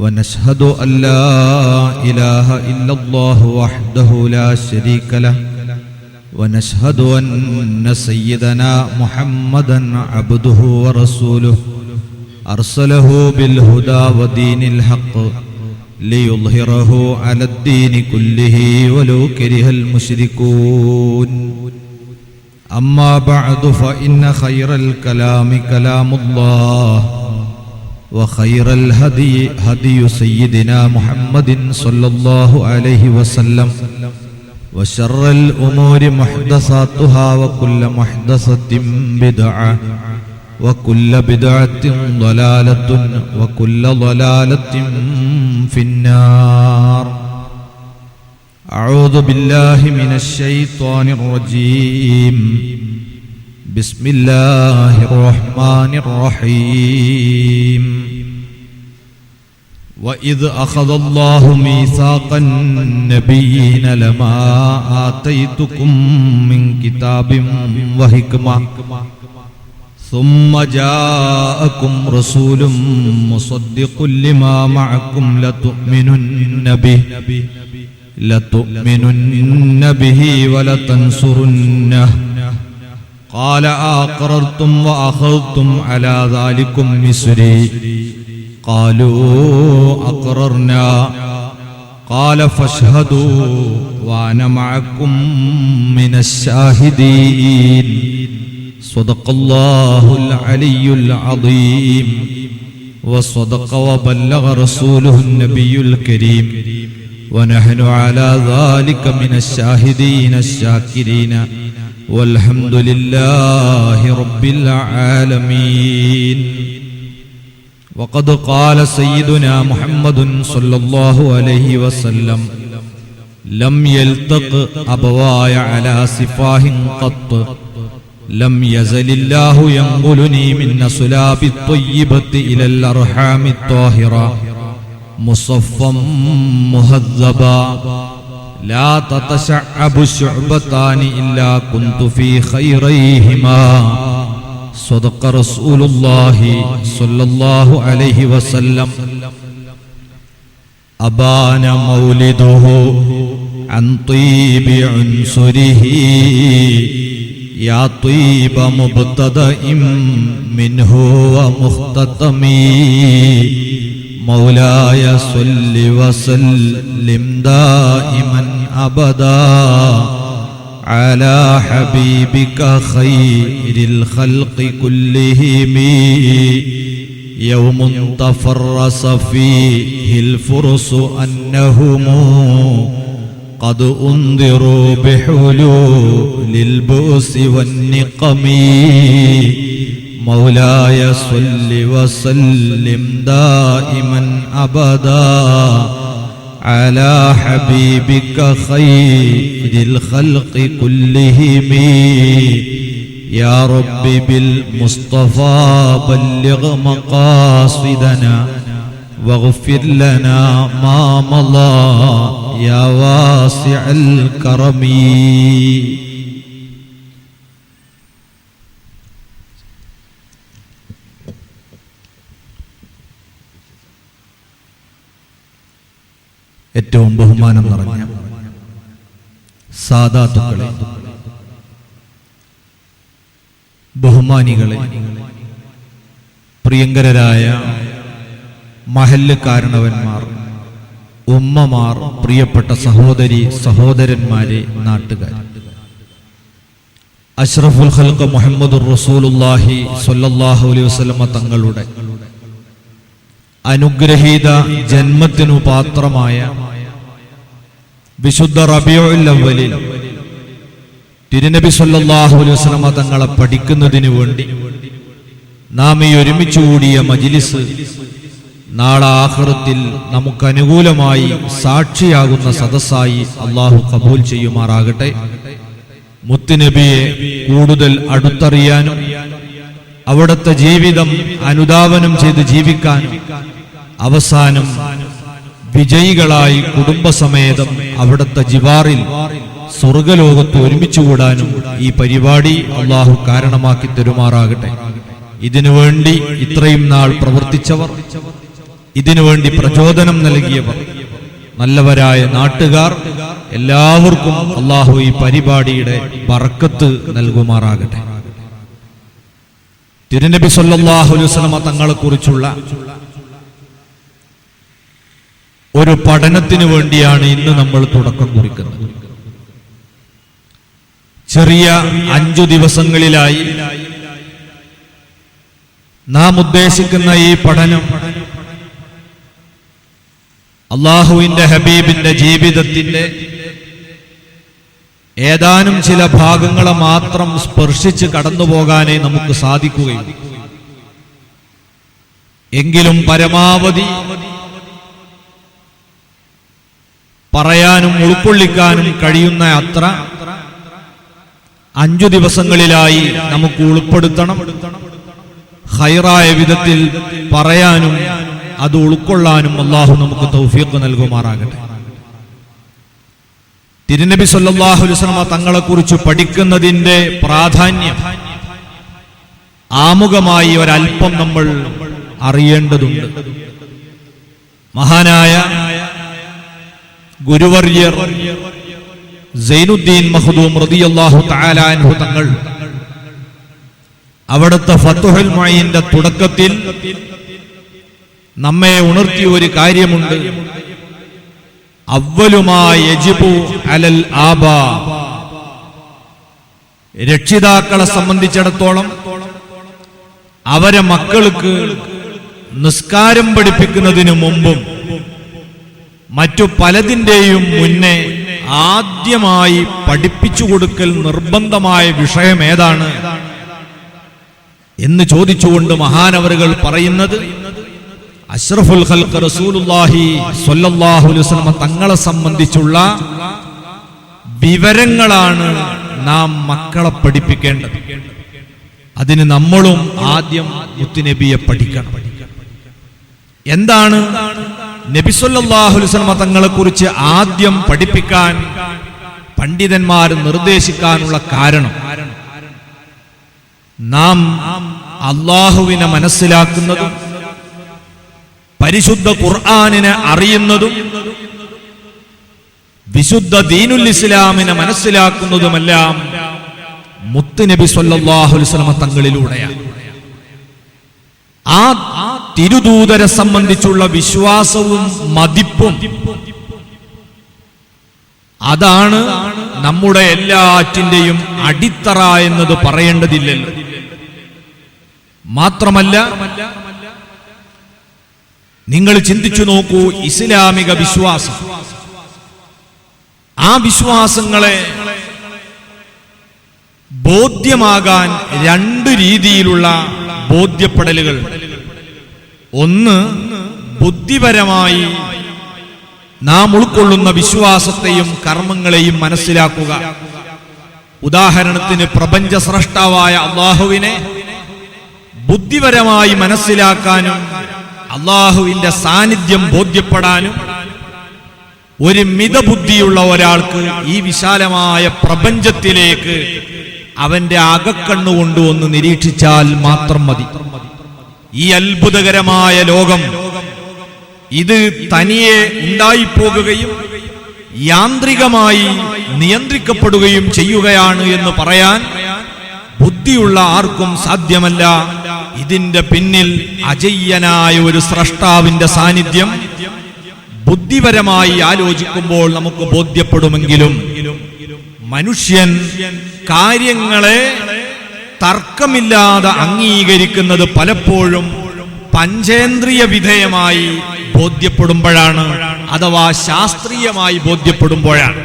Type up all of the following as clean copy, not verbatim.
ونشهد أن لا إله إلا الله وحده لا شريك له ونشهد أن سيدنا محمدا عبده ورسوله أرسله بالهدى ودين الحق ليظهره على الدين كله ولو كره المشركون أما بعد فإن خير الكلام كلام الله وخير الهدي هدي سيدنا محمد صلى الله عليه وسلم وشر الأمور محدثاتها وكل محدثة بدعة وكل بدعة ضلالة وكل ضلالة في النار. أعوذ بالله من الشيطان الرجيم. بسم الله الرحمن الرحيم. وإذ أخذ الله ميثاق النبيين لما آتيتكم من كتاب وحكمة ثم جاءكم رسول مصدق لما معكم لتؤمنن به ولتنصرنه قال أقررتم وأخذتم على ذلكم مصري قالوا أقررنا قال فاشهدوا وأنا معكم من الشاهدين. صدق الله العلي العظيم وصدق وبلغ رسوله النبي الكريم ونحن على ذلك من الشاهدين الشاكرين والحمد لله رب العالمين. وقد قال سيدنا محمد صلى الله عليه وسلم لم يلتق أبواي على سفاه قط لم يزل الله ينقلني من أصلاب الطيبة إلى الأرحام الطاهرة مصفا مهذبا لا تتشعب الشعبتان إلا كنت في خيريهما. صدق رسول الله صلى الله عليه وسلم. أبان مولده عن طيب عنصره يا طيب مبتدأ منه ومختتمي مولاي صل وسلم دائما أبدا على حبيبك خير الخلق كلهم يوم تفرس فيه الفرس أنهم قد أنذروا بحلول البؤس والنقم مولاي صل وسلم دائما أبدا على حبيبك خير الخلق كلهم يا رب بالمصطفى بلغ مقاصدنا واغفر لنا ما مضى يا واسع الكرم. ഏറ്റവും ബഹുമാനം നിറഞ്ഞ സാദാത്തുക്കളെ, ബഹുമാനികളെ, പ്രിയങ്കരായ മഹല്ല് കാരണവന്മാർ, ഉമ്മമാർ, പ്രിയപ്പെട്ട സഹോദരി സഹോദരന്മാരെ, നാട്ടുകാർ, അഷ്റഫുൽ ഖൽഖ് മുഹമ്മദുർ റസൂലുള്ളാഹി സ്വല്ലല്ലാഹു അലൈഹി വസല്ലമ തങ്ങളുടെ അനുഗ്രഹീത ജന്മത്തിനു പാത്രമായ വിശുദ്ധ റബീഉൽ അവ്വലിൽ തിരുനബി സല്ലല്ലാഹു അലൈഹി വസല്ലമ തങ്ങളെ പഠിക്കുന്നതിന് വേണ്ടി നാം ഈ ഒരുമിച്ച് കൂടിയ മജ്ലിസ് നാളെ ആഖിറത്തിൽ നമുക്ക് അനുകൂലമായി സാക്ഷിയാകുന്ന സദസ്സായി അല്ലാഹു ഖബൂൽ ചെയ്യുമാറാകട്ടെ. മുത്തുനബിയെ കൂടുതൽ അടുത്തറിയാനും അവിടുത്തെ ജീവിതം അനുധാവനം ചെയ്ത് ജീവിക്കാനും അവസാനം വിജയികളായി കുടുംബസമേതം അവിടുത്തെ ജിവാറിൽ സ്വർഗലോകത്ത് ഒരുമിച്ചുകൂടാനും ഈ പരിപാടി അല്ലാഹു കാരണമാക്കി തരുമാറാകട്ടെ. ഇതിനുവേണ്ടി ഇത്രയും നാൾ പ്രവർത്തിച്ചവർ, ഇതിനുവേണ്ടി പ്രചോദനം നൽകിയവർ, നല്ലവരായ നാട്ടുകാർ, എല്ലാവർക്കും അല്ലാഹു ഈ പരിപാടിയുടെ ബർക്കത്ത് നൽകുമാറാകട്ടെ. തിരുനബി സല്ലല്ലാഹു അലൈഹി വസല്ലമ തങ്ങളെ കുറിച്ചുള്ള ഒരു പഠനത്തിന് വേണ്ടിയാണ് ഇന്ന് നമ്മൾ തുടക്കം കുറിക്കുന്നത്. ചെറിയ 5 ദിവസങ്ങളിലായി നാം ഉദ്ദേശിക്കുന്ന ഈ പഠനം അല്ലാഹുവിന്റെ ഹബീബിന്റെ ജീവിതത്തിന്റെ ഏതാനും ചില ഭാഗങ്ങളെ മാത്രം സ്പർശിച്ച് കടന്നുപോകാനേ നമുക്ക് സാധിക്കുകയുള്ളൂ. എങ്കിലും പരമാവധി പറയാനും ഉൾക്കൊള്ളിക്കാനും കഴിയുന്ന അത്ര 5 ദിവസങ്ങളിലായി നമുക്ക് ഉൾപ്പെടുത്തണം. ഖൈറായ വിധത്തിൽ പറയാനും അത് ഉൾക്കൊള്ളാനും അല്ലാഹു നമുക്ക് തൗഫീഖ് നൽകുമാറാകട്ടെ. തിരുനബി സല്ലല്ലാഹു അലൈഹി വസല്ലമ തങ്ങളെക്കുറിച്ച് പഠിക്കുന്നതിന്റെ പ്രാധാന്യം ആമുഖമായി ഒരല്പം നമ്മൾ അറിയേണ്ടതുണ്ട്. മഹാനായ ഗുരുവർയർ സൈനുദ്ദീൻ മഖ്ദൂം റളിയല്ലാഹു തആല അൻഹു തങ്ങൾ അവിടുത്തെ ഫത്ഹുൽ മുഈന്റെ തുടക്കത്തിൽ നമ്മെ ഉണർത്തിയ ഒരു കാര്യമുണ്ട്. അവ്വലുമാ യജിബു അലൽ ആബാ, രക്ഷിതാക്കളെ സംബന്ധിച്ചിടത്തോളം അവരെ മക്കൾക്ക് നിസ്കാരം പഠിപ്പിക്കുന്നതിന് മുമ്പും മറ്റു പലതിന്റെയും മുന്നേ ആദ്യമായി പഠിപ്പിച്ചു കൊടുക്കൽ നിർബന്ധമായ വിഷയം ഏതാണ് എന്ന് ചോദിച്ചുകൊണ്ട് മഹാനവറുകൾ പറയുന്നത്, അഷ്റഫുൽ ഖൽഖ് റസൂലുള്ളാഹി സ്വല്ലല്ലാഹു അലൈഹി വസല്ലം തങ്ങളെ സംബന്ധിച്ചുള്ള വിവരങ്ങളാണ് നാം മക്കളെ പഠിപ്പിക്കേണ്ടത്. അതിന് നമ്മളും ആദ്യം മുത്തുനബിയെ പഠിക്കണം. എന്താണ് നബി സല്ലല്ലാഹു അലൈഹി വസല്ലം തങ്ങളെ കുറിച്ച് ആദ്യം പഠിപ്പിക്കാൻ പണ്ഡിതന്മാർ നിർദ്ദേശിക്കാനുള്ള കാരണം? നാം അല്ലാഹുവിനെ മനസ്സിലാക്കുന്നതും പരിശുദ്ധ ഖുർആനിനെ അറിയുന്നതും വിശുദ്ധ ദീനുൽ ഇസ്ലാമിനെ മനസ്സിലാക്കുന്നതുമെല്ലാം മുത്തുനബി സല്ലല്ലാഹു അലൈഹി വസല്ലം തങ്ങളിലൂടെയാണ്. ആ തിരുദൂതരെ സംബന്ധിച്ചുള്ള വിശ്വാസവും മതിപ്പും അതാണ് നമ്മുടെ എല്ലാറ്റിന്റെയും അടിത്തറ എന്നത് പറയേണ്ടതില്ലല്ലോ. മാത്രമല്ല, നിങ്ങൾ ചിന്തിച്ചു നോക്കൂ, ഇസ്ലാമിക വിശ്വാസം, ആ വിശ്വാസങ്ങളെ ബോധ്യമാകാൻ 2 രീതിയിലുള്ള ബോധ്യപ്പെടലുകൾ. ഒന്ന്, ബുദ്ധിപരമായി നാം ഉൾക്കൊള്ളുന്ന വിശ്വാസത്തെയും കർമ്മങ്ങളെയും മനസ്സിലാക്കുക. ഉദാഹരണത്തിന്, പ്രപഞ്ച സ്രഷ്ടാവായ അല്ലാഹുവിനെ ബുദ്ധിപരമായി മനസ്സിലാക്കാനും അല്ലാഹുവിന്റെ സാന്നിധ്യം ബോധ്യപ്പെടാനും ഒരു മിതബുദ്ധിയുള്ള ഒരാൾക്ക് ഈ വിശാലമായ പ്രപഞ്ചത്തിലേക്ക് അവന്റെ അകക്കണ്ണുകൊണ്ട് ഒന്ന് നിരീക്ഷിച്ചാൽ മാത്രം മതി. ഈ അത്ഭുതകരമായ ലോകം ഇത് തനിയെ ഉണ്ടായിപ്പോകുകയും യാന്ത്രികമായി നിയന്ത്രിക്കപ്പെടുകയും ചെയ്യുകയാണ് എന്ന് പറയാൻ ബുദ്ധിയുള്ള ആർക്കും സാധ്യമല്ല. ഇതിന്റെ പിന്നിൽ അജയ്യനായ ഒരു സ്രഷ്ടാവിന്റെ സാന്നിധ്യം ബുദ്ധിപരമായി ആലോചിക്കുമ്പോൾ നമുക്ക് ബോധ്യപ്പെടുമെങ്കിലും മനുഷ്യൻ കാര്യങ്ങളെ തർക്കമില്ലാതെ അംഗീകരിക്കുന്നത് പലപ്പോഴും പഞ്ചേന്ദ്രിയ വിധേയമായി ബോധ്യപ്പെടുമ്പോഴാണ്, അഥവാ ശാസ്ത്രീയമായി ബോധ്യപ്പെടുമ്പോഴാണ്.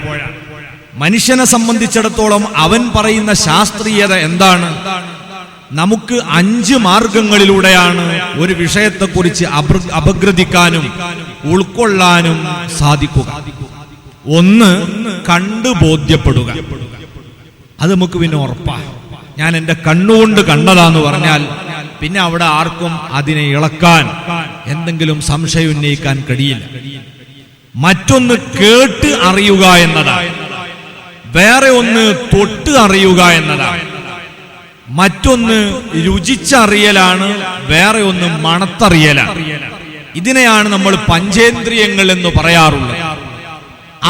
മനുഷ്യനെ സംബന്ധിച്ചിടത്തോളം അവൻ പറയുന്ന ശാസ്ത്രീയത എന്താണ്? നമുക്ക് 5 മാർഗങ്ങളിലൂടെയാണ് ഒരു വിഷയത്തെക്കുറിച്ച് അപഗ്രഥിക്കാനും ഉൾക്കൊള്ളാനും സാധിക്കുക. ഒന്ന്, കണ്ടു ബോധ്യപ്പെടുക. അത് നമുക്ക് പിന്നെ ഉറപ്പാണ്. ഞാൻ എൻ്റെ കണ്ണുകൊണ്ട് കണ്ടതാന്ന് പറഞ്ഞാൽ പിന്നെ അവിടെ ആർക്കും അതിനെ ഇളക്കാൻ, എന്തെങ്കിലും സംശയം ഉന്നയിക്കാൻ കഴിയില്ല. മറ്റൊന്ന് കേട്ട് അറിയുക എന്നതാണ്. വേറെ ഒന്ന് തൊട്ട് അറിയുക എന്നതാണ്. മറ്റൊന്ന് രുചിച്ചറിയലാണ്, വേറെ ഒന്ന് മണത്തറിയലാണ്. ഇതിനെയാണ് നമ്മൾ പഞ്ചേന്ദ്രിയങ്ങൾ എന്ന് പറയാറുള്ളത്.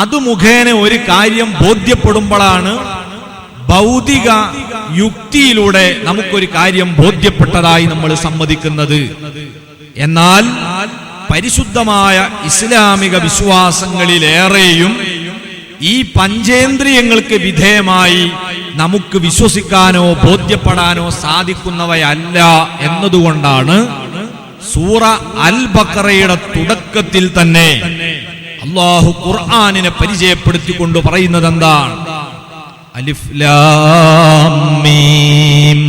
അത് മുഖേന ഒരു കാര്യം ബോധ്യപ്പെടുമ്പോഴാണ് ഭൗതിക യുക്തിയിലൂടെ നമുക്കൊരു കാര്യം ബോധ്യപ്പെട്ടതായി നമ്മൾ സമ്മതിക്കുന്നത്. എന്നാൽ പരിശുദ്ധമായ ഇസ്ലാമിക വിശ്വാസങ്ങളിലേറെയും ഈ പഞ്ചേന്ദ്രിയങ്ങൾക്ക് വിധേയമായി നമുക്ക് വിശ്വസിക്കാനോ ബോധ്യപ്പെടാനോ സാധിക്കുന്നവയല്ല എന്നതുകൊണ്ടാണ് സൂറ അൽ ബഖറയുടെ തുടക്കത്തിൽ തന്നെ അല്ലാഹു ഖുർആനിനെ പരിചയപ്പെടുത്തിക്കൊണ്ട് പറയുന്നത് എന്താണ്? അലിഫ് ലാം മീം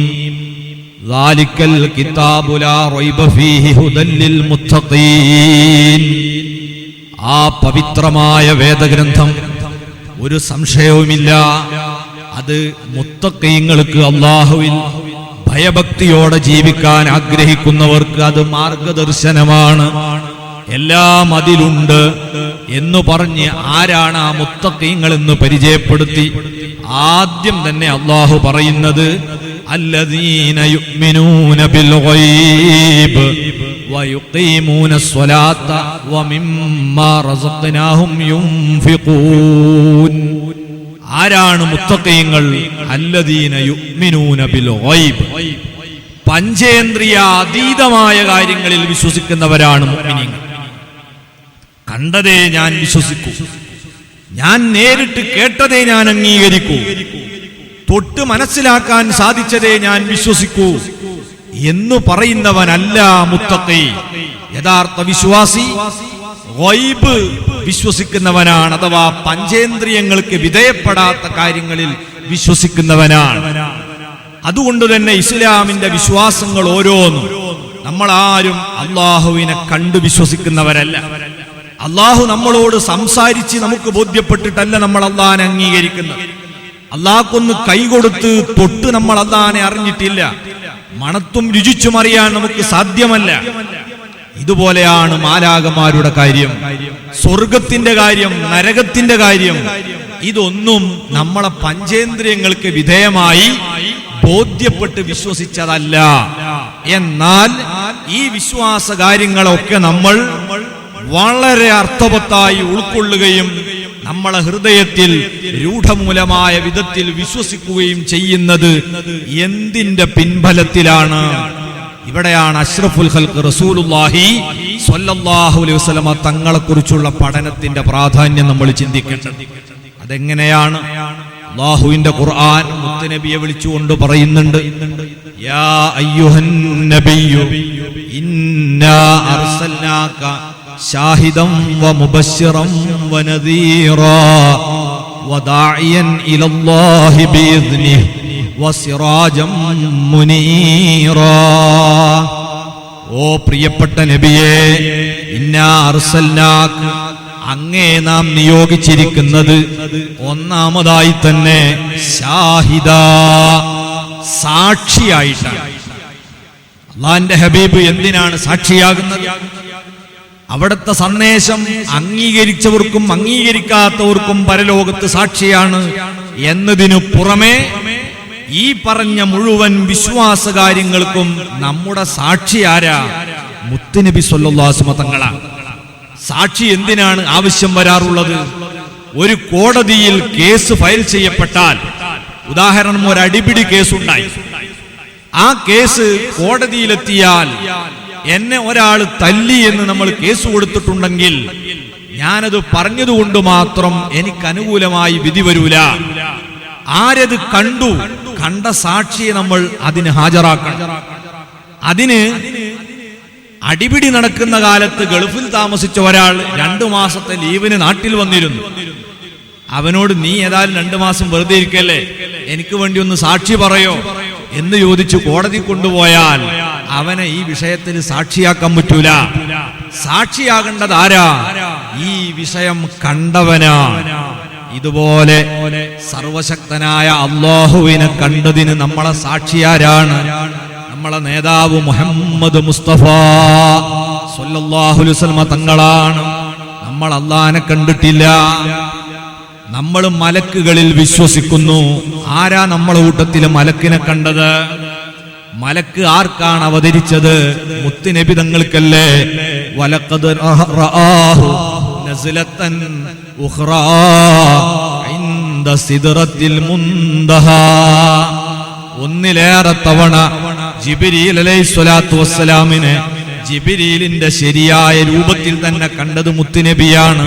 ദാലിക്കൽ കിതാബു ലാ റൈബ ഫീഹി ഹുദൽ ലിൽ മുത്തഖീൻ. ആ പവിത്രമായ വേദഗ്രന്ഥം ഒരു സംശയവുമില്ല, അത് മുത്തഖീങ്ങൾക്ക്, അല്ലാഹുവിൽ ഭയഭക്തിയോടെ ജീവിക്കാൻ ആഗ്രഹിക്കുന്നവർക്ക് അത് മാർഗദർശനമാണ്, എല്ലാം അതിലുണ്ട് എന്ന് പറഞ്ഞ് ആരാണ് ആ മുത്തഖീങ്ങൾ എന്ന് പരിചയപ്പെടുത്തി ആദ്യം തന്നെ അല്ലാഹു പറയുന്നത് അല്ലദീന യുഅ്മിനൂന ബിൽ ഗൈബ് വയുഖീമൂനസ് സ്വലാത്ത വമിമ്മാ റസഖ്നാഹും യുൻഫിഖൂൻ. ആരാണ് മുത്തഖീങ്ങൾ? അല്ലദീന യുഅ്മിനൂന ബിൽ ഗൈബ്, പഞ്ചേന്ദ്രിയ അതീതമായ കാര്യങ്ങളിൽ വിശ്വസിക്കുന്നവരാണ് മുഅ്മിനീങ്ങൾ. കണ്ടതേ ഞാൻ വിശ്വസിക്കൂ, ഞാൻ നേരിട്ട് കേട്ടതേ ഞാൻ അംഗീകരിക്കൂ, തൊട്ട് മനസ്സിലാക്കാൻ സാധിച്ചതേ ഞാൻ വിശ്വസിക്കൂ എന്ന് പറയുന്നവനല്ല മുത്തഖി. യഥാർത്ഥ വിശ്വാസി ഗൈബ് വിശ്വസിക്കുന്നവനാണ്, അഥവാ പഞ്ചേന്ദ്രിയങ്ങൾക്ക് വിധേയപ്പെടാത്ത കാര്യങ്ങളിൽ വിശ്വസിക്കുന്നവനാണ്. അതുകൊണ്ട് തന്നെ ഇസ്ലാമിന്റെ വിശ്വാസങ്ങൾ ഓരോന്നും നമ്മളാരും അള്ളാഹുവിനെ കണ്ടു വിശ്വസിക്കുന്നവരല്ല. അള്ളാഹു നമ്മളോട് സംസാരിച്ച് നമുക്ക് ബോധ്യപ്പെട്ടിട്ടല്ല നമ്മൾ അള്ളാഹിനെ അംഗീകരിക്കുന്നത്. അള്ളാഹ്ക്കൊന്ന് കൈകൊടുത്ത് തൊട്ട് നമ്മൾ അള്ളാഹിനെ അറിഞ്ഞിട്ടില്ല, മണത്തും രുചിച്ചും അറിയാൻ നമുക്ക് സാധ്യമല്ല. ഇതുപോലെയാണ് മാലാഖമാരുടെ കാര്യം, സ്വർഗത്തിന്റെ കാര്യം, നരകത്തിന്റെ കാര്യം. ഇതൊന്നും നമ്മളെ പഞ്ചേന്ദ്രിയങ്ങൾക്ക് വിധേയമായി ബോധ്യപ്പെട്ട് വിശ്വസിച്ചതല്ല. എന്നാൽ ഈ വിശ്വാസ കാര്യങ്ങളൊക്കെ നമ്മൾ വളരെ അർത്ഥവത്തായി ഉൾക്കൊള്ളുകയും നമ്മളെ ഹൃദയത്തിൽ രൂഢമൂലമായ വിധത്തിൽ വിശ്വസിക്കുകയും ചെയ്യുന്നത് എന്തിന്റെ പിൻബലത്തിലാണ്? ഇവിടെയാണ് അഷ്റഫുൽ ഖൽഖ് റസൂലുള്ളാഹി സ്വല്ലല്ലാഹു അലൈഹി വസല്ലമ തങ്ങളെക്കുറിച്ചുള്ള പഠനത്തിന്റെ പ്രാധാന്യം നമ്മൾ ചിന്തിക്കേണ്ടത്. അതെങ്ങനെയാണ്? അല്ലാഹുവിന്റെ ഖുർആൻ മുത്തുനബിയെ വിളിച്ചുകൊണ്ട് പറയുന്നുണ്ട്, യാ അയ്യുഹൻ നബിയ്യു ഇന്നാ അർസൽനാക ഷാഹിദൻ വമുബശ്ശിറൻ വനദീറാ വദാഇയൻ ഇലല്ലാഹി ബിഇദ്നിഹി വസിറാജൻ മുനീറാ. ഓ പ്രിയപ്പെട്ട നബിയേ, ഇന്നാ അർസൽനാക, അങ്ങേ നാം നിയോഗിച്ചിരിക്കുന്നത് ഒന്നാമതായി തന്നെ ഷാഹിദാ, സാക്ഷിയായിട്ടാണ്. അല്ലാഹുവിന്റെ ഹബീബ് എന്തിനാണ് സാക്ഷിയാകുന്നത്? അവിടുത്തെ സന്ദേശം അംഗീകരിച്ചവർക്കും അംഗീകരിക്കാത്തവർക്കും പരലോകത്ത് സാക്ഷിയാണ് എന്നതിനു പുറമെ ഈ പറഞ്ഞ മുഴുവൻ വിശ്വാസ കാര്യങ്ങൾക്കും നമ്മുടെ സാക്ഷി ആരാ? മുത്തുനബി സ്വല്ലല്ലാഹു അലൈഹി വസല്ലം തങ്ങളാണ്. സാക്ഷി എന്തിനാണ് ആവശ്യം വരാറുള്ളത്? ഒരു കോടതിയിൽ കേസ് ഫയൽ ചെയ്യപ്പെട്ടാൽ, ഉദാഹരണം ഒരു അടിപിടി കേസുണ്ടായി, ആ കേസ് കോടതിയിലെത്തിയാൽ എന്നെ ഒരാൾ തല്ലി എന്ന് നമ്മൾ കേസ് കൊടുത്തിട്ടുണ്ടെങ്കിൽ ഞാനത് പറഞ്ഞതുകൊണ്ട് മാത്രം എനിക്ക് അനുകൂലമായി വിധി വരൂല. ആരത് കണ്ടു, കണ്ട സാക്ഷിയെ നമ്മൾ അതിന് ഹാജരാക്കണം. അതിന് അടിപിടി നടക്കുന്ന കാലത്ത് ഗൾഫിൽ താമസിച്ച ഒരാൾ 2 മാസത്തെ ലീവിന് നാട്ടിൽ വന്നിരുന്നു. അവനോട് നീ ഏതായാലും 2 മാസം വെറുതെ ഇരിക്കല്ലേ, എനിക്ക് വേണ്ടി ഒന്ന് സാക്ഷി പറയോ എന്ന് ചോദിച്ചു കോടതി കൊണ്ടുപോയാൽ അവനെ ഈ വിഷയത്തിൽ സാക്ഷിയാക്കാൻ പറ്റൂല. സാക്ഷിയാകേണ്ടത് ആരാ? ഈ വിഷയം കണ്ടവനാ. ഇതുപോലെ സർവശക്തനായ അല്ലാഹുവിനെ കണ്ടതിന് നമ്മളെ സാക്ഷിയാരാണ്? നമ്മളെ നേതാവ് മുഹമ്മദ് മുസ്തഫ സ്വല്ലല്ലാഹു അലൈഹി വസല്ലം തങ്ങളാണ്. നമ്മൾ അല്ലാഹനെ കണ്ടിട്ടില്ല. നമ്മൾ മലക്കുകളിൽ വിശ്വസിക്കുന്നു. ആരാ നമ്മളെ കൂട്ടത്തിൽ മലക്കിനെ കണ്ടത്? മലക്ക് ആർക്കാണ് അവതരിച്ചത്? മുത്തുനബി തങ്ങൾക്കല്ലേ. വലഖദ് റആഹു നസ്ലതൻ ഉഖ്റാ ഇൻദ സിദ്റത്തിൽ മുൻതഹാ. ഒന്നിലേറെ തവണ ജിബ്രീൽ അലൈഹിസ്സലാത്തു വസ്സലാമിനെ ജിബ്രീലിന്റെ ശരിയായ രൂപത്തിൽ തന്നെ കണ്ടത് മുത്തുനബിയാണ്.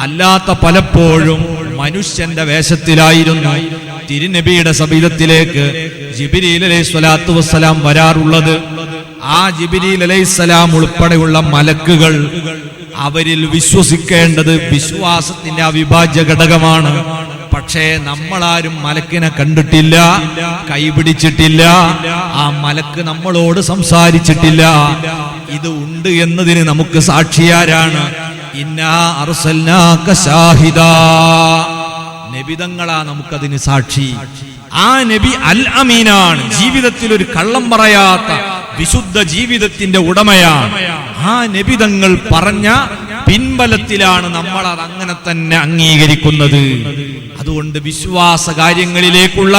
അല്ലാത്ത പലപ്പോഴും മനുഷ്യന്റെ വേഷത്തിലായിരുന്നു തിരുനബിയുടെ സബീലത്തിലേക്ക് ജിബ്രീൽ അലൈഹിസ്സലാത്തു വസ്സലാം വരാറുള്ളത്. ആ ജിബ്രീൽ അലൈഹിസ്സലാം ഉൾപ്പെടെയുള്ള മലക്കുകൾ, അവരിൽ വിശ്വസിക്കേണ്ടത് വിശ്വാസത്തിന്റെ അവിഭാജ്യ ഘടകമാണ്. പക്ഷേ നമ്മളാരും മലക്കിനെ കണ്ടിട്ടില്ല, കൈപിടിച്ചിട്ടില്ല, ആ മലക്ക് നമ്മളോട് സംസാരിച്ചിട്ടില്ല. ഇത് ഉണ്ട് എന്നതിന് നമുക്ക് സാക്ഷിയാരാണ്? ഇന്നാ അർസൽനാക ഷാഹിദാ. നബിതങ്ങളാ നമുക്കതിന് സാക്ഷി. ആ നബി അൽ അമീനാണ്, ജീവിതത്തിൽ ഒരു കള്ളം പറയാത്ത വിശുദ്ധ ജീവിതത്തിന്റെ ഉടമയാണ്. ആ നബിതങ്ങൾ പറഞ്ഞ പിൻബലത്തിലാണ് നമ്മൾ അത് അങ്ങനെ തന്നെ അംഗീകരിക്കുന്നത്. അതുകൊണ്ട് വിശ്വാസ കാര്യങ്ങളിലേക്കുള്ള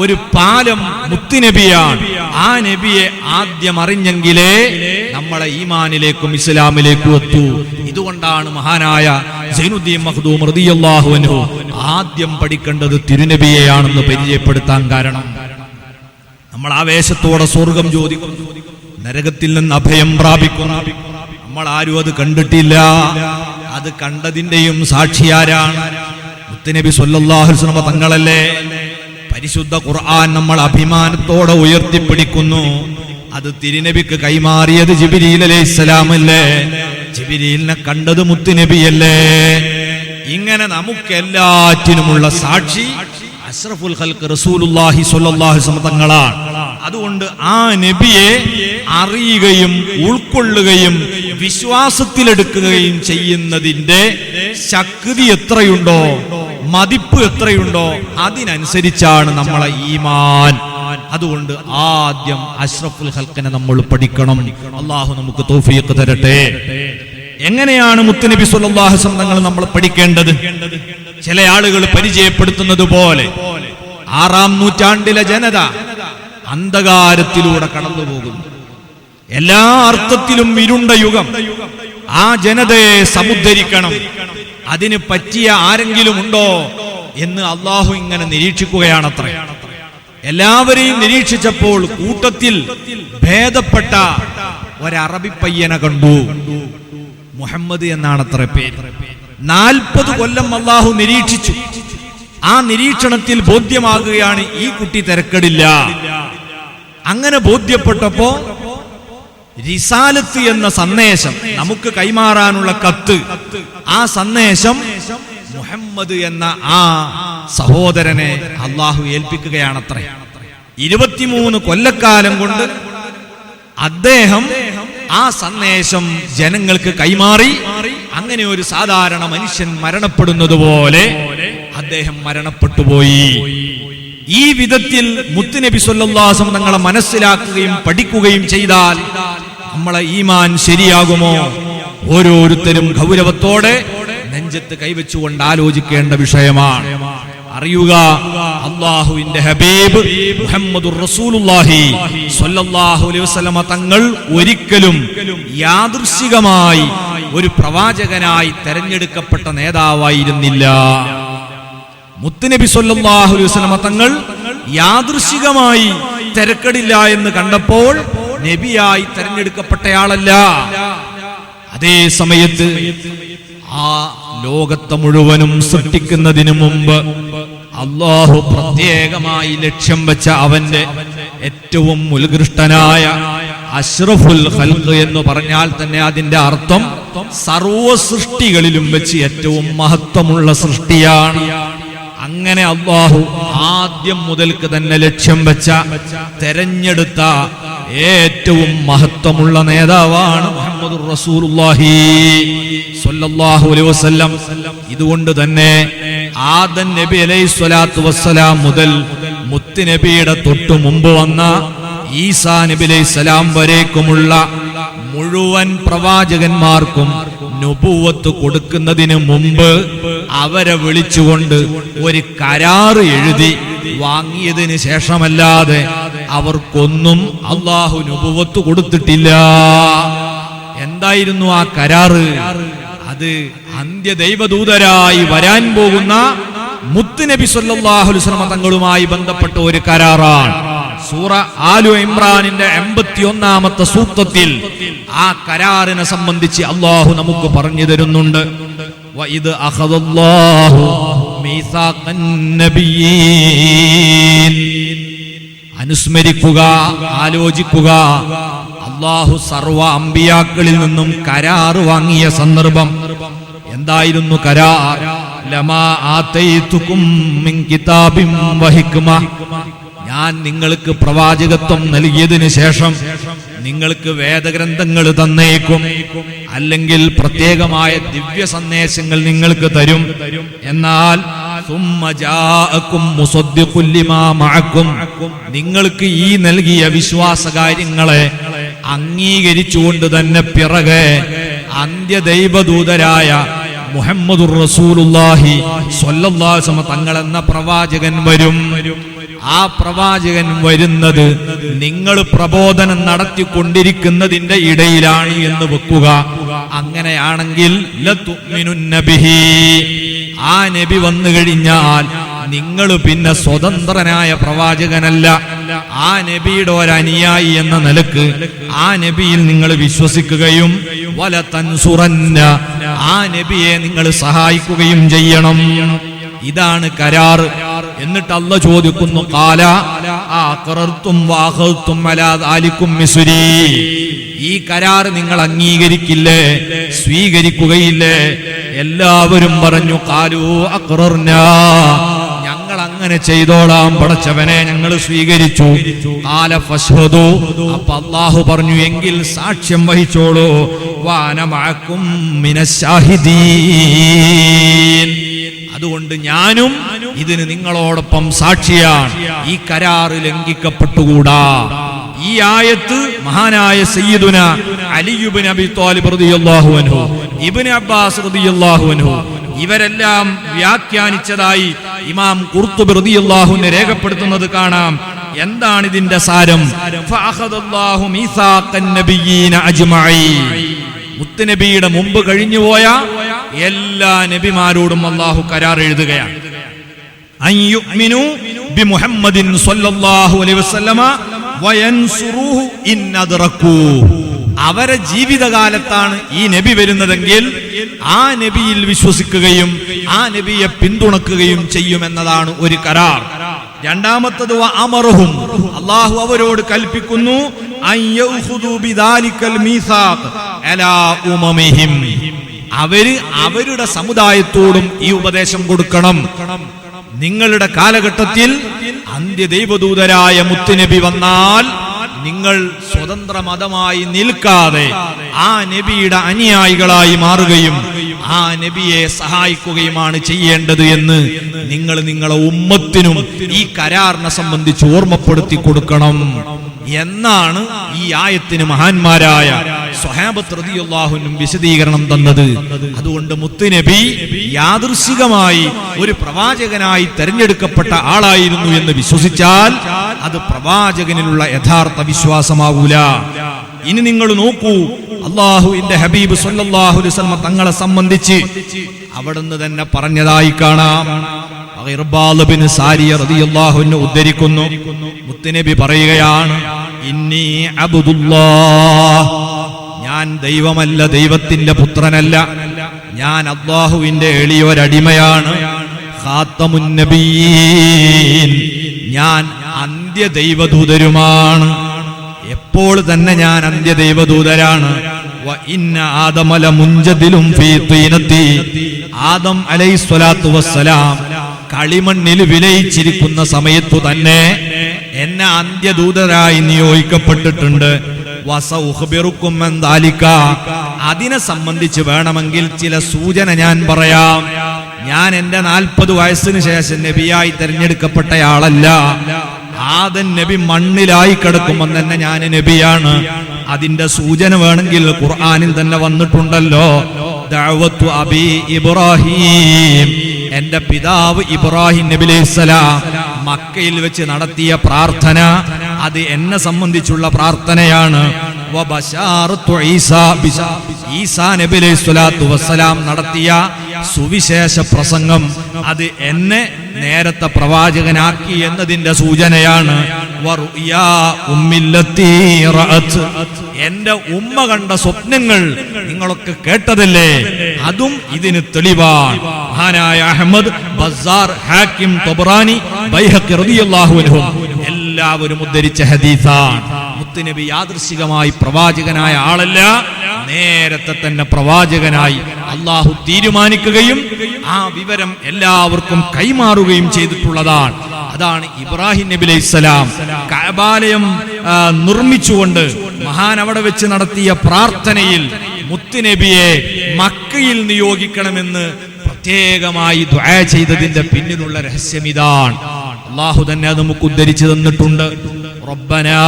ഒരു പാലം മുത്തുനബിയാണ്. ആ നബിയെ ആദ്യം അറിഞ്ഞെങ്കിലേ നമ്മളെ ഈമാനിലേക്കും ഇസ്ലാമിലേക്കും എത്തൂ. ഇതുകൊണ്ടാണ് മഹാനായ സൈനുദ്ദീൻ മഖ്ദൂം റളിയല്ലാഹു അൻഹു ആദ്യം പഠിക്കേണ്ടത് തിരുനബിയെയാണെന്ന് പരിചയപ്പെടുത്താൻ കാരണം. നമ്മൾ ആവേശത്തോടെ സ്വർഗം ചോദിക്കും, നരകത്തിൽ നിന്ന് അഭയം പ്രാപിക്കും. നമ്മൾ ആരും അത് കണ്ടിട്ടില്ല. അത് കണ്ടതിന്റെയും സാക്ഷിയാരാണ്? മുത്തുനബി സ്വല്ലല്ലാഹു അലൈഹി വസല്ലം തങ്ങളല്ലേ. പരിശുദ്ധ ഖുർആൻ നമ്മൾ അഭിമാനത്തോടെ ഉയർത്തിപ്പിടിക്കുന്നു. അത് തിരുനബിക്ക് കൈമാറിയത് ജിബ്രീൽ അലൈഹിസ്സലാം അല്ലേ. ജിബ്രീലിനെ കണ്ടത് മുത്തുനബിയല്ലേ. ഇങ്ങനെ നമുക്കെല്ലാറ്റിനുമുള്ള സാക്ഷി അഷ്റഫുൽ ഖൽഖ് റസൂലുള്ളാഹി സ്വല്ലല്ലാഹു അലൈഹി വസല്ലം തങ്ങളാണ്. അതുകൊണ്ട് ആ നബിയെ അറിയുകയും ഉൾക്കൊള്ളുകയും വിശ്വാസത്തിലെടുക്കുകയും ചെയ്യുന്നതിന്റെ ശക്തി എത്രയുണ്ടോ, മതിപ്പ് എത്രയുണ്ടോ, അതിനനുസരിച്ചാണ് നമ്മളെ ഈമാൻ. അതുകൊണ്ട് ആദ്യം അഷ്റഫുൽ ഖൽഖിനെ നമ്മൾ പഠിക്കണം. അല്ലാഹു നമുക്ക് തൗഫീഖ് തരട്ടെ. എങ്ങനെയാണ് മുത്തുനബി സ്വല്ലല്ലാഹു അലൈഹി വസല്ലം തങ്ങൾ നമ്മൾ പഠിക്കേണ്ടത്? ചില ആളുകൾ പരിചയപ്പെടുത്തുന്നത് പോലെ 6-ാം നൂറ്റാണ്ടിലെ ജനത അന്ധകാരത്തിലൂടെ കടന്നുപോകുന്നു. എല്ലാ അർത്ഥത്തിലും ഇരുണ്ട യുഗം. ആ ജനതയെ സമുദ്ധരിക്കണം. അതിന് പറ്റിയ ആരെങ്കിലും ഉണ്ടോ എന്ന് അള്ളാഹു ഇങ്ങനെ നിരീക്ഷിക്കുകയാണത്രേ. എല്ലാവരെയും നിരീക്ഷിച്ചപ്പോൾ കൂട്ടത്തിൽ ഭേദപ്പെട്ട ഒരറബി പയ്യനെ കണ്ടു. മുഹമ്മദ് എന്നാണത്ര പേര്. 40 കൊല്ലം അള്ളാഹു നിരീക്ഷിച്ചു. ആ നിരീക്ഷണത്തിൽ ബോധ്യമാകുകയാണ് ഈ കുട്ടി തിരക്കടില്ല. അങ്ങനെ ബോധ്യപ്പെട്ടപ്പോ റിസാലത്ത് എന്ന സന്ദേശം, നമുക്ക് കൈമാറാനുള്ള കത്ത്, ആ സന്ദേശം മുഹമ്മദ് എന്ന ആ സഹോദരനെ അള്ളാഹു ഏൽപ്പിക്കുകയാണത്രേ. 23 കൊല്ലക്കാലം കൊണ്ട് അദ്ദേഹം ആ സന്ദേശം ജനങ്ങൾക്ക് കൈമാറി. അങ്ങനെ ഒരു സാധാരണ മനുഷ്യൻ മരണപ്പെടുന്നത് പോലെ അദ്ദേഹം മരണപ്പെട്ടുപോയി. ഈ വിധത്തിൽ മുത്തുനബി സ്വല്ലല്ലാഹു അലൈഹി വസല്ലം തങ്ങളെ മനസ്സിലാക്കുകയും പഠിക്കുകയും ചെയ്താൽ നമ്മളെ ഈമാൻ ശരിയാകുമോ? ഓരോരുത്തരും ഗൗരവത്തോടെ നെഞ്ചത്ത് കൈവച്ചുകൊണ്ട് ആലോചിക്കേണ്ട വിഷയമാണ്. അറിയുക, അല്ലാഹുവിന്റെ ഹബീബ് മുഹമ്മദുർ റസൂലുള്ളാഹി സ്വല്ലല്ലാഹു അലൈഹി വസല്ലം തങ്ങൾ ഒരിക്കലും യാദൃശ്ചികമായി ഒരു പ്രവാചകനായി തെരഞ്ഞെടുക്കപ്പെട്ട നേതാവായിരുന്നില്ല. മുത്തുനബി സ്വല്ലല്ലാഹു അലൈഹി വസല്ലം തങ്ങൾ യാദൃശ്ചികമായി തിരക്കടില്ല എന്ന് കണ്ടപ്പോൾ നബിയായി തെരഞ്ഞെടുക്കപ്പെട്ടയാളല്ല. അതേ സമയത്ത് ആ ലോകത്തെ മുഴുവനും സൃഷ്ടിക്കുന്നതിന് മുമ്പ് അല്ലാഹു പ്രത്യേകമായി ലക്ഷ്യം വെച്ച അവന്റെ ഏറ്റവും ഉത്കൃഷ്ടനായ അഷ്റഫുൽ ഖൽഖ് എന്ന് പറഞ്ഞാൽ തന്നെ അതിന്റെ അർത്ഥം സർവ്വ സൃഷ്ടികളിലും വെച്ച് ഏറ്റവും മഹത്വമുള്ള സൃഷ്ടിയാണ്. അങ്ങനെ അല്ലാഹു ആദ്യം മുതൽക്ക് തന്നെ ലക്ഷ്യം വെച്ച തെരഞ്ഞെടുത്ത ഏറ്റവും മഹത്വമുള്ള നേതാവാണ് മുഹമ്മദുർ റസൂലുള്ളാഹി സ്വല്ലല്ലാഹു അലൈഹി വസല്ലം. ഇതുകൊണ്ട് തന്നെ ആദം നബി അലൈഹി സ്വലാത്തു വസ്സലാം മുതൽ മുത്തുനബിയുടെ തൊട്ടു മുമ്പ് വന്ന ഈസാ നബി അലൈഹി സ്വലാം വരേക്കുമുള്ള മുഴുവൻ പ്രവാചകന്മാർക്കും നുബുവത്ത് കൊടുക്കുന്നതിന് മുമ്പ് അവരെ വിളിച്ചുകൊണ്ട് ഒരു കരാറ് എഴുതി വാങ്ങിയതിന് ശേഷമല്ലാതെ അവർക്കൊന്നും അല്ലാഹു നുബുവത്ത് കൊടുത്തിട്ടില്ല. എന്തായിരുന്നു ആ കരാറ്? അത് അന്ത്യദൈവദൂതരായി വരാൻ പോകുന്ന മുത്തുനബി സല്ലല്ലാഹു അലൈഹി വസല്ലം തങ്ങളുമായി ബന്ധപ്പെട്ട ഒരു കരാറാണ്. സൂറ ആലു ഇമ്രാനിന്റെ 81-ാമത്തെ സൂക്തത്തിൽ ആ കരാറിനെ സംബന്ധിച്ച് അല്ലാഹു നമുക്ക് പറഞ്ഞു തരുന്നുണ്ട്. വഇദ് അഖദല്ലാഹു മീസാഖൻ നബിയ്യീൻ. അനുസ്മരിക്കുക, ആലോചിക്കുക. അല്ലാഹു സർവ അമ്പിയാക്കളിൽ നിന്നും കരാർ വാങ്ങിയ സന്ദർഭം. എന്തായിരുന്നു കരാർ? ലമാ ആതൈതുകും മിൻ കിതാബിൻ വഹിക്മ. ഞാൻ നിങ്ങൾക്ക് പ്രവാചകത്വം നൽകിയതിനു ശേഷം നിങ്ങൾക്ക് വേദഗ്രന്ഥങ്ങൾ തന്നേക്കും, അല്ലെങ്കിൽ പ്രത്യേകമായ ദിവ്യ സന്ദേശങ്ങൾ നിങ്ങൾക്ക് തരും. എന്നാൽ നിങ്ങൾക്ക് ഈ നൽകിയ വിശ്വാസകാര്യങ്ങളെ അംഗീകരിച്ചുകൊണ്ട് തന്നെ പിറകെ അന്ത്യദൈവദൂതരായ മുഹമ്മദുർ റസൂലുള്ളാഹി സ്വല്ലല്ലാഹു അലൈഹി വസല്ലം തങ്ങളെന്ന പ്രവാചകൻ വരും. ആ പ്രവാചകൻ വരുന്നത് നിങ്ങൾ പ്രബോധനം നടത്തിക്കൊണ്ടിരിക്കുന്നതിന്റെ ഇടയിലാണ് എന്ന് വെക്കുക. അങ്ങനെയാണെങ്കിൽ ലതുഅ്മിനുന്ന ബിഹി. ആ നബി വന്നു കഴിഞ്ഞാൽ നിങ്ങൾ പിന്നെ സ്വതന്ത്രനായ പ്രവാചകനല്ല. ആ നബിയുടെ ഒരു അനുയായി എന്ന നിലക്ക് ആ നബിയിൽ നിങ്ങൾ വിശ്വസിക്കുകയും വല തൻസുറന്ന, ആ നബിയെ നിങ്ങൾ സഹായിക്കുകയും ചെയ്യണം. ഇതാണ് കരാർ. എന്നിട്ട് അല്ലാഹു ചോദിക്കുന്നു, ഖാല അഖറർതും വഅഖൽതും അലാ ദാലികും മിസ്രി. ഈ കരാർ നിങ്ങൾ അംഗീകരിക്കില്ലേ, സ്വീകരിക്കുകയില്ലേ? എല്ലാവരും പറഞ്ഞു, ഖാലു അഖറർനാ, ഞങ്ങൾ അങ്ങനെ ചെയ്തോളാം പടച്ചവനെ, ഞങ്ങൾ സ്വീകരിച്ചു. ഖാല ഫശ്ഹദു, അപ്പോൾ അല്ലാഹു പറഞ്ഞു, എങ്കിൽ സാക്ഷ്യം വഹിച്ചോളൂ. വഅന മഅകും മിനശ് ശാഹിദീൻ. അതുകൊണ്ട് ഞാനും ഇതിന് നിങ്ങളോടൊപ്പം സാക്ഷിയാണ്. ഈ കരാർ ലംഘിക്കപ്പെട്ടുകൂടാ. ഈ ആയത്ത് മഹാനായ സയ്യിദുന അലി ഇബ്നു അബി ത്വാലിബ് റളിയല്ലാഹു അൻഹു, ഇബ്നു അബ്ബാസ് റളിയല്ലാഹു അൻഹു ഇവരെല്ലാം വ്യാഖ്യാനിച്ചതായി ഇമാം ഖുർത്തുബി റളിയല്ലാഹു അൻഹു രേഖപ്പെടുത്തുന്നത് കാണാം. എന്താണ് ഇതിന്റെ സാരം? ഫഅഖദല്ലാഹു മീസാഖൻ നബിയ്യീന അജ്മഈൻ. മുത്തുനബിയുടെ മുമ്പ് കഴിഞ്ഞുപോയ എല്ലാ നബിമാരോടും അല്ലാഹു കരാർ എഴുതുകയാണ്. അയ്യുമിനു ബിമുഹമ്മദിൻ സ്വല്ലല്ലാഹു അലൈഹി വസല്ലമ വയൻസുറുഹു ഇൻ അദ്റകൂ. അവരെ ജീവിതകാലത്താണ് ഈ നബി വരുന്നതെങ്കിൽ ആ നബിയിൽ വിശ്വസിക്കുകയും ആ നബിയെ പിന്തുണക്കുകയും ചെയ്യുമെന്നതാണ് ഒരു കരാർ. രണ്ടാമത്തത് അമറുഹും, അല്ലാഹു അവരോട് കൽപ്പിക്കുന്നു, അയ്യഖുദു ബിദാലിക്കൽ മീസാഖ് അലാ ഉമമിഹിം. അവരുടെ സമുദായത്തോടും ഈ ഉപദേശം കൊടുക്കണം. നിങ്ങളുടെ കാലഘട്ടത്തിൽ അന്ത്യദൈവദൂതരായ മുത്തുനബി വന്നാൽ നിങ്ങൾ സ്വതന്ത്ര മതമായി നിൽക്കാതെ ആ നബിയുടെ അനുയായികളായി മാറുകയും ആ നബിയെ സഹായിക്കുകയുമാണ് ചെയ്യേണ്ടത് എന്ന് നിങ്ങൾ നിങ്ങളെ ഉമ്മത്തിനും ഈ കരാറിനെ സംബന്ധിച്ച് ഓർമ്മപ്പെടുത്തി കൊടുക്കണം എന്നാണ് ഈ ആയത്തിന് മഹാന്മാരായ സ്വഹാബത്ത് റളിയല്ലാഹു അൻഹും വിശദീകരണം തന്നത്. അതുകൊണ്ട് മുത്തുനബി യാദൃശ്ചികമായി ഒരു പ്രവാചകനായി തെരഞ്ഞെടുക്കപ്പെട്ട ആളായിരുന്നു എന്ന് വിശ്വസിച്ചാൽ അത് പ്രവാചകനിലുള്ള യഥാർത്ഥ വിശ്വാസമാകൂല. ഇനി നിങ്ങൾ നോക്കൂ, അല്ലാഹുവിന്റെ ഹബീബ് സ്വല്ലല്ലാഹു അലൈഹി വസല്ലം തങ്ങളെ സംബന്ധിച്ച് അവിടുന്ന് തന്നെ പറഞ്ഞതായി കാണാം. ഇർബാദ് ബിൻ സാരിയ റളിയല്ലാഹു അൻഹു ഉദ്ധരിക്കുന്നു, മുത്തുനബി പറയുകയാണ്, ഇന്നി അബ്ദുല്ലാഹ്, ഞാൻ ദൈവമല്ല, ദൈവത്തിന്റെ പുത്രനല്ല, ഞാൻ അല്ലാഹുവിന്റെ എളിയൊരടിമയാണ്. ഖാത്തമുൻ നബിയീൻ, ഞാൻ അന്ത്യദൈവദൂതരുമാണ്. എപ്പോൾ തന്നെ ഞാൻ അന്ത്യദൈവദൂതരാണ്. വ ഇന്ന ആദമ ലമുൻജദിലും ഫീ തീനത്തി, ആദം അലൈഹിസ്സലാത്തു വസ്സലാം കളിമണ്ണിൽ വിലയിച്ചിരിക്കുന്ന സമയത്തു തന്നെ എന്നെ അന്ത്യദൂതരായി നിയോഗിക്കപ്പെട്ടിട്ടുണ്ട്. വസഉഖ്ബിറുക്കും മൻ ദാലിക, അതിനെ സംബന്ധിച്ച് വേണമെങ്കിൽ ചില സൂചന ഞാൻ പറയാം. ഞാൻ എന്റെ 40 വയസ്സിന് ശേഷം നബിയായി തെരഞ്ഞെടുക്കപ്പെട്ടയാളല്ല. ആദം നബി മണ്ണിലായി കിടക്കുമ്പോൾ തന്നെ ഞാൻ നബിയാണ്. അതിന്റെ സൂചന വേണമെങ്കിൽ ഖുർആനിൽ തന്നെ വന്നിട്ടുണ്ടല്ലോ. ദഅവത്തു അബി ഇബ്രാഹിം എന്റെ പിതാവ് ഇബ്രാഹിം നബി അലൈഹിസ്സലാം മക്കയിൽ വെച്ച് നടത്തിയ പ്രാർത്ഥന അത് എന്നെ സംബന്ധിച്ചുള്ള പ്രാർത്ഥനയാണ്. ഈസാ നബി അലൈഹി സ്വലാത്തു വസ്സലാം നടത്തിയ സുവിശേഷ പ്രസംഗം അത് എന്നെ നേരത്തെ പ്രവാചകനാക്കി എന്നതിന്റെ സൂചനയാണ്. എന്റെ ഉമ്മ കണ്ട സ്വപ്നങ്ങൾ നിങ്ങളൊക്കെ കേട്ടതല്ലേ, അതും ഇതിന് തെളിവാണ്. മഹാനായ അഹ്മദ്, ബസ്സാർ, ഹാക്കിം, തൊബറാനി, ബൈഹഖി റളിയല്ലാഹു അൻഹും എല്ലാവരും ഉദ്ധരിച്ച ഹദീസാണ്. മുത്തുനബി യാദൃശികമായി പ്രവാചകനായ ആളല്ല, നേരത്തെ തന്നെ പ്രവാചകനായി അള്ളാഹു തീരുമാനിക്കുകയും ആ വിവരം എല്ലാവർക്കും കൈമാറുകയും ചെയ്തിട്ടുള്ളതാണ്. അതാണ് ഇബ്രാഹിം നബി അലൈഹിസ്സലാം കഅബാലയം നിർമ്മിച്ചുകൊണ്ട് മഹാൻ അവിടെ വെച്ച് നടത്തിയ പ്രാർത്ഥനയിൽ മുത്തുനബിയെ മക്കയിൽ നിയോഗിക്കണമെന്ന് പ്രത്യേകമായി ദുആ ചെയ്തതിന്റെ പിന്നിലുള്ള രഹസ്യം ഇതാണ്. അള്ളാഹു തന്നെ അത് നമുക്ക് ഉദ്ധരിച്ചു തന്നിട്ടുണ്ട്. റബ്ബനാ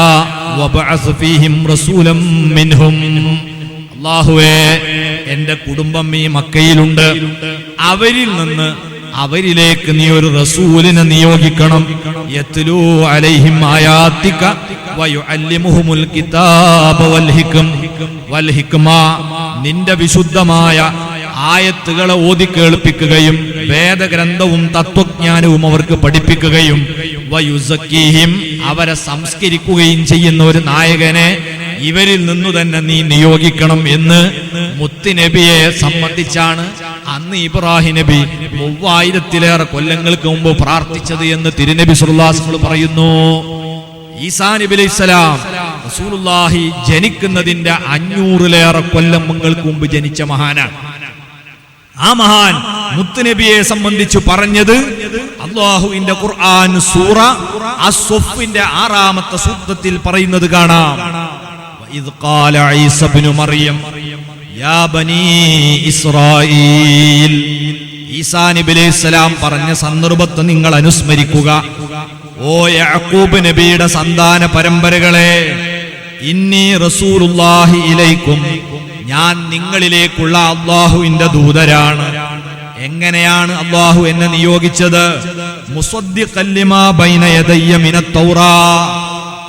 വബഅസ് ഫീഹിം റസൂലൻ മിൻഹും. അല്ലാഹുവേ, എന്റെ കുടുംബം ഈ മക്കയിലുണ്ട്, അവരിൽ നിന്ന് അവരിലേക്ക് നീ ഒരു റസൂലിനെ നിയോഗിക്കണം. യത്ലൂ അലൈഹിം ആയാതിക വയുഅല്ലിമുഹുൽ കിതാബ വൽ ഹിക്മ. നിന്റെ വിശുദ്ധമായ ആയത്തുകളെ ഓതി കേൾപ്പിക്കുകയും വേദഗ്രന്ഥവും തത്വജ്ഞാനവും അവർക്ക് പഠിപ്പിക്കുകയും വയുസക്കീഹിം, അവരെ സംസ്കരിക്കുകയും ചെയ്യുന്ന ഒരു നായകനെ ഇവരിൽ നിന്നു തന്നെ നീ നിയോഗിക്കണം എന്ന് മുത്തുനബിയെ സംബന്ധിച്ചാണ് അന്ന് ഇബ്രാഹിം നബി 3000-ലേറെ കൊല്ലങ്ങൾക്ക് മുമ്പ് പ്രാർത്ഥിച്ചത് എന്ന് തിരുനബി സല്ലല്ലാഹു അലൈഹി വസല്ലം പറയുന്നു. ഈസാ നബി അലൈഹിസ്സലാം റസൂലുള്ളാഹി ജനിക്കുന്നതിന്റെ 500-ലേറെ കൊല്ലങ്ങൾക്ക് മുമ്പ് ജനിച്ച മഹാനാണ്. ആ മഹാൻ മുത്തുനബിയെ സംബന്ധിച്ച് പറഞ്ഞത് അല്ലാഹുവിന്റെ ഖുർആൻ സൂറ അസ്-സഫിന്റെ 6-ാമത്തെ സൂക്തത്തിൽ പറയുന്നത് കാണാം. വഇദ് ഖാല ഈസ ഇബ്നു മറിയം യാ ബനീ ഇസ്രായീൽ. ഈസാ നബി അലൈഹിസ്സലാം പറഞ്ഞ സന്ദർഭത്തെ നിങ്ങൾ അനുസ്മരിക്കുക. ഓ യാക്കൂബ് നബിയുടെ സന്താന പരമ്പരകളെ, ഇന്നി റസൂലുള്ളാഹി ഇലൈക്കും, ഞാൻ നിങ്ങളിലേക്കുള്ള അല്ലാഹുവിന്റെ ദൂതരാണ്. എങ്ങനെയാണ് അല്ലാഹു എന്നെ നിയോഗിച്ചത്? മുസദ്ദിഖൻ ലിമാ ബൈന യദയ്യ മിനത് തൗറാ.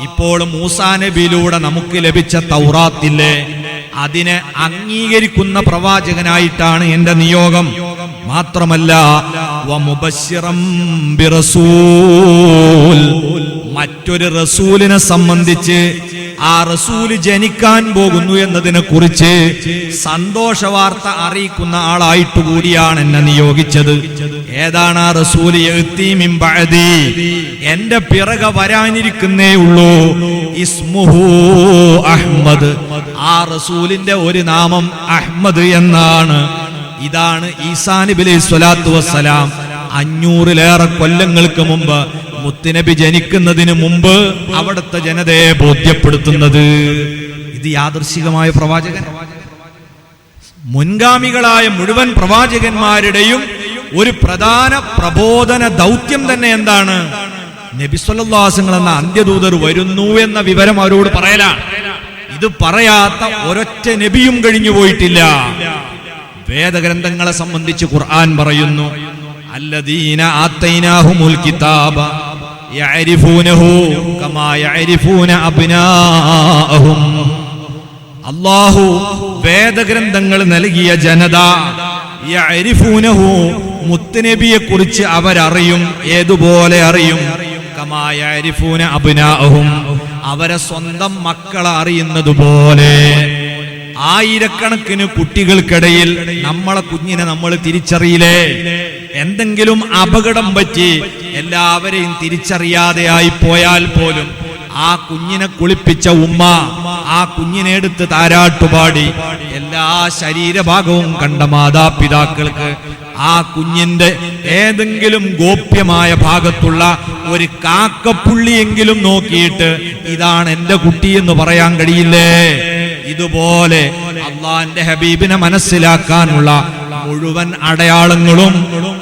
ഇപ്പോൾ മൂസാ നബിയിലൂടെ നമുക്ക് ലഭിച്ച തൗറാത്തില്ലേ, അതിനെ അംഗീകരിക്കുന്ന പ്രവാചകനായിട്ടാണ് എന്റെ നിയോഗം. മാത്രമല്ല വമുബശ്ശിറം ബിറസൂൽ, മറ്റൊരു റസൂലിനെ സംബന്ധിച്ച് ആ റസൂല് ജനിക്കാൻ പോകുന്നു എന്നതിനെ കുറിച്ച് സന്തോഷ വാർത്ത അറിയിക്കുന്ന ആളായിട്ട് കൂടിയാണ് എന്നെ നിയോഗിച്ചത്. ഏതാണ് ആ റസൂല്? യഅ്തി മിൻ ബഅദി, എന്റെ പിറകെ വരാനിരിക്കുന്നേ ഉള്ളൂ. ഇസ്മുഹു അഹ്മദ്, ആ റസൂലിന്റെ ഒരു നാമം അഹ്മദ് എന്നാണ്. ഇതാണ് ഈസാ നബി അലൈഹി സ്വലാത്തു വസ്സലാം 500-ലേറെ കൊല്ലങ്ങൾക്ക് മുമ്പ് മുത്തുനബി ജനിക്കുന്നതിന് മുമ്പ് അവിടുത്തെ ജനതയെ ബോധ്യപ്പെടുത്തുന്നത്. ഇത് യാദൃശികമായ പ്രവാചകൻ. മുൻഗാമികളായ മുഴുവൻ പ്രവാചകന്മാരുടെയും ഒരു പ്രധാന പ്രബോധന ദൗത്യം തന്നെ എന്താണ്? നബി സല്ലല്ലാഹു അലൈഹി വസല്ലം എന്ന അന്ത്യദൂതർ വരുന്നു എന്ന വിവരം അവരോട് പറയലാണ്. ഇത് പറയാത്ത ഒരൊറ്റ നബിയും കഴിഞ്ഞു പോയിട്ടില്ല. വേദഗ്രന്ഥങ്ങളെ സംബന്ധിച്ച് ഖുർആൻ പറയുന്നു, അല്ലദീന ആതൈനാഹുമുൽ കിതാബ യഅരിഫൂനഹു കമാ യഅരിഫൂന അബ്നാഅഹും. അല്ലാഹു വേദഗ്രന്ഥങ്ങൾ നൽകിയ ജനത യഅരിഫൂനഹു, മുത്തുനബിയെ കുറിച്ച് അവരറിയും. ഏതുപോലെ അറിയും? കമാ യഅരിഫൂന അബ്നാഅഹും, അവരെ സ്വന്തം മക്കളെ അറിയുന്നത് പോലെ. ആയിരക്കണക്കിന് കുട്ടികൾക്കിടയിൽ നമ്മളെ കുഞ്ഞിനെ നമ്മൾ തിരിച്ചറിയില്ലേ? എന്തെങ്കിലും അപകടം പറ്റി എല്ലാവരെയും തിരിച്ചറിയാതെ ആയി പോയാൽ പോലും ആ കുഞ്ഞിനെ കുളിപ്പിച്ച ഉമ്മ ആ കുഞ്ഞിനെ എടുത്ത് താരാട്ടുപാടി എല്ലാ ശരീരഭാഗവും കണ്ട മാതാപിതാക്കൾക്ക് ആ കുഞ്ഞിന്റെ ഏതെങ്കിലും ഗോപ്യമായ ഭാഗത്തുള്ള ഒരു കാക്കപ്പുള്ളിയെങ്കിലും നോക്കിയിട്ട് ഇതാണ് എന്റെ കുട്ടി എന്ന് പറയാൻ കഴിയില്ലേ? ഇതുപോലെ അള്ളാന്റെ ഹബീബിനെ മനസ്സിലാക്കാനുള്ള മുഴുവൻ അടയാളങ്ങളും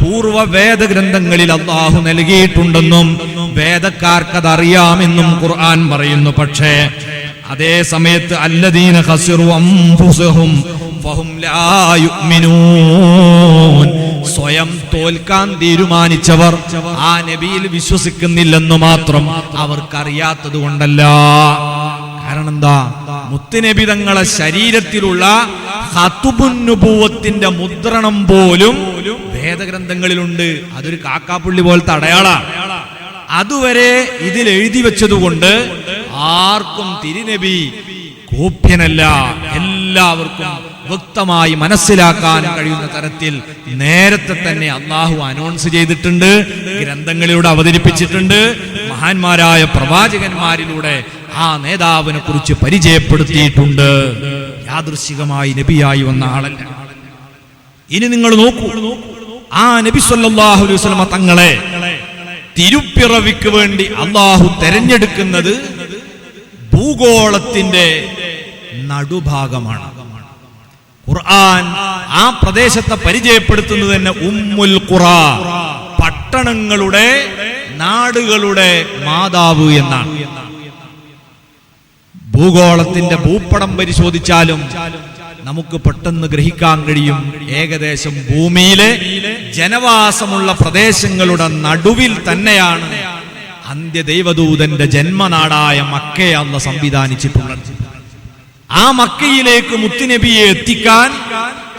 പൂർവ്വ വേദഗ്രന്ഥങ്ങളിൽ അള്ളാഹു നൽകിയിട്ടുണ്ടെന്നും വേദക്കാർക്കതറിയാമെന്നും ഖുർആൻ പറയുന്നു. പക്ഷേ അതേ സമയത്ത് അല്ലദീന ഖസിറു അൻഫുസഹും ഫഹും ലാ യുഅ്മിനൂൻ, സ്വയം തോൽക്കാൻ തീരുമാനിച്ചവർ ആ നബിയിൽ വിശ്വസിക്കുന്നില്ലെന്ന് മാത്രം അവർക്കറിയാത്തത് കൊണ്ടല്ല. കാരണം എന്താ? മുത്തുനബി തങ്ങളെ ശരീരത്തിലുള്ള ഖത്ബുൻ നുബുവത്തിന്റെ മുദ്രണം പോലും വേദഗ്രന്ഥങ്ങളിലുണ്ട്. അതൊരു കാക്കാപ്പുള്ളി പോലത്തെ അടയാളാണ്. അതുവരെ ഇതിൽ എഴുതി വെച്ചതുകൊണ്ട് ആർക്കും തിരുനബി കോപ്യനല്ല. എല്ലാവർക്കും വ്യക്തമായി മനസ്സിലാക്കാൻ കഴിയുന്ന തരത്തിൽ നേരത്തെ തന്നെ അള്ളാഹു അനൗൺസ് ചെയ്തിട്ടുണ്ട്, ഗ്രന്ഥങ്ങളിലൂടെ അവതരിപ്പിച്ചിട്ടുണ്ട്, മഹാന്മാരായ പ്രവാചകന്മാരിലൂടെ ആ നേതാവിനെ കുറിച്ച് പരിചയപ്പെടുത്തിയിട്ടുണ്ട്. യാദൃശ്ചികമായി നബിയായി വന്ന ആളല്ല. ഇനി നിങ്ങൾ നോക്കൂ, ആ നബി സല്ലല്ലാഹു അലൈഹി വസല്ലമ തങ്ങളെ തിരുപ്പിറവിക്ക് വേണ്ടി അള്ളാഹു തെരഞ്ഞെടുക്കുന്നത് ഭൂഗോളത്തിന്റെ നടുഭാഗമാണ്. ഖുർആൻ ആ പ്രദേശത്തെ പരിചയപ്പെടുത്തുന്നത് തന്നെ ഉമ്മുൽ ഖുറ, പട്ടണങ്ങളുടെ നാടുകളുടെ മാതാവ് എന്നാണ്. ഭൂഗോളത്തിന്റെ ഭൂപടം പരിശോധിച്ചാലും നമുക്ക് പെട്ടെന്ന് ഗ്രഹിക്കാൻ കഴിയും, ഏകദേശം ഭൂമിയിലെ ജനവാസമുള്ള പ്രദേശങ്ങളുടെ നടുവിൽ തന്നെയാണ് അന്ത്യദൈവദൂതന്റെ ജന്മനാടായ മക്കയെ അല്ലാഹു സംവിധാനിച്ചിട്ടുള്ളത്. ആ മക്കയിലേക്ക് മുത്തുനബിയെ എത്തിക്കാൻ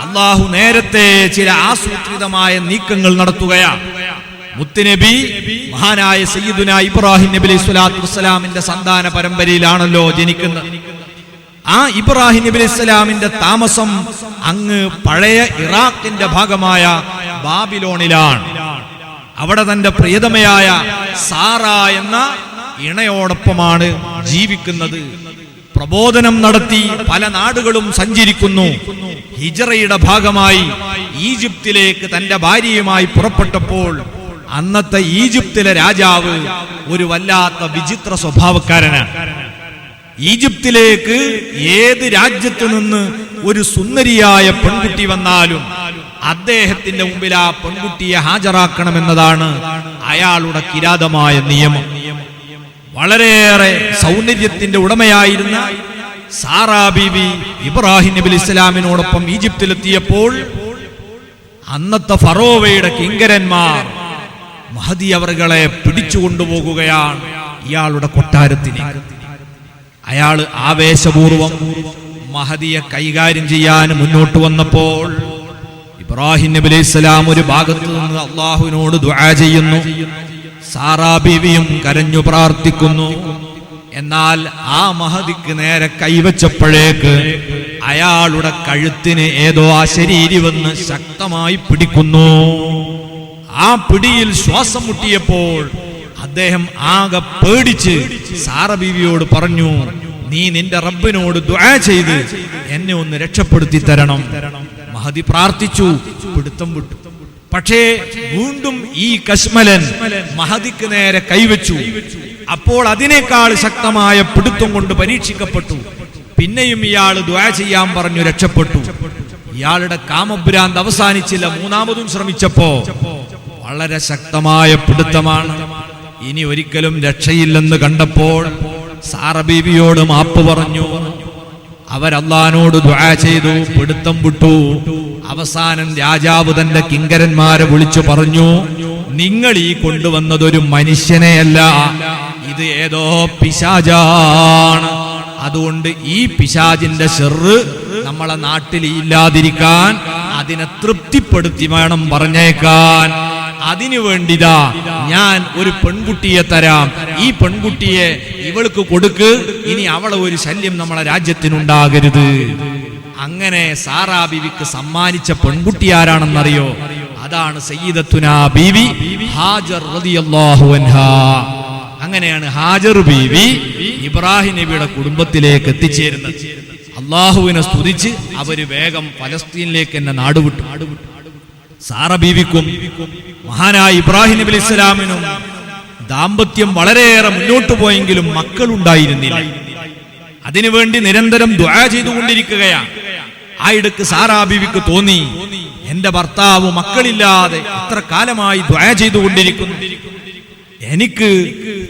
അള്ളാഹു നേരത്തെ ചില ആസൂത്രിതമായ നീക്കങ്ങൾ നടത്തുകയാണ്. മുത്തുനബി മഹാനായ സയ്യിദുന ഇബ്രാഹിം നബി അലൈഹി സ്വലാത്തു വസ്സലാമിന്റെ സന്താന പരമ്പരയിലാണല്ലോ ജനിക്കുന്നത്. ആ ഇബ്രാഹിം നബി അലൈഹി സ്വലാമിന്റെ താമസം അങ്ങ് പഴയ ഇറാഖിന്റെ ഭാഗമായ ബാബിലോണിലാണ്. അവിടെ തന്റെ പ്രിയതമയായ സാറ എന്ന ഇണയോടൊപ്പമാണ് ജീവിക്കുന്നത്. പ്രബോധനം നടത്തി പല നാടുകളും സഞ്ചരിക്കുന്നു. ഹിജറയുടെ ഭാഗമായി ഈജിപ്തിലേക്ക് തന്റെ ഭാര്യയുമായി പുറപ്പെട്ടപ്പോൾ അന്നത്തെ ഈജിപ്തിലെ രാജാവ് ഒരു വല്ലാത്ത വിചിത്ര സ്വഭാവക്കാരനാണ്. ഈജിപ്തിലേക്ക് ഏത് രാജ്യത്തു നിന്ന് ഒരു സുന്ദരിയായ പെൺകുട്ടി വന്നാലും അദ്ദേഹത്തിന്റെ മുമ്പിൽ ആ പെൺകുട്ടിയെ ഹാജരാക്കണമെന്നതാണ് അയാളുടെ കിരാതമായ നിയമം. വളരെയേറെ സൗന്ദര്യത്തിന്റെ ഉടമയായിരുന്ന സാറാ ബീവി ഇബ്രാഹിം നബി അലൈഹി സ്വലാമിനോടൊപ്പം ഈജിപ്തിലെത്തിയപ്പോൾ അന്നത്തെ ഫറോവയുടെ കിങ്കരന്മാർ മഹദി അവറുകളെ പിടിച്ചുകൊണ്ടുപോകുകയാണ് ഇയാളുടെ കൊട്ടാരത്തിലേക്ക്. അയാൾ ആവേശപൂർവം മഹദിയെ കൈകാര്യം ചെയ്യാൻ മുന്നോട്ട് വന്നപ്പോൾ ഇബ്രാഹിം നബി അലൈഹി സ്വലാം ഒരു ഭാഗത്ത് നിന്ന് അള്ളാഹുവിനോട് ദുആ ചെയ്യുന്നു, സാറാ ബീവിയും കരഞ്ഞു പ്രാർത്ഥിക്കുന്നു. എന്നാൽ ആ മഹദിക്ക് നേരെ കൈവച്ചപ്പോഴേക്ക് അയാളുടെ കഴുത്തിന് ഏതോ അശരീരി വന്ന് ശക്തമായി പിടിക്കുന്നു. ആ പിടിയിൽ ശ്വാസം മുട്ടിയപ്പോൾ അദ്ദേഹം ആകെ പേടിച്ച് സാറ ബീവിയോട് പറഞ്ഞു, നീ നിന്റെ റബ്ബിനോട് ദുആ ചെയ്ത് എന്നെ ഒന്ന് രക്ഷപ്പെടുത്തി തരണം. മഹദി പ്രാർത്ഥിച്ചു, പിടുത്തം വിട്ടു. പക്ഷേ വീണ്ടും ഈ കശ്മലൻ മഹദിക്ക് നേരെ കൈവച്ചു. അപ്പോൾ അതിനേക്കാൾ ശക്തമായ പിടുത്തം കൊണ്ട് പരീക്ഷിക്കപ്പെട്ടു. പിന്നെയും ഇയാൾ ദുആ ചെയ്യാൻ പറഞ്ഞു, രക്ഷപ്പെട്ടു. ഇയാളുടെ കാമഭ്രാന്ത് അവസാനിച്ചില്ല. മൂന്നാമതും ശ്രമിച്ചപ്പോ വളരെ ശക്തമായ പിടുത്തമാണ്. ഇനി ഒരിക്കലും രക്ഷയില്ലെന്ന് കണ്ടപ്പോൾ സാറ ബീവിയോട് മാപ്പ് പറഞ്ഞു. അവരല്ലാഹുവിനോട് ദുആ ചെയ്തു, പിടുത്തം വിട്ടു. അവസാനം രാജാവ് തന്റെ കിങ്കരന്മാരെ വിളിച്ചു പറഞ്ഞു, നിങ്ങൾ ഈ കൊണ്ടുവന്നതൊരു മനുഷ്യനെയല്ല, ഇത് ഏതോ പിശാചാണ്. അതുകൊണ്ട് ഈ പിശാചിന്റെ ശർറ് നമ്മളെ നാട്ടിൽ ഇല്ലാതിരിക്കാൻ അതിനെ തൃപ്തിപ്പെടുത്തി വേണം പറഞ്ഞേക്കാൻ. അതിനു വേണ്ടിതാ ഞാൻ ഒരു പെൺകുട്ടിയെ തരാം, ഈ പെൺകുട്ടിയെ ഇവൾക്ക് കൊടുക്ക്, ഇനി അവളെ ഒരു ശല്യം നമ്മളെ രാജ്യത്തിനുണ്ടാകരുത്. അങ്ങനെ സാറാ ബീവിക്ക് സമ്മാനിച്ച പെൺകുട്ടി ആരാണെന്നറിയോ? അതാണ് സയ്യിദത്തുനാ ബീവി ഹാജർ റളിയല്ലാഹു അൻഹാ. അങ്ങനെയാണ് ഹാജർ ബീവി ഇബ്രാഹിം നബിയുടെ കുടുംബത്തിലേക്ക് എത്തിച്ചേരുന്നത്. അള്ളാഹുവിനെ സ്തുതിച്ച് അവര് വേഗം ഫലസ്തീനിലേക്ക് എന്നെ നാടുവിട്ടു. സാറ ബീവിക്കും മഹാനായ ഇബ്രാഹിം നബി അലൈഹി സ്വലാമിനും ദാമ്പത്യം വളരെയേറെ മുന്നോട്ട് പോയെങ്കിലും മക്കളുണ്ടായിരുന്നില്ല. അതിനുവേണ്ടി നിരന്തരം ദുആ ചെയ്തുകൊണ്ടിരിക്കുകയാണ്. ആ ഇടക്ക് സാറാ ബീവിക്ക് തോന്നി, എന്റെ ഭർത്താവ് മക്കളില്ലാതെ എത്ര കാലമായി ദുആ ചെയ്തുകൊണ്ടിരിക്കുന്നു, എനിക്ക്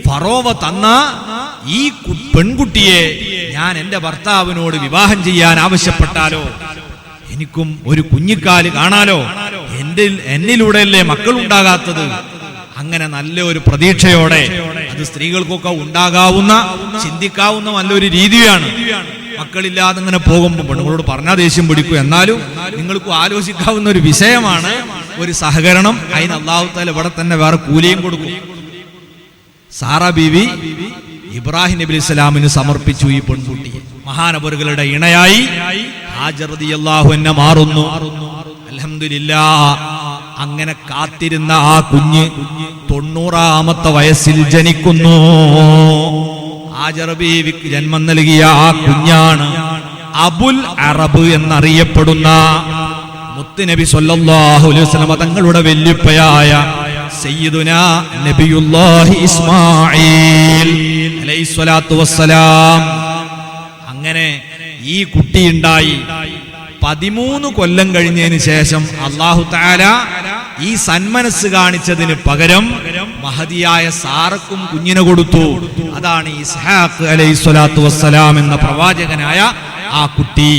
ഫറോവ തന്ന ഈ പെൺകുട്ടിയെ ഞാൻ എന്റെ ഭർത്താവിനോട് വിവാഹം ചെയ്യാൻ ആവശ്യപ്പെട്ടാലോ, എനിക്കും ഒരു കുഞ്ഞിക്കാല് കാണാലോ, എന്റെ എന്നിലൂടെയല്ലേ മക്കൾ ഉണ്ടാകാത്തത്? അങ്ങനെ നല്ല ഒരു പ്രതീക്ഷയോടെ, അത് സ്ത്രീകൾക്കൊക്കെ ഉണ്ടാകാവുന്ന ചിന്തിക്കാവുന്ന നല്ലൊരു രീതിയാണ്. മക്കളില്ലാതെ ഇങ്ങനെ പോകുമ്പോൾ പെണ്ണുങ്ങളോട് പറഞ്ഞാൽ ദേഷ്യം പിടിക്കും, എന്നാലും നിങ്ങൾക്കും ആലോചിക്കാവുന്ന ഒരു വിഷയമാണ്. ഒരു സഹകരണം, അതിന് അല്ലാഹു തആല ഇവിടെ തന്നെ വേറെ കൂലിയും കൊടുക്കും. സാറ ബീവി ഇബ്രാഹിം നബി അലൈഹി സ്വലാമിന് സമർപ്പിച്ചു ഈ പെൺകുട്ടി. മഹാനവറുകളുടെ ഇണയായി ഹാജർ റളിയല്ലാഹു അൻഹ മാറുന്നു. അൽഹംദുലില്ലാഹ്, അങ്ങനെ കാത്തിരുന്ന ആ കുഞ്ഞ് 90ാമത്തെ വയസ്സിൽ ജനിക്കുന്നു. ഹാജർ ബീവിക്ക് ജന്മം നൽകിയ ആ കുഞ്ഞാണ് അബുൽ അറബ് എന്നറിയപ്പെടുന്ന മുത്തുനബി സ്വല്ലല്ലാഹു അലൈഹി വസല്ലം തങ്ങളുടെ വല്യുപ്പയായ സയ്യിദുനാ നബിയുല്ലാഹി ഇസ്മാഈൽ അലൈഹിസ്സലാത്തു വസ്സലാം. അങ്ങനെ ഈ കുട്ടിയുണ്ടായി. 13 കൊല്ലം കഴിഞ്ഞതിന് ശേഷം അല്ലാഹു തആല ഈ സന്മനസ് കാണിച്ചതിന് പകരം മഹദിയായ സാറക്കും കുഞ്ഞിനെ കൊടുത്തു. അതാണ് ഇസ്ഹാഖ് അലൈഹിസ്സലാത്തു വസ്സലാം എന്ന പ്രവാചകനായ ആ കുട്ടി.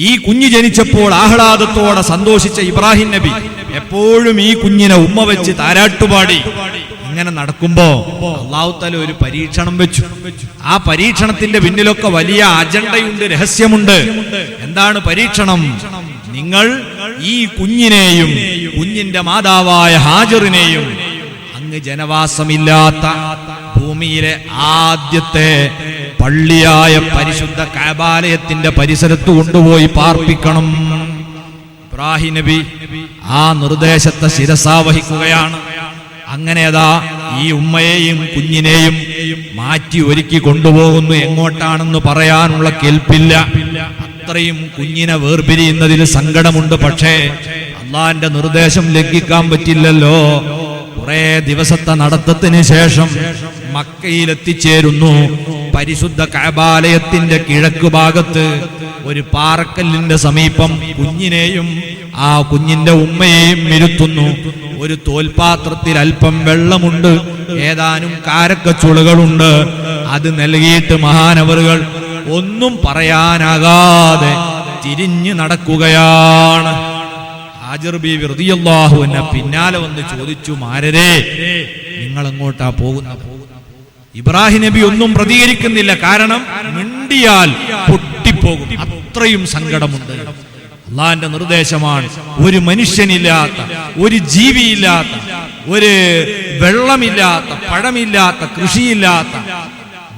ഈ കുഞ്ഞ് ജനിച്ചപ്പോൾ ആഹ്ലാദത്തോടെ സന്തോഷിച്ച ഇബ്രാഹിം നബി എപ്പോഴും ഈ കുഞ്ഞിനെ ഉമ്മ വെച്ച് താരാട്ടുപാടി. ഇങ്ങനെ നടക്കുമ്പോ അല്ലാഹു തആല ഒരു പരീക്ഷണം വെച്ചു. ആ പരീക്ഷണത്തിന്റെ പിന്നിലൊക്കെ വലിയ അജണ്ടയുണ്ട്, രഹസ്യമുണ്ട്. എന്താണ് പരീക്ഷണം? നിങ്ങൾ ഈ കുഞ്ഞിനെയും കുഞ്ഞിന്റെ മാതാവായ ഹാജറിനെയും അങ്ങ് ജനവാസമില്ലാത്ത ഭൂമിയിലെ ആദ്യത്തെ പള്ളിയായ പരിശുദ്ധ കഅബാലയത്തിന്റെ പരിസരത്ത് കൊണ്ടുപോയി പാർപ്പിക്കണം. ഇബ്രാഹിം നബി ആ നിർദ്ദേശത്തെ ശിരസാവഹിക്കുകയാണ്. അങ്ങനെ അതാ ഈ ഉമ്മയെയും കുഞ്ഞിനെയും മാറ്റി ഒരുക്കി കൊണ്ടുപോകുന്നു. എങ്ങോട്ടാണെന്ന് പറയാനുള്ള കേൾപ്പില്ല. അത്രയും കുഞ്ഞിനെ വേർപിരിയുന്നതിൽ സങ്കടമുണ്ട്. പക്ഷേ അള്ളാന്റെ നിർദ്ദേശം ലംഘിക്കാൻ പറ്റില്ലല്ലോ. കുറെ ദിവസത്തെ നടത്തത്തിന് ശേഷം മക്കയിലെത്തിച്ചേരുന്നു. പരിശുദ്ധ കഅബാലയത്തിന്റെ കിഴക്ക് ഭാഗത്ത് ഒരു പാറക്കല്ലിന്റെ സമീപം കുഞ്ഞിനെയും ആ കുഞ്ഞിന്റെ ഉമ്മയെയും ഇരുത്തുന്നു. ഒരു തോൽപാത്രത്തിൽ അല്പം വെള്ളമുണ്ട്, ഏതാനും കാരക്കച്ചുളുകളുണ്ട്. അത് നൽകിയിട്ട് മഹാനവറുകൾ ഒന്നും പറയാനാകാതെ തിരിഞ്ഞു നടക്കുകയാണ്. ഹാജർ ബീവി റളിയല്ലാഹു അൻഹ പിന്നാലെ വന്ന് ചോദിച്ചു, മാരരെ നിങ്ങൾ എങ്ങോട്ടാ പോകുന്നത്? ഇബ്രാഹിം നബി ഒന്നും പ്രതികരിക്കുന്നില്ല. കാരണം മിണ്ടിയാൽ പൊട്ടിപ്പോകും, അത്രയും സങ്കടമുണ്ട്. അള്ളാന്റെ നിർദ്ദേശമാണ്. ഒരു മനുഷ്യനില്ലാത്ത, ഒരു ജീവിയില്ലാത്ത, ഒരു വെള്ളമില്ലാത്ത, പഴമില്ലാത്ത, കൃഷിയില്ലാത്ത,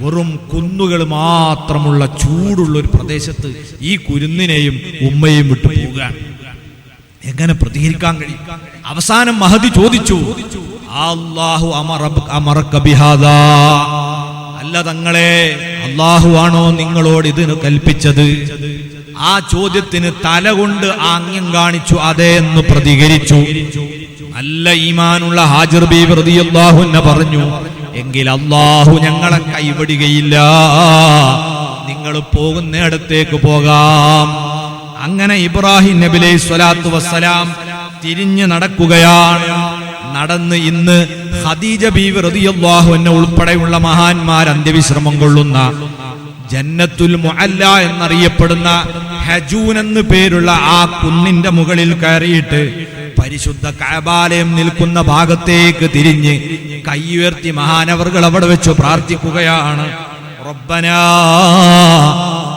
വെറും കുന്നുകൾ മാത്രമുള്ള ചൂടുള്ള ഒരു പ്രദേശത്ത് ഈ കുരുന്നിനെയും ഉമ്മയും വിട്ടു പോവുകയാണ്. എങ്ങനെ പ്രതികരിക്കാൻ കഴിയും? അവസാനം മഹദി ചോദിച്ചു, അല്ലാഹു അമറക ബിഹാദാ, അല്ല തങ്ങളെ, അല്ലാഹു ആണോ നിങ്ങളോട് ഇതിന് കൽപ്പിച്ചത്? ആ ചോദ്യത്തിന് തല കൊണ്ട് ആംഗ്യം കാണിച്ചു അതെ എന്ന് പ്രതികരിച്ചു. നല്ല ഈമാനുള്ള ഹാജർ ബീവി റളിയല്ലാഹു അൻഹ പറഞ്ഞു, എങ്കിൽ അല്ലാഹു ഞങ്ങളെ കൈവിടുകയില്ല, നിങ്ങൾ പോകുന്നിടത്തേക്ക് പോകാം. അങ്ങനെ ഇബ്രാഹിം നബി അലൈഹി സ്വലാത്തു വസ്സലാം തിരിഞ്ഞു നടക്കുകയാണ്. നടന്ന് ഇന്ന് ഖദീജ ബീവി റളിയല്ലാഹു അൻഹ ഉൾപ്പെടെയുള്ള മഹാന്മാർ അന്ത്യവിശ്രമം കൊള്ളുന്ന ജന്നത്തുൽ മുഅല്ല എന്നറിയപ്പെടുന്ന ഹജൂൻ എന്ന് പേരുള്ള ആ കുന്നിന്റെ മുകളിൽ കയറിയിട്ട് പരിശുദ്ധ കഅബാലയം നിൽക്കുന്ന ഭാഗത്തേക്ക് തിരിഞ്ഞ് കൈയുയർത്തി മഹാനവറുകൾ അവിടെ വെച്ച് പ്രാർത്ഥിക്കുകയാണ്. റബ്ബനാ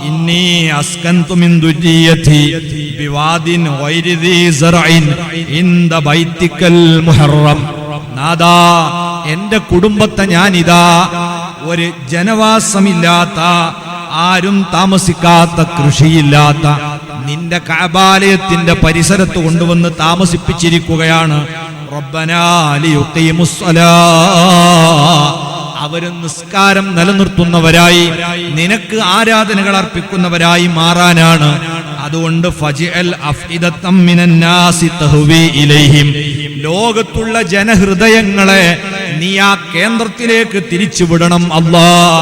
ഇന്നി അസ്കൻതു മിൻ ദുരിയതി ബിവാദിൻ ഗൈരി ദീ സറഇൻ ഇൻദ ബൈതിക്കൽ മുഹറം. നാദാ, എന്റെ കുടുംബത്തെ ഞാനിതാ ഒരു ജനവാസമില്ലാത്ത, ആരും താമസിക്കാത്ത, കൃഷിയില്ലാത്ത നിന്റെ കഅബാലയത്തിന്റെ പരിസരത്ത് കൊണ്ടുവന്ന് താമസിപ്പിച്ചിരിക്കുകയാണ്. റബ്ബനാ ലിയുഖീമുസ്സലാ, അവര് നിസ്കാരം നിലനിർത്തുന്നവരായി, നിനക്ക് ആരാധനകൾ അർപ്പിക്കുന്നവരായി മാറാനാണ്. അതുകൊണ്ട് ഫജ്അൽ അഫ്ഇദത്തം മിനന്നാസി തഹ്വി ഇലൈഹിം, ലോകത്തുള്ള ജനഹൃദയങ്ങളെ നീ ആ കേന്ദ്രത്തിലേക്ക് തിരിച്ചുവിടണം അല്ലാഹ്.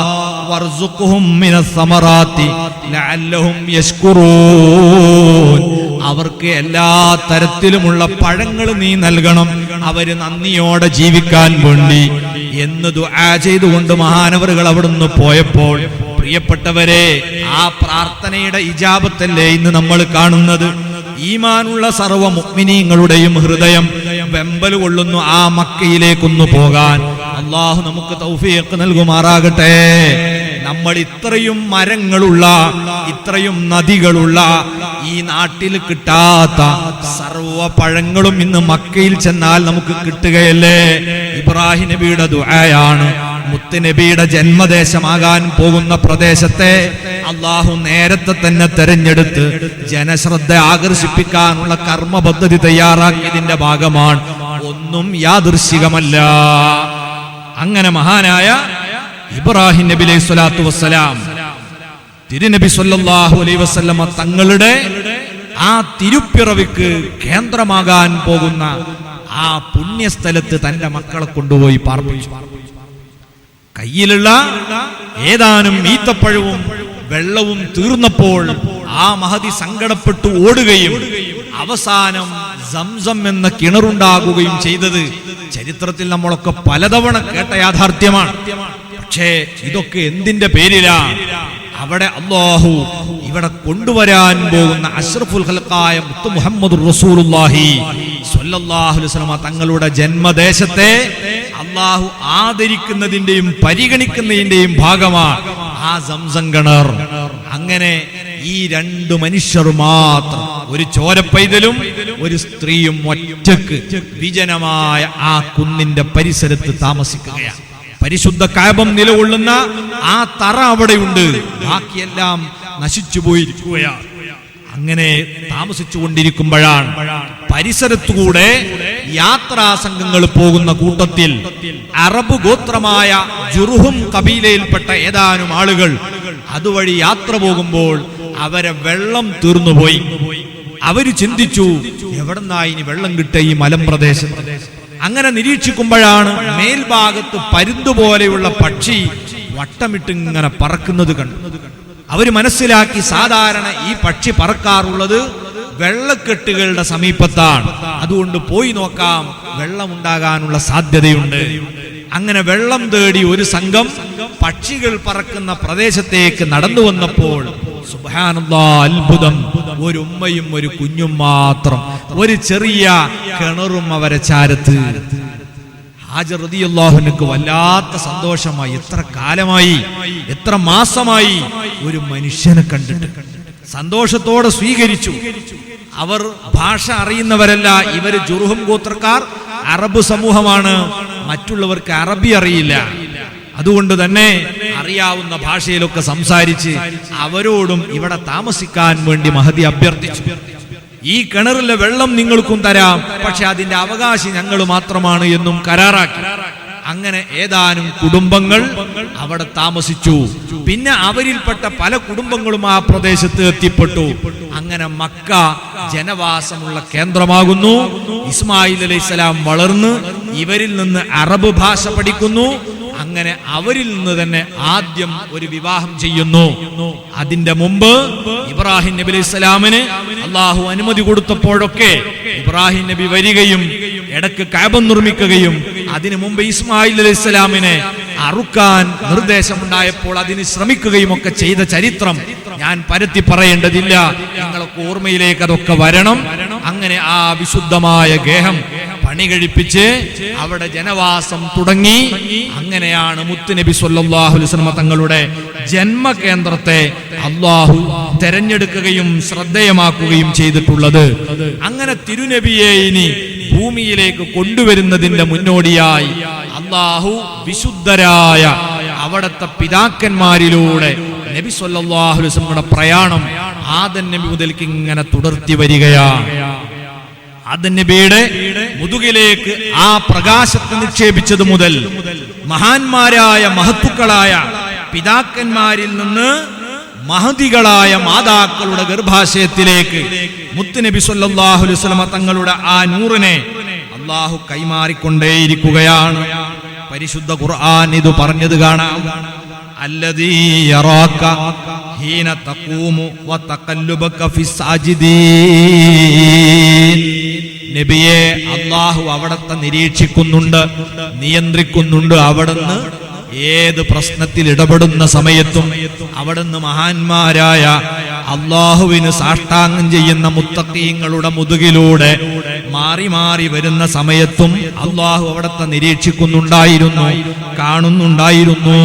വർസുഖ്ഹും മിനസ് സമറാത്തി ലഅല്ലഹും യശ്കുറൂൻ, അവർക്ക് എല്ലാ തരത്തിലുമുള്ള പഴങ്ങൾ നീ നൽകണം, അവര് നന്ദിയോടെ ജീവിക്കാൻ വേണ്ടി എന്ന് ദുആ ചെയ്തുകൊണ്ട് മഹാനവറുകൾ അവിടുന്ന് പോയപ്പോൾ, പ്രിയപ്പെട്ടവരെ, ആ പ്രാർത്ഥനയുടെ ഇജാബത്തല്ലേ ഇന്ന് നമ്മൾ കാണുന്നത്? ഈമാനുള്ള സർവ്വ മുഅ്മിനീങ്ങളുടെയും ഹൃദയം വെമ്പൽ കൊള്ളുന്നു ആ മക്കയിലേക്കൊന്നു പോകാൻ. അള്ളാഹു നമുക്ക് തൗഫീഖ് നൽകുമാറാകട്ടെ. നമ്മൾ ഇത്രയും മരങ്ങളുള്ള, ഇത്രയും നദികളുള്ള ഈ നാട്ടിൽ കിട്ടാത്ത സർവ്വ പഴങ്ങളും ഇന്ന് മക്കയിൽ ചെന്നാൽ നമുക്ക് കിട്ടുകയല്ലേ? ഇബ്രാഹിം നബിയുടെ ദുആയാണ്. മുത്തുനബിയുടെ ജന്മദേശമാകാൻ പോകുന്ന പ്രദേശത്തെ അള്ളാഹു നേരത്തെ തന്നെ തെരഞ്ഞെടുത്ത് ജനശ്രദ്ധ ആകർഷിപ്പിക്കാനുള്ള കർമ്മ പദ്ധതി തയ്യാറാക്കിയതിന്റെ ഭാഗമാണ്. ഒന്നും യാദൃശ്ചികമല്ല. അങ്ങനെ മഹാനായ ഇബ്രാഹിം നബി അലൈഹി സ്വലാത്തു വസ്സലാം തിരുനബി സല്ലല്ലാഹു അലൈഹി വസല്ലമ തങ്ങളുടെ ആ തിരുപ്പിറവിക്ക് കേന്ദ്രമാകാൻ പോകുന്ന ആ പുണ്യസ്ഥലത്ത് തന്റെ മക്കളെ കൊണ്ടുപോയി പാർപ്പിച്ചു. കയ്യിലുള്ള ഏതാനും ഈത്തപ്പഴവും വെള്ളവും തീർന്നപ്പോൾ ആ മഹദി സങ്കടപ്പെട്ടു ഓടുകയും അവസാനം സംസം എന്ന കിണറുണ്ടാകുകയും ചെയ്തത് ചരിത്രത്തിൽ നമ്മളൊക്കെ പലതവണ കേട്ട യാഥാർത്ഥ്യമാണ്. പക്ഷേ ഇതൊക്കെ എന്തിന്റെ പേരിലാണ്? അവിടെ അല്ലാഹു ഇവിടെ കൊണ്ടുവരാൻ പോകുന്ന അഷ്റഫുൽ ഖൽഖായ മുത്ത് മുഹമ്മദുർ റസൂലുള്ളാഹി സ്വല്ലല്ലാഹു അലൈഹി വസല്ലം തങ്ങളുടെ ജന്മദേശത്തെ അല്ലാഹു ആദരിക്കുന്നതിന്റെയും പരിഗണിക്കുന്നതിന്റെയും ഭാഗമാണ് ആ സംസം കിണർ. അങ്ങനെ ഈ രണ്ട് മനുഷ്യർ മാത്രം, ഒരു ചോരപ്പൈതലും ഒരു സ്ത്രീയും ഒറ്റക്ക് വിജനമായ ആ കുന്നിന്റെ പരിസരത്ത് താമസിക്കുകയാണ്. പരിശുദ്ധ കഅബം നിലകൊള്ളുന്ന ആ തറ അവിടെയുണ്ട്, ബാക്കിയെല്ലാം നശിച്ചു പോയിരിക്കുകയാണ്. അങ്ങനെ താമസിച്ചു കൊണ്ടിരിക്കുമ്പോഴാണ് പരിസരത്തുകൂടെ യാത്രാ സംഘങ്ങൾ പോകുന്ന കൂട്ടത്തിൽ അറബ് ഗോത്രമായ ജുർഹും കബീലയിൽപ്പെട്ട ഏതാനും ആളുകൾ അതുവഴി യാത്ര പോകുമ്പോൾ അവരെ വെള്ളം തീർന്നുപോയി. അവര് ചിന്തിച്ചു, എവിടെന്നാ ഇനി വെള്ളം കിട്ടുക ഈ മലമ്പ്രദേശത്ത്? അങ്ങനെ നിരീക്ഷിക്കുമ്പോഴാണ് മേൽഭാഗത്ത് പരുന്തുപോലെയുള്ള പക്ഷി വട്ടമിട്ടിങ്ങനെ പറക്കുന്നത് കണ്ടു. അവര് മനസ്സിലാക്കി, സാധാരണ ഈ പക്ഷി പറക്കാറുള്ളത് വെള്ളക്കെട്ടുകളുടെ സമീപത്താണ്, അതുകൊണ്ട് പോയി നോക്കാം, വെള്ളമുണ്ടാകാനുള്ള സാധ്യതയുണ്ട്. അങ്ങനെ വെള്ളം തേടി ഒരു സംഘം പക്ഷികൾ പറക്കുന്ന പ്രദേശത്തേക്ക് നടന്നു വന്നപ്പോൾ സുബ്ഹാനല്ലാഹ്, അത്ഭുതം! ഒരു ഉമ്മയും ഒരു കുഞ്ഞും മാത്രം, ഒരു ചെറിയ കിണറും അവരെ ചാരത്ത്. ഹാജർ റളിയല്ലാഹു അൻഹു വല്ലാത്ത സന്തോഷമായി. എത്ര കാലമായി, എത്ര മാസമായി ഒരു മനുഷ്യനെ കണ്ടിട്ട്. സന്തോഷത്തോടെ സ്വീകരിച്ചു. അവർ ഭാഷ അറിയുന്നവരല്ല, ഇവര് ജുർഹും ഗോത്രക്കാർ അറബ് സമൂഹമാണ്, മറ്റുള്ളവർക്ക് അറബി അറിയില്ല. അതുകൊണ്ട് തന്നെ അറിയാവുന്ന ഭാഷയിലൊക്കെ സംസാരിച്ച് അവരോടും ഇവിടെ താമസിക്കാൻ വേണ്ടി മഹദി അഭ്യർത്ഥിച്ചു. ഈ കിണറിലെ വെള്ളം നിങ്ങൾക്കും തരാം, പക്ഷെ അതിന്റെ അവകാശി ഞങ്ങൾ മാത്രമാണ് എന്നും കരാറാക്കി. അങ്ങനെ ഏതാനും കുടുംബങ്ങൾ അവിടെ താമസിച്ചു. പിന്നെ അവരിൽപ്പെട്ട പല കുടുംബങ്ങളും ആ പ്രദേശത്ത് എത്തിപ്പെട്ടു. അങ്ങനെ മക്ക ജനവാസമുള്ള കേന്ദ്രമാകുന്നു. ഇസ്മായിൽ അലൈഹിസ്സലാം വളർന്ന് ഇവരിൽ നിന്ന് അറബ് ഭാഷ പഠിക്കുന്നു. അങ്ങനെ അവരിൽ നിന്ന് തന്നെ ആദ്യം ഒരു വിവാഹം ചെയ്യുന്നു. അതിന്റെ മുമ്പ് ഇബ്രാഹിം നബി അലൈഹിസ്സലാമിന് അള്ളാഹു അനുമതി കൊടുത്തപ്പോഴൊക്കെ ഇബ്രാഹിം നബി വരികയും ഇടക്ക് കഅബ നിർമ്മിക്കുകയും അതിനു മുമ്പ് ഇസ്മായിൽ അലൈഹിസ്സലാമിനെ അറുക്കാൻ നിർദ്ദേശമുണ്ടായപ്പോൾ അതിന് ശ്രമിക്കുകയും ഒക്കെ ചെയ്ത ചരിത്രം ഞാൻ പരത്തി പറയേണ്ടതില്ല. നിങ്ങളൊക്കെ ഓർമ്മയിലേക്ക് അതൊക്കെ വരണം. അങ്ങനെ ആ വിശുദ്ധമായ ഗേഹം പണി കഴിപ്പിച്ച് അവിടെ ജനവാസം തുടങ്ങി. അങ്ങനെയാണ് മുത്തുനബി സ്വല്ലല്ലാഹു അലൈഹി വസല്ലം തങ്ങളുടെ ജന്മകേന്ദ്രത്തെ അല്ലാഹു തെരഞ്ഞെടുക്കുകയും ശ്രദ്ധേയമാക്കുകയും ചെയ്തിട്ടുള്ളത്. അങ്ങനെ തിരുനബിയെ ഇനി ഭൂമിയിലേക്ക് കൊണ്ടുവരുന്നതിന്റെ മുന്നോടിയായി അല്ലാഹു വിശുദ്ധരായ അവിടുത്തെ പിതാക്കന്മാരിലൂടെ നബി സ്വല്ലല്ലാഹു അലൈഹി വസല്ലമയുടെ പ്രയാണം ആദം നബി മുതൽക്ക് ഇങ്ങനെ തുടർത്തി വരികയാണ്. ആദം നബിയുടെ മുതുകിലേക്ക് ആ പ്രകാശത്തെ നിക്ഷേപിച്ചത് മുതൽ മഹാന്മാരായ മഹത്തുക്കളായ പിതാക്കന്മാരിൽ നിന്ന് മഹദികളായ മാതാക്കളുടെ ഗർഭാശയത്തിലേക്ക് മുത്തുനബി സ്വല്ലല്ലാഹു അലൈഹി വസല്ലമ തങ്ങളുടെ ആ നൂറിനെ അല്ലാഹു കൈമാറിക്കൊണ്ടേയിരിക്കുകയാണ്. പരിശുദ്ധ ഖുർആൻ ഇത് പറഞ്ഞത് കാണാം. അല്ലദീ യറാക ഹീന തഖൂമു വതഖല്ലുബക ഫിസ്സാജിദീൻ. നബിയെ അല്ലാഹു അവിടത്തെ നിരീക്ഷിക്കുന്നുണ്ട്, നിയന്ത്രിക്കുന്നുണ്ട്. അവിടുന്ന് ഏത് പ്രശ്നത്തിൽ ഇടപെടുന്ന സമയത്തും അവിടുന്ന് മഹാന്മാരായ അള്ളാഹുവിന് സാഷ്ടാംഗം ചെയ്യുന്ന മുത്തഖീങ്ങളുടെ മുതുകിലൂടെ മാറി മാറി വരുന്ന സമയത്തും അള്ളാഹു അവിടത്തെ നിരീക്ഷിക്കുന്നുണ്ടായിരുന്നു, കാണുന്നുണ്ടായിരുന്നു.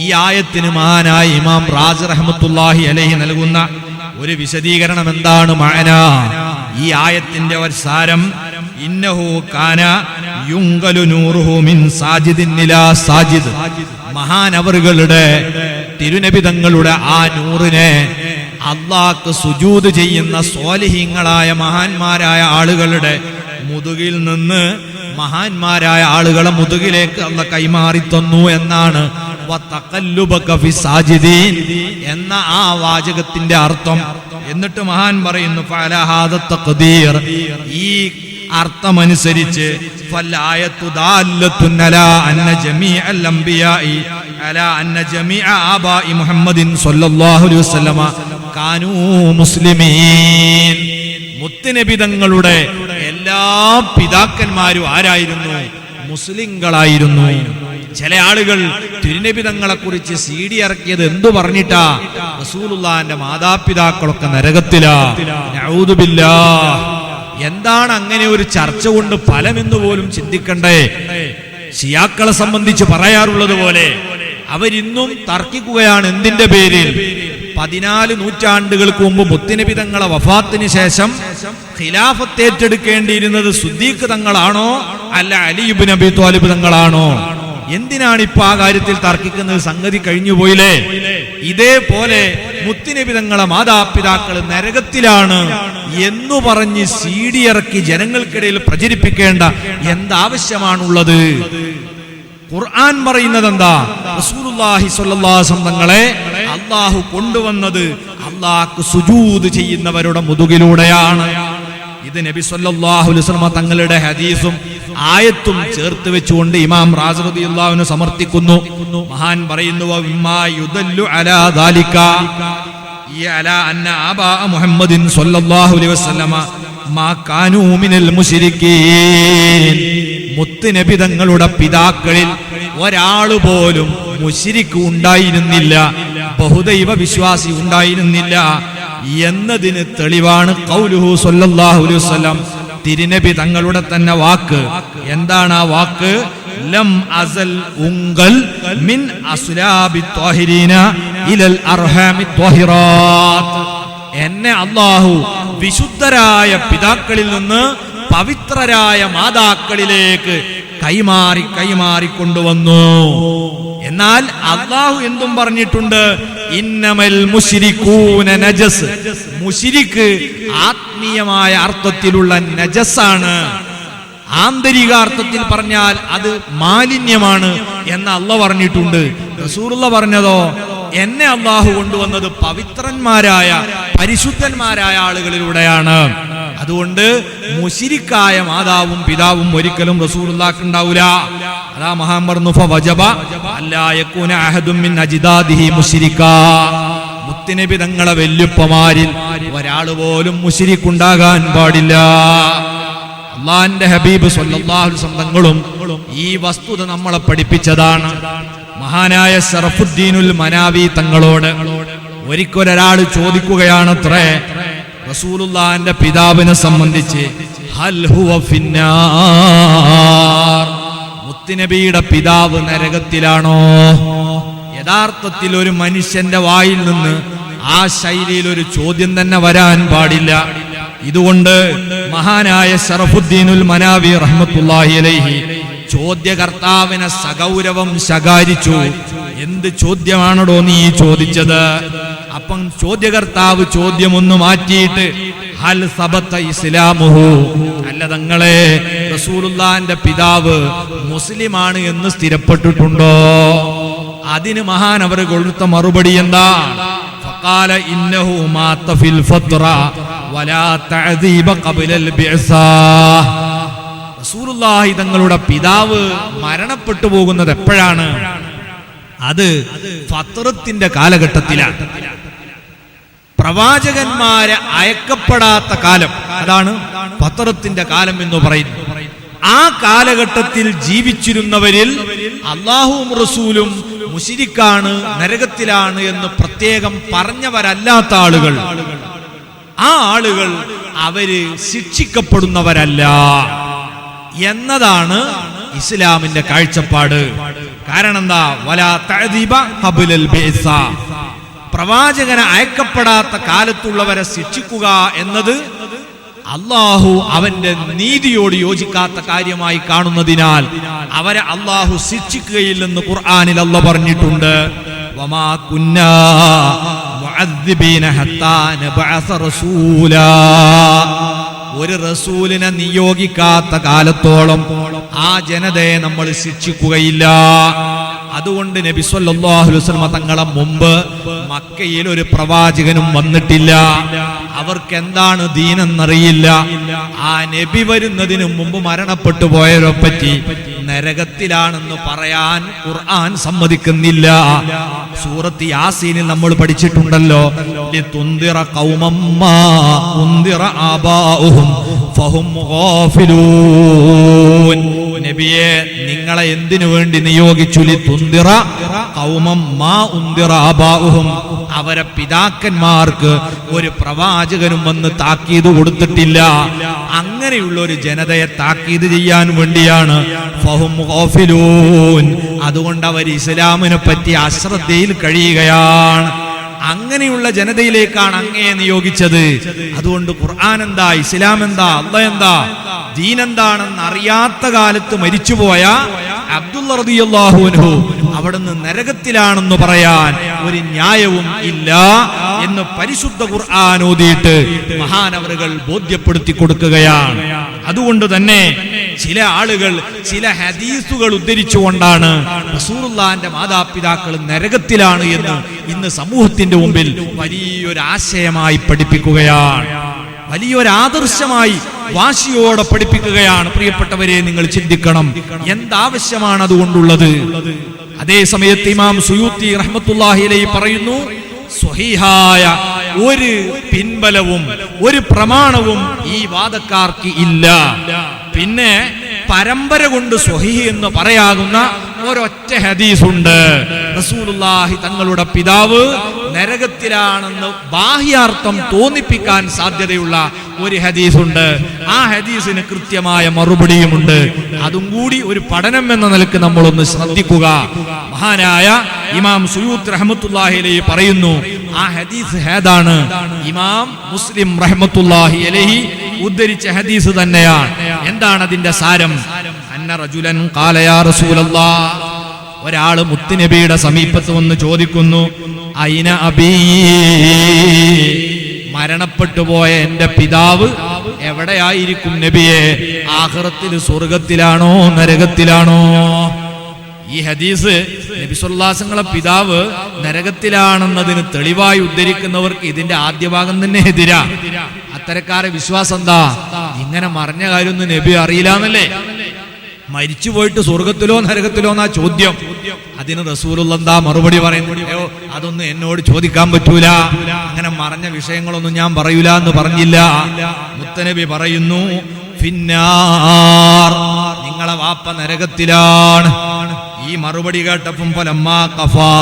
ഈ ആയത്തിന് മഹാനായ ഇമാം റാസി റഹ്മത്തുള്ളാഹി അലൈഹി നൽകുന്ന ഒരു വിശദീകരണം എന്താണ്? മഅന, ഈ ആയത്തിന്റെ ഒരു സാരം, ഇന്നഹു കാന യുങ്കലു നൂറുഹു മിൻ സാജിദിൻ ഇലാ സാജിദ്. മഹാനവറുകളുടെ തിരുനബി തങ്ങളുടെ ആ നൂറിനെ അള്ളാഹ്ക്ക് സുജൂദ് ചെയ്യുന്ന സ്വാലിഹീങ്ങളായ മഹാന്മാരായ ആളുകളുടെ മുതുകിൽ നിന്ന് മഹാന്മാരായ ആളുകളെ മുതുകിലേക്ക് അള്ളാഹ് കൈമാറി തന്നു എന്നാണ് എന്ന ആ വാചകത്തിന്റെ അർത്ഥം. എന്നിട്ട് മഹാൻ പറയുന്നു, ഈ അർത്ഥമനുസരിച്ച് മുത്തുനബി തങ്ങളുടെ എല്ലാ പിതാക്കന്മാരും ആരായിരുന്നു? മുസ്ലിങ്ങളായിരുന്നു. ചില ആളുകൾ തിരുനബി തങ്ങളെ കുറിച്ച് CD ഇറക്കിയത് എന്തു പറഞ്ഞിട്ടാ? റസൂലുള്ളാഹിന്റെ മാതാപിതാക്കളൊക്കെ നരകത്തിലാ, നഊദു ബില്ലാഹ്. എന്താണ് അങ്ങനെ ഒരു ചർച്ച കൊണ്ട് ഫലമെന്ന് പോലും ചിന്തിക്കണ്ടേ? ഷിയാക്കളെ സംബന്ധിച്ച് പറയാറുള്ളത് പോലെ അവരിന്നും തർക്കിക്കുകയാണ്. എന്തിന്റെ പേരിൽ? 14 നൂറ്റാണ്ടുകൾക്ക് മുമ്പ് മുത്തുനബി തങ്ങളെ വഫാത്തിന് ശേഷം ഖിലാഫത്ത് ഏറ്റെടുക്കേണ്ടിയിരുന്നത് സിദ്ദീഖ് തങ്ങളാണോ അല്ല അലി ഇബ്നു അബീ ത്വാലിബ് തങ്ങളാണോ? എന്തിനാണ് ഇപ്പൊ ആ കാര്യത്തിൽ തർക്കിക്കുന്നത്? സംഗതി കഴിഞ്ഞുപോയില്ലേ? ഇതേപോലെ മുത്തുനബി തങ്ങളെ മാതാപിതാക്കൾ നരകത്തിലാണ് എന്നു പറഞ്ഞ് CD ഇറക്കി ജനങ്ങൾക്കിടയിൽ പ്രചരിപ്പിക്കേണ്ട എന്താവശ്യമാണുള്ളത്? ഖുർആൻ പറയുന്നത് എന്താ? റസൂലുള്ളാഹി സ്വല്ലല്ലാഹു അലൈഹി വസല്ലം തങ്ങളെ അല്ലാഹു കൊണ്ടുവന്നത് അല്ലാഹ്ക്ക് സുജൂദ് ചെയ്യുന്നവരുടെ മുതുകിലൂടെയാണ്. ഇത് നബി സല്ലല്ലാഹു അലൈഹി വസല്ലം തങ്ങളുടെ ഹദീസും ആയത്തും ചേർത്ത് വെച്ചുകൊണ്ട് ഇമാം റാസി റളിയല്ലാഹു അൻഹു സമർത്ഥിക്കുന്നു. മഹാൻ പറയുന്നു, വമ്മാ യുദല്ലു അലാ ദാലിക യഅലാ അന്ന അബാ മുഹമ്മദിൻ സല്ലല്ലാഹു അലൈഹി വസല്ലം മാ കാനൂ മിനൽ മുശ്രിക്കീൻ. മുത്തുനബി തങ്ങളുടെ പിതാക്കളിൽ ഒരാൾ പോലും മുശ്രിക്ക് ഉണ്ടായിരുന്നില്ല, ബഹുദൈവ വിശ്വാസി ഉണ്ടായിരുന്നില്ല എന്നതിന് തെളിവാണ് ഖൗലുഹു സല്ലല്ലാഹു അലൈഹി വസല്ലം, തിരുനബി തങ്ങളുടെ തന്നെ വാക്ക്. എന്താണ് ആ വാക്ക്? ലം അസൽ ഉങ്കൽ മിൻ അസ്ലാബി ത്വാഹിരീന ഇലൽ അർഹാമി ത്വാഹിറാത്ത്. എന്നെ അല്ലാഹു വിശുദ്ധരായ പിതാക്കളിൽ നിന്ന് പവിത്രരായ മാതാക്കളിലേക്ക് കൈമാറി കൊണ്ടുവന്നു. എന്നാൽ അല്ലാഹു എന്തും പറഞ്ഞിട്ടുണ്ട്? ഇന്നമൽ മുശ്രികൂന നജസ്. മുശ്രിക്ക് ആത്മീയമായ അർത്ഥത്തിലുള്ള നജസാണ്. ആന്തരികാർത്ഥത്തിൽ പറഞ്ഞാൽ അത് മാലിന്യമാണ് എന്ന് അല്ലാഹു പറഞ്ഞിട്ടുണ്ട്. റസൂലുള്ളാഹി പറഞ്ഞതോ, എന്നെ അല്ലാഹു കൊണ്ടുവന്നത് പവിത്രന്മാരായ പരിശുദ്ധന്മാരായ ആളുകളിലൂടെയാണ്. അതുകൊണ്ട് മുശ്രിക്കായ മാതാവും പിതാവും ഒരിക്കലും റസൂലുള്ളാഹിക്ക് ഉണ്ടാവില്ല. അതാ മഹാൻ പറഞ്ഞു, ഫവജബ അല്ലാ യകൂന അഹദും മിൻ അജ്ദാദിഹി മുശ്രിക്കാ. മുത്തുനബി തങ്ങളെ വല്യുപ്പമാരിൽ ഒരാൾ പോലും മുശ്രിക്ക് ഉണ്ടാകാൻ പാടില്ല. അല്ലാഹുവിന്റെ ഹബീബ് സ്വല്ലല്ലാഹു അലൈഹി വസല്ലം തങ്ങളും ഈ വസ്തുത നമ്മളെ പഠിപ്പിച്ചതാണ്. മഹാനായ ശറഫുദ്ദീനുൽ മനാവി തങ്ങളോട് ഒരിക്കലൊരാൾ ചോദിക്കുകയാണത്രേ, റസൂലുള്ളാഹിന്റെ പിതാവിനെ സംബന്ധിച്ച്, ഹൽ ഹുവ ഫിന്നാർ. മുത്തുനബിയുടെ പിതാവ് നരകത്തിലാണോ? യഥാർത്ഥത്തിൽ ഒരു മനുഷ്യന്റെ വായിൽ നിന്ന് ആ ശൈലിയിൽ ഒരു ചോദ്യം തന്നെ വരാൻ പാടില്ല. ഇതുകൊണ്ട് മഹാനായ ശറഫുദ്ദീനുൽ മനാവി റഹ്മത്തുള്ളാഹി അലൈഹി ചോദ്യകർത്താവിനെ സഗൗരവം ശകാരിച്ചു. എന്ത് ചോദ്യമാണോ നീ ചോദിച്ചത്? അപ്പം ചോദ്യകർത്താവ് ചോദ്യം ഒന്ന് മാറ്റിയിട്ട്, ഹൽ സബത ഇസ്ലാമുഹു, അല്ല തങ്ങളെ റസൂലുള്ളാഹിന്റെ പിതാവ് മുസ്ലിമാണ് എന്ന് സ്ഥിരപ്പെട്ടിട്ടുണ്ടോ? അതിന് മഹാൻ അവർ കൊടുത്ത മറുപടി എന്താ? ഫഖാല ഇന്നഹു മാത ഫിൽ ഫത്ര വലാ തഅദീബ ഖബ്ലൽ ബിഅസാ. റസൂലുള്ളാഹി തങ്ങളുടെ പിതാവ് മരണപ്പെട്ടു പോകുന്നത് എപ്പോഴാണ്? അത് ഫത്രത്തിന്റെ കാലഘട്ടത്തിലാണ്. പ്രവാചകന്മാരെ അയക്കപ്പെടാത്ത കാലം, അതാണ് ഫത്രത്തിന്റെ കാലം എന്ന് പറയുന്നത്. ആ കാലഘട്ടത്തിൽ ജീവിച്ചിരുന്നവരിൽ അല്ലാഹുവും റസൂലും മുശ്രിക്കാണ്, നരകത്തിലാണ് എന്ന് പ്രത്യേകം പറഞ്ഞവരല്ലാത്ത ആളുകൾ, ആ ആളുകൾ അവര് ശിക്ഷിക്കപ്പെടുന്നവരല്ല എന്നതാണ് ഇസ്ലാമിന്റെ കാഴ്ചപ്പാട്. കാരണം എന്താ? വലാ തഅദീബ ഖബ്ലൽ ബിഅസ, പ്രവാചകനെ അയക്കപ്പെടാത്ത കാലത്തുള്ളവരെ ശിക്ഷിക്കുക എന്നത് അള്ളാഹു അവന്റെ നീതിയോട് യോജിക്കാത്ത കാര്യമായി കാണുന്നതിനാൽ അവരെ അള്ളാഹു ശിക്ഷിക്കുകയില്ലെന്ന് ഖുർആനിൽ അല്ലാഹു പറഞ്ഞിട്ടുണ്ട്. വമാ കുന്നാ മുഅദ്ദിബീന ഹത്താ നബഅസ റസൂലാ, ഒരു റസൂലിനെ നിയോഗിക്കാത്ത കാലത്തോളം ആ ജനതയെ നമ്മൾ ശിക്ഷിക്കുകയില്ല. അതുകൊണ്ട് നബി സല്ലല്ലാഹു അലൈഹി വസല്ലം തങ്ങളെ മുമ്പ് മക്കയിൽ ഒരു പ്രവാചകനും വന്നിട്ടില്ല. അവർക്ക് എന്താണ് ദീനെന്നറിയില്ല. ആ നബി വരുന്നതിന് മുമ്പ് മരണപ്പെട്ടു പോയവരെ പറ്റി നരകത്തിലാണെന്ന് പറയാൻ ഖുർആൻ സമ്മതിക്കുന്നില്ല. സൂറത്ത് യാസീനിൽ നമ്മൾ പഠിച്ചിട്ടുണ്ടല്ലോ, ലിതുൻദിറ ഖൗമം മാ ഉൻദിറ ആബാഉഹും ഫഹും ഗാഫിലൂൻ. നബിയെ, നിങ്ങളെ എന്തിനു വേണ്ടി നിയോഗിച്ചു? ലിതുൻദിറ ഖൗമം മാ ഉൻദിറ ആബാഉഹും, അവരെ പിതാക്കന്മാർക്ക് ഒരു പ്രവാചകനും വന്ന് താക്കീത് കൊടുത്തിട്ടില്ല. അങ്ങനെയുള്ള ഒരു ജനതയെ താക്കീത് ചെയ്യാൻ വേണ്ടിയാണ് ഫഹും ഗാഫിലൂൻ. അതുകൊണ്ട് അവർ ഇസ്ലാമിനെ പറ്റി അശ്രദ്ധയിൽ കഴിയുകയാണ്. അങ്ങനെയുള്ള ജനതയിലേക്കാണ് അങ്ങയെ നിയോഗിച്ചത്. അതുകൊണ്ട് ഖുർആൻ എന്താ, ഇസ്ലാം എന്താ, അല്ലാഹ് എന്താ, ദീൻ എന്താണെന്ന് അറിയാത്ത കാലത്ത് മരിച്ചുപോയ അബ്ദുള്ള റളിയല്ലാഹു അൻഹു അവിടുന്ന് നരകത്തിലാണെന്ന് പറയാൻ ഒരു ന്യായവും ഇല്ല എന്ന് പരിശുദ്ധ ഖുർആൻ ഓതിയിട്ട് മഹാനവറുകൾ ബോധ്യപ്പെടുത്തി കൊടുക്കുകയാണ്. അതുകൊണ്ട് തന്നെ ചില ആളുകൾ ചില ഹദീസുകൾ ഉദ്ധരിച്ചുകൊണ്ടാണ് റസൂലുള്ളാഹിന്റെ മാതാപിതാക്കൾ നരകത്തിലാണ് എന്ന് ഇന്ന് സമൂഹത്തിന്റെ മുമ്പിൽ വലിയൊരു ആശയമായി പഠിപ്പിക്കുകയാണ്, വലിയൊരു ആദർശമായി വാശിയോടെ പഠിപ്പിക്കുകയാണ്. പ്രിയപ്പെട്ടവരെ, നിങ്ങൾ ചിന്തിക്കണം, എന്താവശ്യമാണ് അതുകൊണ്ടുള്ളത്. അതേ സമയത്ത് ഇമാം സുയൂത്തി റഹ്മത്തുള്ളാഹി അലൈഹി പറയുന്നു, സ്വഹീഹായ ഒരു പിൻബലവും ഒരു പ്രമാണവും ഈ വാദക്കാർക്ക് ഇല്ല. പിന്നെ പരമ്പര കൊണ്ട് സ്വഹീഹ് എന്ന് പറയാകുന്ന ഒരൊറ്റ ഹദീസുണ്ട്. റസൂലുള്ളാഹി തങ്ങളുടെ പിതാവ് നരകത്തിലാണെന്ന് ബാഹ്യാർത്ഥം തോന്നിപ്പിക്കാൻ സാധ്യതയുള്ള ഒരു ഹദീസുണ്ട്. ആ ഹദീസിന് കൃത്യമായ മറുപടിയുമുണ്ട്. അതും കൂടി ഒരു പഠനം എന്ന നിലക്ക് നമ്മളൊന്ന് ശ്രദ്ധിക്കുക. മഹാനായ ഇമാം സുയൂത്ത് റഹ്മത്തുള്ളാഹി അലൈഹി പറയുന്നു, ആ ഹദീസ് ഏതാണ്? ഇമാം മുസ്ലിം റഹ്മത്തുള്ളാഹി അലൈഹി ഉദ്ധരിച്ച ഹദീസ് തന്നെയാണ്. എന്താണ് അതിന്റെ സാരം? അന്ന റജുലൻ ഖാല യാ റസൂലല്ലാഹ്, ഒരാള് മുത്തുനബിയുടെ സമീപത്ത് വന്ന് ചോദിക്കുന്നു, ഐന അബീ, മരണപ്പെട്ടു പോയ എന്റെ പിതാവ് എവിടെയായിരിക്കും നബിയെ? ആഖിറത്തിൽ സ്വർഗത്തിലാണോ നരകത്തിലാണോ? ഈ ഹദീസ് നബി സല്ലല്ലാഹു അലൈഹി വസല്ലം പിതാവ് നരകത്തിലാണെന്നതിന് തെളിവായി ഉദ്ധരിക്കുന്നവർക്ക് ഇതിന്റെ ആദ്യ ഭാഗം തന്നെ എതിരാ. അത്തരക്കാരെ വിശ്വാസം എന്താ? ഇങ്ങനെ മറിഞ്ഞ കാര്യമൊന്നും നബി അറിയില്ലാന്നല്ലേ? മരിച്ചു പോയിട്ട് സ്വർഗത്തിലോ നരകത്തിലോ എന്നാ ചോദ്യം. അതിന് റസൂലുള്ള എന്താ മറുപടി പറയുന്നത്? അതൊന്നും എന്നോട് ചോദിക്കാൻ പറ്റൂല, അങ്ങനെ മറഞ്ഞ വിഷയങ്ങളൊന്നും ഞാൻ പറയൂല എന്ന് പറഞ്ഞില്ല. മുത്തനബി പറയുന്നു, ഫിന്നാർ, നിങ്ങളെ വാപ്പ നരകത്തിലാണ്. ഈ മറുപടി കേട്ടപ്പം ഫലമ്മാ ഖഫാ,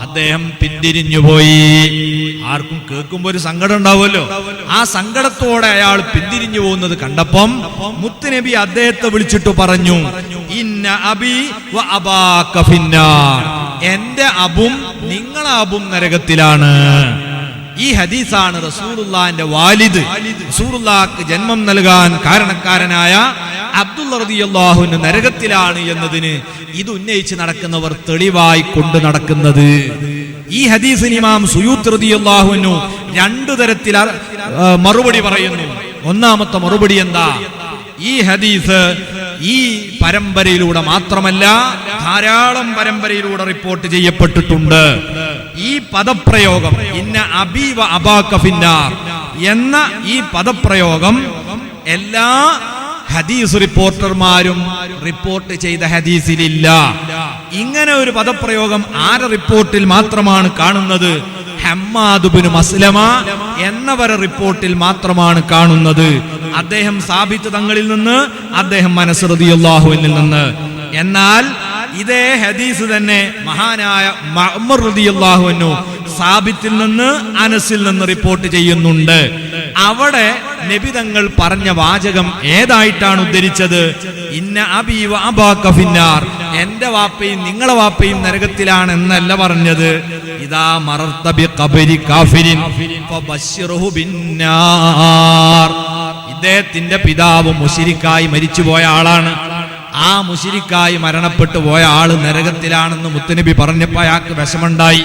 അദ്ദേഹം പിന്തിരിഞ്ഞുപോയി. ആർക്കും കേൾക്കുമ്പോ ഒരു സങ്കടം ഉണ്ടാവുമല്ലോ. ആ സങ്കടത്തോടെ അയാൾ പിന്തിരിഞ്ഞു പോകുന്നത് കണ്ടപ്പം മുത്തുനബി അദ്ദേഹത്തെ വിളിച്ചിട്ട് പറഞ്ഞു, ഇന്ന അബി വ അബാക ഫിന്നാർ, എന്റെ അബും നിങ്ങളെ അബും നരകത്തിലാണ്. ഈ ഹദീസാണ് റസൂലുള്ളാഹിന്റെ വാലിദ്, റസൂലുള്ളാഹിക്ക് ജന്മം നൽകാൻ കാരണക്കാരനായ അബ്ദുള്ള റളിയല്ലാഹു അൻഹു നരകത്തിലാണ് എന്നതിന് ഇത് ഉന്നയിച്ച് നടക്കുന്നവർ തെളിവായി കൊണ്ട് നടക്കുന്നത്. ഈ ഹദീസിന് ഇമാം സുയൂത്ത് റളിയല്ലാഹു അൻഹു രണ്ടു തരത്തിൽ മറുപടി പറയുന്നു. ഒന്നാമത്തെ മറുപടി എന്താ? ഈ ഹദീസ് ഈ പരമ്പരയിലൂടെ മാത്രമല്ല ധാരാളം പരമ്പരയിലൂടെ റിപ്പോർട്ട് ചെയ്യപ്പെട്ടിട്ടുണ്ട്. ഈ പദപ്രയോഗം ഇന്ന അബീ വ അബാക ഫിന്നാർ എന്ന ഈ പദപ്രയോഗം എല്ലാ ഹദീസ് റിപ്പോർട്ടർമാരും റിപ്പോർട്ട് ചെയ്ത ഹദീസിലില്ല. ഇങ്ങനെ ഒരു പദപ്രയോഗം ആരെ റിപ്പോർട്ടിൽ മാത്രമാണ് കാണുന്നത്? ഹമ്മാദ് ഇബ്നു മസ്ലമ എന്നവരെ റിപ്പോർട്ടിൽ മാത്രമാണ് കാണുന്നത്. അദ്ദേഹം സാബിത്ത് തങ്ങളിൽ നിന്ന്, അദ്ദേഹം അനസ് റളിയല്ലാഹു അൻഹുവിൽ നിന്ന്. എന്നാൽ ഇതേ ഹദീസ് തന്നെ മഹാനായ മഅ്മർ റളിയല്ലാഹു അൻഹു സാബിത്തിൽ നിന്ന് അനസിൽ നിന്ന് റിപ്പോർട്ട് ചെയ്യുന്നുണ്ട്. അവിടെ നബി തങ്ങൾ പറഞ്ഞ വാചകം ഏതായിട്ടാണ് ഉദ്ധരിച്ചത്? ഇന്ന അബീ വ അബാക ഫിന്നാർ, എന്റെ വാപ്പയും നിങ്ങളെ വാപ്പയും നരകത്തിലാണ് എന്നല്ല പറഞ്ഞത്. ഇദാ മറർത ബി ഖബരി കാഫിരിൻ ഫബശ്ശിർഹു ബിന്നാർ. ഇദ്ദേഹത്തിന്റെ പിതാവ് മുശ്രിക്കായി മരിച്ചുപോയ ആളാണ്. ആ മുശ്രിക്കായി മരണപ്പെട്ടു പോയ ആള് നരകത്തിലാണെന്ന് മുത്തുനബി പറഞ്ഞപ്പോ അയാൾക്ക് വിഷമുണ്ടായി.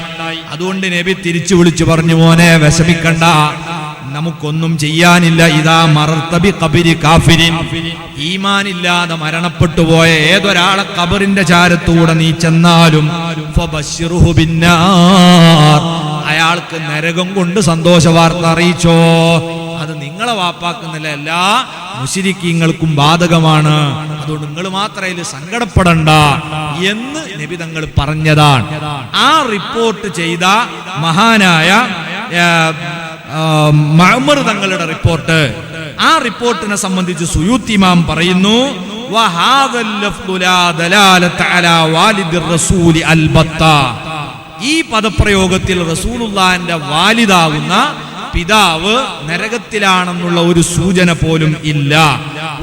അതുകൊണ്ട് നബി തിരിച്ചു വിളിച്ചു പറഞ്ഞു, മോനെ വിഷമിക്കണ്ട, നമുക്കൊന്നും ചെയ്യാനില്ല. ഇതാ മറർത്തബി ഖബരി കാഫിരിൻ, ഈമാനില്ലാതെ മരണപ്പെട്ടു പോയ ഏതൊരാളെ ഖബറിന്റെ ചാരത്തൂടെ നീ ചെന്നാലും ഫബശ്ശിർഹു ബിന്നാർ, അയാൾക്ക് നരകം കൊണ്ട് സന്തോഷ വാർത്ത അറിയിച്ചോ. അത് നിങ്ങളെ വാപ്പാക്കുന്നില്ല, എല്ലാ മുശ്രിക്കീങ്ങൾക്കും ബാധകമാണ്. അതുകൊണ്ട് നിങ്ങൾ മാത്രം ഇതിൽ സങ്കടപ്പെടണ്ട എന്ന് നബി തങ്ങൾ പറഞ്ഞതാണ്. ആ റിപ്പോർട്ട് ചെയ്ത മഹാനായ മഅ്മർ തങ്ങളുടെ റിപ്പോർട്ട്, ആ റിപ്പോർട്ടിനെ സംബന്ധിച്ച് സുയൂത്തി ഇമാം പറയുന്നു, വഹാദൽ ലഫ്ദു ലാ ദലാലത അലാ വാലിദിർ റസൂലി അൽബത്ത. ഈ പദപ്രയോഗത്തിൽ റസൂലുള്ളാഹിന്റെ വാലിദാകുന്ന പിതാവ് നരകത്തിലാണെന്നുള്ള ഒരു സൂചന പോലും ഇല്ല.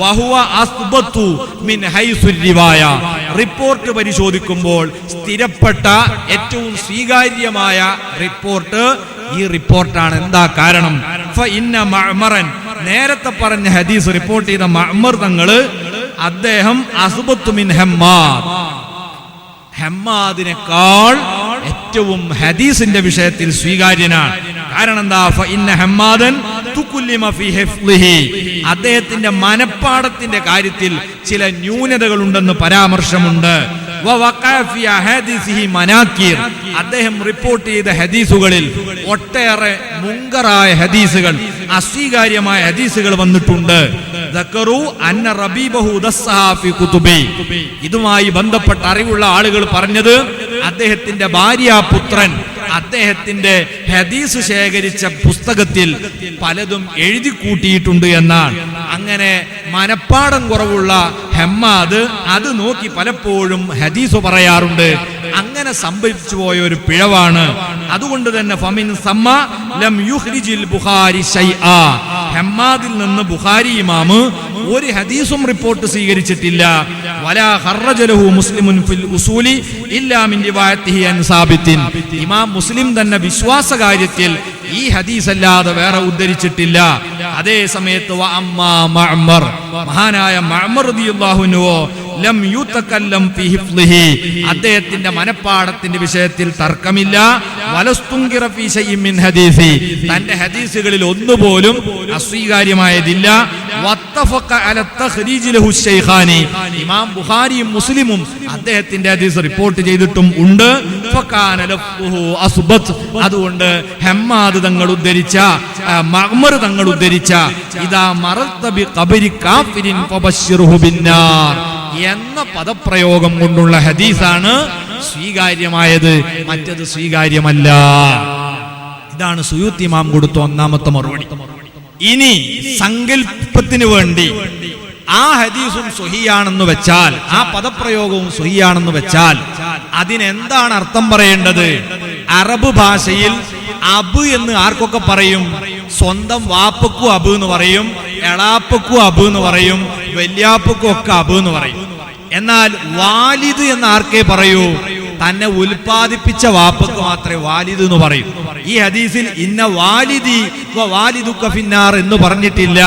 വഹുവ അസ്ബത്തു മിൻ ഹൈസുർ റിവായ, റിപ്പോർട്ട് പരിശോധിക്കുമ്പോൾ സ്ഥിരപ്പെട്ട ഏറ്റവും സ്വീകാര്യമായ റിപ്പോർട്ട് ഈ റിപ്പോർട്ടാണ്. എന്താ കാരണം? ഫഇന്ന മഅ്മറൻ, നേരത്തെ പറഞ്ഞ ഹദീസ് റിപ്പോർട്ട് ചെയ്ത മഅ്മർ തങ്ങള് അദ്ദേഹം അസ്ബത്തു മിൻ ഹമ്മാദ്, ഹമ്മാദിനേക്കാൾ ഏറ്റവും ഹദീസിന്റെ വിഷയത്തിൽ സ്വീകാര്യനാണ്. കാരണം എന്താ? ഫഇന്ന ഹമ്മാദൻ തുകുല്ലിമ ഫീ ഹിഫ്ളിഹി, അദ്ദേഹത്തിന്റെ മനപ്പാടത്തിന്റെ കാര്യത്തിൽ ചില ന്യൂനതകൾ ഉണ്ടെന്ന് പരാമർശമുണ്ട്. വവഖഅ ഫീ അഹാദീസിഹി മനാകിർ, അദ്ദേഹം റിപ്പോർട്ട് ചെയ്ത ഹദീസുകളിൽ ഒട്ടേറെ മുങ്കറായ ഹദീസുകൾ, അസ്വീകാര്യമായ ഹദീസുകൾ വന്നിട്ടുണ്ട്. ദക്കറു അന്ന റബീബഹു ദസ്സഹാ ഫീ കുതുബി, ഇതുമായി ബന്ധപ്പെട്ട അറിവുള്ള ആളുകൾ പറഞ്ഞത് അദ്ദേഹത്തിന്റെ ഭാര്യാപുത്രൻ അദ്ദേഹത്തിന്റെ ഹദീസ് ശേഖരിച്ച പുസ്തകത്തിൽ പലതും എഴുതി കൂട്ടിയിട്ടുണ്ട് എന്നാണ്. അങ്ങനെ മനപ്പാടം കുറവുള്ള ഹമ്മാദ് അത് നോക്കി പലപ്പോഴും ഹദീസ് പറയാറുണ്ട്. അങ്ങനെ സംഭവിച്ചു പോയ ഒരു പിഴവാണ്. അതുകൊണ്ട് തന്നെ ഫമിൻ സമ്മ ലം യുഖ്രിജിൽ ബുഖാരി ശൈആ, ഹമ്മാദിൽ നിന്ന് ബുഖാരി ഇമാം ഒരു ഹദീസും റിപ്പോർട്ട് സ്വീകരിച്ചിട്ടില്ല. വലാ ഖറജലഹു മുസ്ലിമുൻ ഫിൽ ഉസൂലി ഇല്ലാ മിൻ റിവായത്തിഹി അൻ സാബിത്തിൻ, ഇമാം മുസ്ലിം തന്നെ വിശ്വാസ കാര്യത്തിൽ ഈ ഹദീസ് അല്ലാതെ വേറെ ഉദ്ധരിച്ചിട്ടില്ല. അതേ സമയത്ത് വ അമ്മാ മഅ്മർ, മഹാനായ മഅ്മർ റളിയല്ലാഹു അൻഹു ലം യുതകല്ലം ഫീ ഹിഫ്ളിഹി, അദ്ദേഹത്തിന്റെ മനപ്പാടത്തിന്റെ വിഷയത്തിൽ തർക്കമില്ല. വലസ്തുൻകിറ ഫീ ശൈഇൻ മിൻ ഹദീസി, തന്റെ ഹദീസുകളിൽ ഒന്നുപോലും അസ്വീകാര്യമായതില്ല. വത്തഫഖ അല തഖ്രീജ് ലഹു ശൈഖാനി, ഇമാം ബുഖാരിയും മുസ്ലിമും അദ്ദേഹത്തിന്റെ ഹദീസ് റിപ്പോർട്ട് ചെയ്തിട്ടും ഉണ്ട്. ഫകാന ലഫ്ഹു അസ്ബത്, അതുകൊണ്ട് ഹമ്മാദ് തങ്ങൾ ഉദ്ധരിച്ച, മഅ്മർ തങ്ങൾ ഉദ്ധരിച്ച ഇദാ മറർത ബി ഖബരി കാഫിരിൻ ഫബശ്ശിർഹു ബിന്നാർ എന്ന പദപ്രയോഗം കൊണ്ടുള്ള ഹദീസാണ് സ്വീകാര്യമായത്, മറ്റത് സ്വീകാര്യമല്ല. ഇതാണ് സുയൂത്തി ഇമാം കൊടുത്ത ഒന്നാമത്തെ മറുപടി. ഇനി സങ്കല്പത്തിന് വേണ്ടി ആ ഹദീസും സ്വഹീയാണെന്ന് വെച്ചാൽ, ആ പദപ്രയോഗവും സ്വഹീയാണെന്ന് വെച്ചാൽ അതിനെന്താണ് അർത്ഥം പറയേണ്ടത്? അറബ് ഭാഷയിൽ അബ് എന്ന് ആർക്കൊക്കെ പറയും? സ്വന്തം വാപ്പക്കും അബ് എന്ന് പറയും, എളാപ്പക്കും അബ് എന്ന് പറയും, വല്യാപ്പക്കും ഒക്കെ അബ് എന്ന് പറയും. എന്നാൽ വാലിദ് എന്ന് ആർക്കേ പറയൂ? തന്നെ ഉൽപ്പാദിപ്പിച്ച വാപ്പക്ക് മാത്രമേ വാലിദ് എന്ന് പറയൂ. ഈ ഹദീസിൽ ഇന്ന വാലിദി വ വാലിദുക ഫിന്നാർ എന്ന് പറഞ്ഞിട്ടില്ല.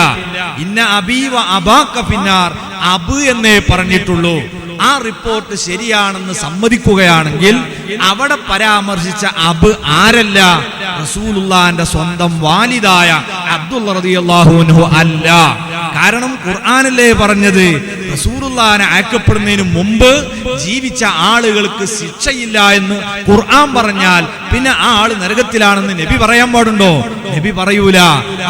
ഇന്ന അബീ വ അബാക ഫിന്നാർ, അബ് എന്നേ പറഞ്ഞിട്ടുള്ളൂ. ആ റിപ്പോർട്ട് ശരിയാണെന്ന് സമ്മതിക്കുകയാണെങ്കിൽ അവിടെ പരാമർശിച്ച അബ് ആരല്ല? റസൂലുള്ളാഹിന്റെ സ്വന്തം വാലിദായ അബ്ദുള്ള റളിയല്ലാഹു അൻഹു അല്ല. കാരണം ഖുർആനല്ലേ പറഞ്ഞത്, റസൂലുള്ളാഹിനെ അയക്കപ്പെടുന്നതിന് മുമ്പ് ജീവിച്ച ആളുകൾക്ക് ശിക്ഷയില്ല എന്ന് ഖുർആൻ പറഞ്ഞാൽ പിന്നെ ആ ആള് നരകത്തിലാണെന്ന് നബി പറയാൻ പാടുണ്ടോ? നബി പറയൂല.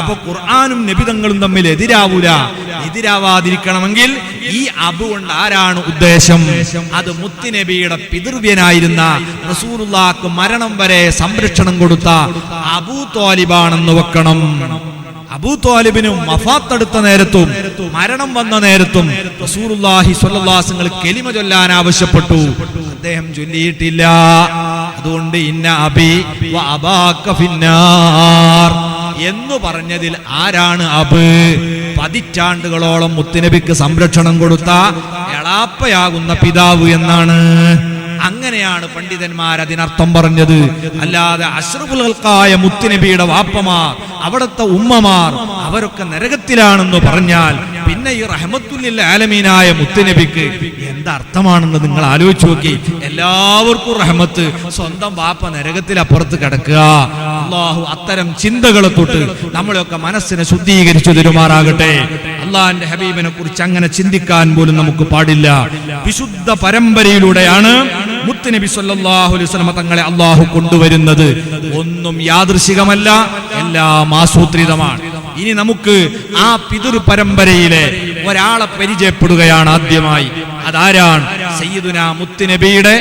അപ്പൊ ഖുർആനും നബി തങ്ങളും തമ്മിൽ എതിരാവൂല. എതിരാവാതിരിക്കണമെങ്കിൽ ഈ അബു കൊണ്ട് ആരാണ് ഉദ്ദേശം? അത് മുത്തുനബിയുടെ പിതൃവ്യനായിരുന്ന റസൂലുള്ളാഹിക്ക് മരണം വരെ സംരക്ഷണം കൊടുത്ത അബൂ ത്വാലിബാണെന്ന് വെക്കണം. അബൂ ത്വാലിബിനും വഫാത്തെടുത്ത നേരത്തും മരണം വന്ന നേരത്തും റസൂലുള്ളാഹി സ്വല്ലല്ലാഹു അലൈഹി വസല്ലം കലിമ ചൊല്ലാൻ ആവശ്യപ്പെട്ടു. അദ്ദേഹം ചൊല്ലിയിട്ടില്ല. അതുകൊണ്ട് ഇന്ന അബി വ അബാക ഫിന്നാർ എന്ന് പറഞ്ഞതിൽ ആരാണ് അബ്? പതിറ്റാണ്ടുകളോളം മുത്തുനബിക്ക് സംരക്ഷണം കൊടുത്ത എളാപ്പയാകുന്ന പിതാവ് എന്നാണ്. അങ്ങനെയാണ് പണ്ഡിതന്മാർ അതിനർത്ഥം പറഞ്ഞത്. അല്ലാതെ അഷ്റഫുൽ ഖൽഖായ മുത്തുനബിയുടെ വാപ്പമാർ, അവിടുത്തെ ഉമ്മമാർ അവരൊക്കെ നരകത്തിലാണെന്ന് പറഞ്ഞാൽ പിന്നെ ഈ റഹ്മത്തുൽ ആലമീനായ മുത്തുനബിക്ക് എന്തർത്ഥമാണെന്ന് നിങ്ങൾ ആലോചിച്ച് നോക്കി. എല്ലാവർക്കും റഹ്മത്ത്, സ്വന്തം വാപ്പ നരകത്തിൽ അപ്പുറത്ത് കിടക്കുക. അള്ളാഹു അത്തരം ചിന്തകളെ തൊട്ട് നമ്മളെയൊക്കെ മനസ്സിനെ ശുദ്ധീകരിച്ചു തരുമാറാകട്ടെ. അള്ളാഹിന്റെ ഹബീബിനെ കുറിച്ച് അങ്ങനെ ചിന്തിക്കാൻ പോലും നമുക്ക് പാടില്ല. വിശുദ്ധ പരമ്പരയിലൂടെയാണ് മുത്തുനബി സല്ലല്ലാഹു അലൈഹി വസല്ലം തങ്ങളെ അള്ളാഹു കൊണ്ടുവരുന്നത്. ഒന്നും യാദൃശികമല്ല, എല്ലാം ആസൂത്രിതമാണ്. ഇനി നമുക്ക് ആ പിതൃ പരമ്പരയിലെ ഒരാളെ പരിചയപ്പെടുകയാണ് ആദ്യമായി. അതാരാണ്? സയ്യിദുനാ മുത്തുനബിയുടെ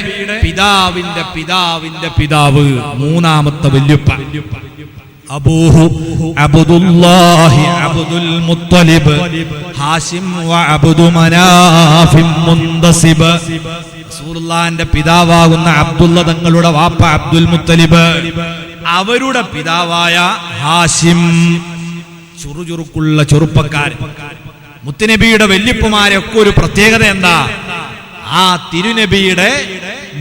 പിതാവിന്റെ പിതാവിന്റെ പിതാവ്, മൂന്നാമത്തെ വല്യുപ്പ. അബൂഹു അബ്ദുല്ലാഹി അബ്ദുൽ മുത്തലിബ് ഹാശിം വ അബ്ദു മനാഫിൻ മുന്തസിബ്. റസൂലുള്ളാഹിന്റെ പിതാവാകുന്ന അബ്ദുള്ള തങ്ങളുടെ വാപ്പ അബ്ദുൽ മുത്തലിബ്, അവരുടെ പിതാവായ ഹാശിം, ചുറുചുറുക്കുള്ള ചെറുപ്പക്കാരൻ. മുത്തുനബിയുടെ വല്യപ്പമാരെ ഒക്കെ ഒരു പ്രത്യേകത എന്താ? ആ തിരുനബിയുടെ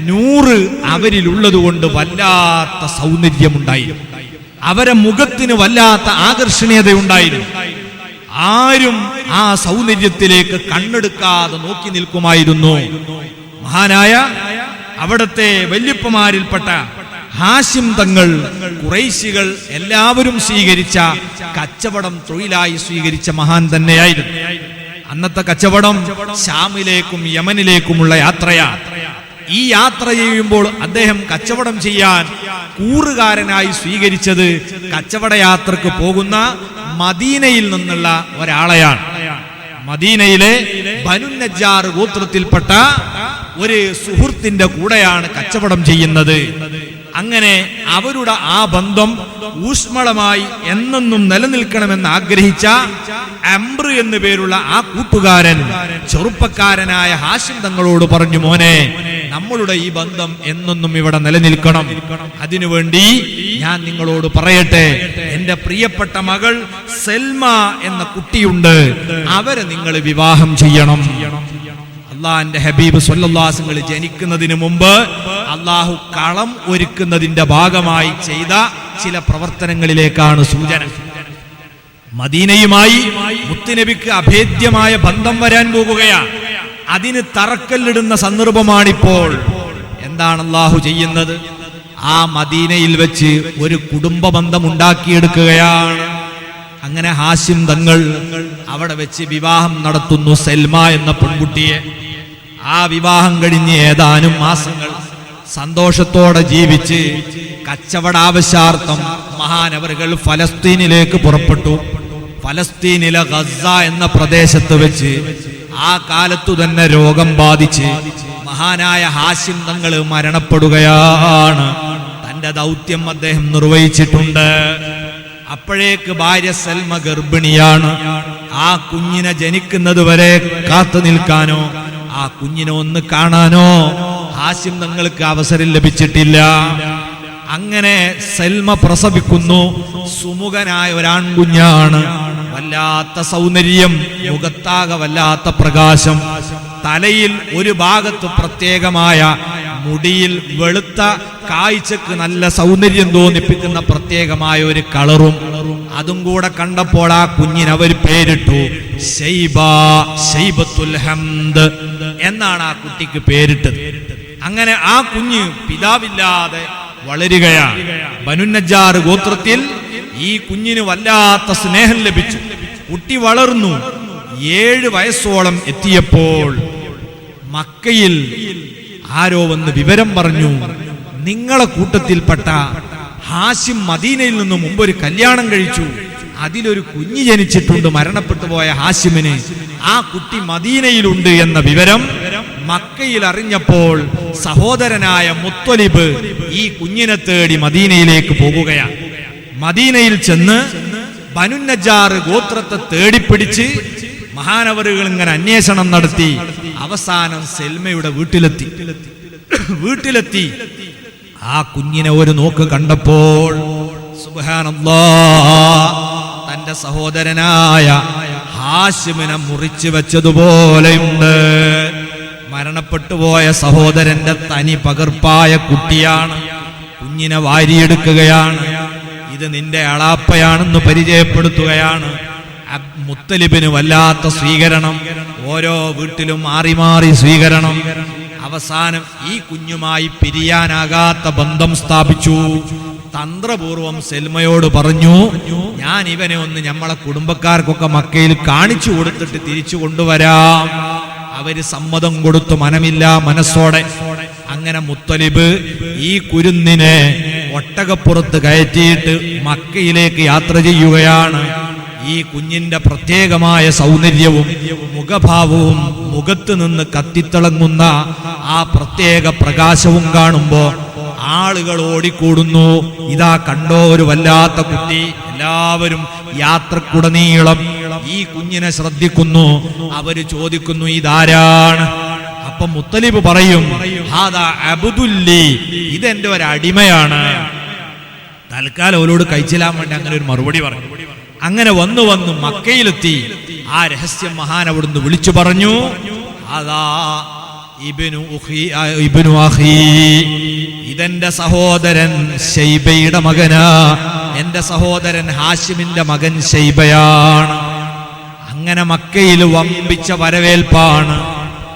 നൂറ് അവരിലുള്ളത് കൊണ്ട് വല്ലാത്ത സൗന്ദര്യമുണ്ടായിരുന്നു. അവരെ മുഖത്തിന് വല്ലാത്ത ആകർഷണീയതയുണ്ടായിരുന്നു. ആരും ആ സൗന്ദര്യത്തിലേക്ക് കണ്ണെടുക്കാതെ നോക്കി നിൽക്കുമായിരുന്നു. മഹാനായ അവിടത്തെ വല്യപ്പമാരിൽപ്പെട്ട ഹാശിം തങ്ങൾ, ഖുറൈശികൾ എല്ലാവരും സ്വീകരിച്ച കച്ചവടം തൊഴിലായി സ്വീകരിച്ച മഹാൻ തന്നെയായിരുന്നു. അന്നത്തെ കച്ചവടം ശാമിലേക്കും യമനിലേക്കുമുള്ള യാത്രയാണ്. ഈ യാത്ര ചെയ്യുമ്പോൾ അദ്ദേഹം കച്ചവടം ചെയ്യാൻ കൂറുകാരനായി സ്വീകരിച്ചത് കച്ചവട യാത്രക്ക് പോകുന്ന മദീനയിൽ നിന്നുള്ള ഒരാളെയാണ്. മദീനയിലെ ബനു നജ്ജാർ ഗോത്രത്തിൽപ്പെട്ട ഒരു സുഹൃത്തിന്റെ കൂടെയാണ് കച്ചവടം ചെയ്യുന്നത്. അങ്ങനെ അവരുടെ ആ ബന്ധം ഊഷ്മളമായി എന്നെന്നും നിലനിൽക്കണമെന്ന് ആഗ്രഹിച്ച അംർ എന്നു പേരുള്ള ആ കൂട്ടുകാരൻ ചെറുപ്പക്കാരനായ ഹാശിം തങ്ങളോട് പറഞ്ഞു, മോനെ, നമ്മളുടെ ഈ ബന്ധം എന്നെന്നും ഇവിടെ നിലനിൽക്കണം. അതിനുവേണ്ടി ഞാൻ നിങ്ങളോട് പറയട്ടെ, എന്റെ പ്രിയപ്പെട്ട മകൾ സെൽമ എന്ന കുട്ടിയുണ്ട്, അവരെ നിങ്ങൾ വിവാഹം ചെയ്യണം. അള്ളാഹിന്റെ ഹബീബ് സ്വല്ലല്ലാഹു അലൈഹി വസല്ലം ജനിക്കുന്നതിന് മുമ്പ് അള്ളാഹു കളം ഒരുക്കുന്നതിന്റെ ഭാഗമായി ചെയ്ത ചില പ്രവർത്തനങ്ങളിലേക്കാണ് സൂചന. മദീനയുമായി മുത്തുനബിക്ക് അഭേദ്യമായ ബന്ധം വരാൻ പോകുകയാണ്. അതിന് തറക്കല്ലിടുന്ന സന്ദർഭമാണിപ്പോൾ. എന്താണ് അള്ളാഹു ചെയ്യുന്നത്? ആ മദീനയിൽ വെച്ച് ഒരു കുടുംബ ബന്ധം ഉണ്ടാക്കിയെടുക്കുകയാണ്. അങ്ങനെ ഹാശിം തങ്ങൾ അവിടെ വെച്ച് വിവാഹം നടത്തുന്നു സെൽമ എന്ന പെൺകുട്ടിയെ. ആ വിവാഹം കഴിഞ്ഞ് ഏതാനും മാസങ്ങൾ സന്തോഷത്തോടെ ജീവിച്ച് കച്ചവടാവശ്യാർത്ഥം മഹാനവറുകൾ ഫലസ്തീനിലേക്ക് പുറപ്പെട്ടു. ഫലസ്തീനിലെ ഗസ എന്ന പ്രദേശത്ത് വെച്ച് ആ കാലത്തു തന്നെ രോഗം ബാധിച്ച് മഹാനായ ഹാശിം തങ്ങൾ മരണപ്പെടുകയാണ്. തന്റെ ദൗത്യം അദ്ദേഹം നിർവഹിച്ചിട്ടുണ്ട്. അപ്പോഴേക്ക് ഭാര്യ സൽമ ഗർഭിണിയാണ്. ആ കുഞ്ഞിനെ ജനിക്കുന്നത് വരെ കാത്തു നിൽക്കാനോ ആ കുഞ്ഞിനെ ഒന്ന് കാണാനോ ഹാശിം തങ്ങൾക്ക് അവസരം ലഭിച്ചിട്ടില്ല. അങ്ങനെ സൽമ പ്രസവിക്കുന്നു. സുമുഖനായ ഒരാൺകുഞ്ഞാണ്. വല്ലാത്ത സൗന്ദര്യം, മുഖത്താകെ വല്ലാത്ത പ്രകാശം, തലയിൽ ഒരു ഭാഗത്ത് പ്രത്യേകമായ മുടിയിൽ വെളുത്ത കാഴ്ചക്ക് നല്ല സൗന്ദര്യം തോന്നിപ്പിക്കുന്ന പ്രത്യേകമായ ഒരു കളറും. അതും കൂടെ കണ്ടപ്പോൾ ആ കുഞ്ഞിന് അവർ പേരിട്ടു ശൈബ, ശൈബത്തുൽ ഹംദ് എന്നാണ് ആ കുട്ടിക്ക് പേരിട്ടത്. അങ്ങനെ ആ കുഞ്ഞ് പിതാവില്ലാതെ വളരുകയാണ്. ബനു നജ്ജാർ ഗോത്രത്തിൽ ഈ കുഞ്ഞിന് വല്ലാത്ത സ്നേഹം ലഭിച്ചു. കുട്ടി വളർന്നു. 7 വയസ്സോളം എത്തിയപ്പോൾ മക്കയിൽ ആരോ വന്ന് വിവരം പറഞ്ഞു, നിങ്ങളെ കൂട്ടത്തിൽപ്പെട്ട ഹാശിം മദീനയിൽ നിന്ന് മുമ്പ് ഒരു കല്യാണം കഴിച്ചു, അതിലൊരു കുഞ്ഞ് ജനിച്ചിട്ടുണ്ട്, മരണപ്പെട്ടു പോയ ഹാശിമിന്. ആ കുട്ടി മദീനയിലുണ്ട് എന്ന വിവരം മക്കയിൽ അറിഞ്ഞപ്പോൾ സഹോദരനായ മുത്വലിബ് ഈ കുഞ്ഞിനെ തേടി മദീനയിലേക്ക് പോകുകയാണ്. മദീനയിൽ ചെന്ന് ബനു നജ്ജാർ ഗോത്രത്തെ തേടിപ്പിടിച്ച് മഹാനവറുകൾ ഇങ്ങനെ അന്വേഷണം നടത്തി അവസാനം സെൽമയുടെ വീട്ടിലെത്തി ആ കുഞ്ഞിനെ ഒരു നോക്ക് കണ്ടപ്പോൾ സുബ്ഹാനല്ലാഹ് തന്റെ സഹോദരനായ ഹാശിമിനെ മുറിച്ചു വെച്ചതുപോലെയുണ്ട്. മരണപ്പെട്ടു പോയ സഹോദരന്റെ തനി പകർപ്പായ കുട്ടിയാണ്. കുഞ്ഞിനെ വാരിയെടുക്കുകയാണ്. ഇത് നിന്റെ അളാപ്പയാണെന്ന് പരിചയപ്പെടുത്തുകയാണ്. മുത്തലിബിന് വല്ലാത്ത സ്വീകരണം, ഓരോ വീട്ടിലും മാറി മാറി സ്വീകരണം. അവസാനം ഈ കുഞ്ഞുമായി പിരിയാനാകാത്ത ബന്ധം സ്ഥാപിച്ചു. തന്ത്രപൂർവം സെൽമയോട് പറഞ്ഞു, ഞാൻ ഇവനെ ഒന്ന് നമ്മളെ കുടുംബക്കാർക്കൊക്കെ മക്കയിൽ കാണിച്ചു കൊടുത്തിട്ട് തിരിച്ചു കൊണ്ടുവരാം. അവര് സമ്മതം കൊടുത്തു, മനമില്ല മനസ്സോടെ. അങ്ങനെ മുത്തലിബ് ഈ കുരുന്നിനെ ഒട്ടകപ്പുറത്ത് കയറ്റിയിട്ട് മക്കയിലേക്ക് യാത്ര ചെയ്യുകയാണ്. ഈ കുഞ്ഞിന്റെ പ്രത്യേകമായ സൗന്ദര്യവും മുഖഭാവവും മുഖത്ത് നിന്ന് കത്തിത്തിളങ്ങുന്ന ആ പ്രത്യേക പ്രകാശവും കാണുമ്പോ ആളുകൾ ഓടിക്കൂടുന്നു. ഇതാ കണ്ടോ ഒരു വല്ലാത്ത കുട്ടി. എല്ലാവരും യാത്രക്കുടനീളം ഈ കുഞ്ഞിനെ ശ്രദ്ധിക്കുന്നു. അവര് ചോദിക്കുന്നു, ഇതാരാണ്? അപ്പൊ മുത്തലിബ് പറയും, ഹാദാ അബ്ദുല്ലി, ഇതെന്റെ ഒരു അടിമയാണ്. തൽക്കാലം അവരോട് കഴിച്ചില്ലാൻ വേണ്ടി അങ്ങനെ ഒരു മറുപടി പറഞ്ഞു. അങ്ങനെ വന്നു മക്കയിലെത്തി. ആ രഹസ്യം മഹാൻ അവിടുന്ന് വിളിച്ചു പറഞ്ഞു, അതാ ഇബ്നു അഖീ, ഇതെന്റെ സഹോദരൻ ശൈബയുടെ മകനാ. എന്റെ സഹോദരൻ ഹാഷിമിന്റെ മകൻ ശൈബയാണ്. അങ്ങനെ മക്കയിൽ വമ്പിച്ച വരവേൽപ്പാണ്.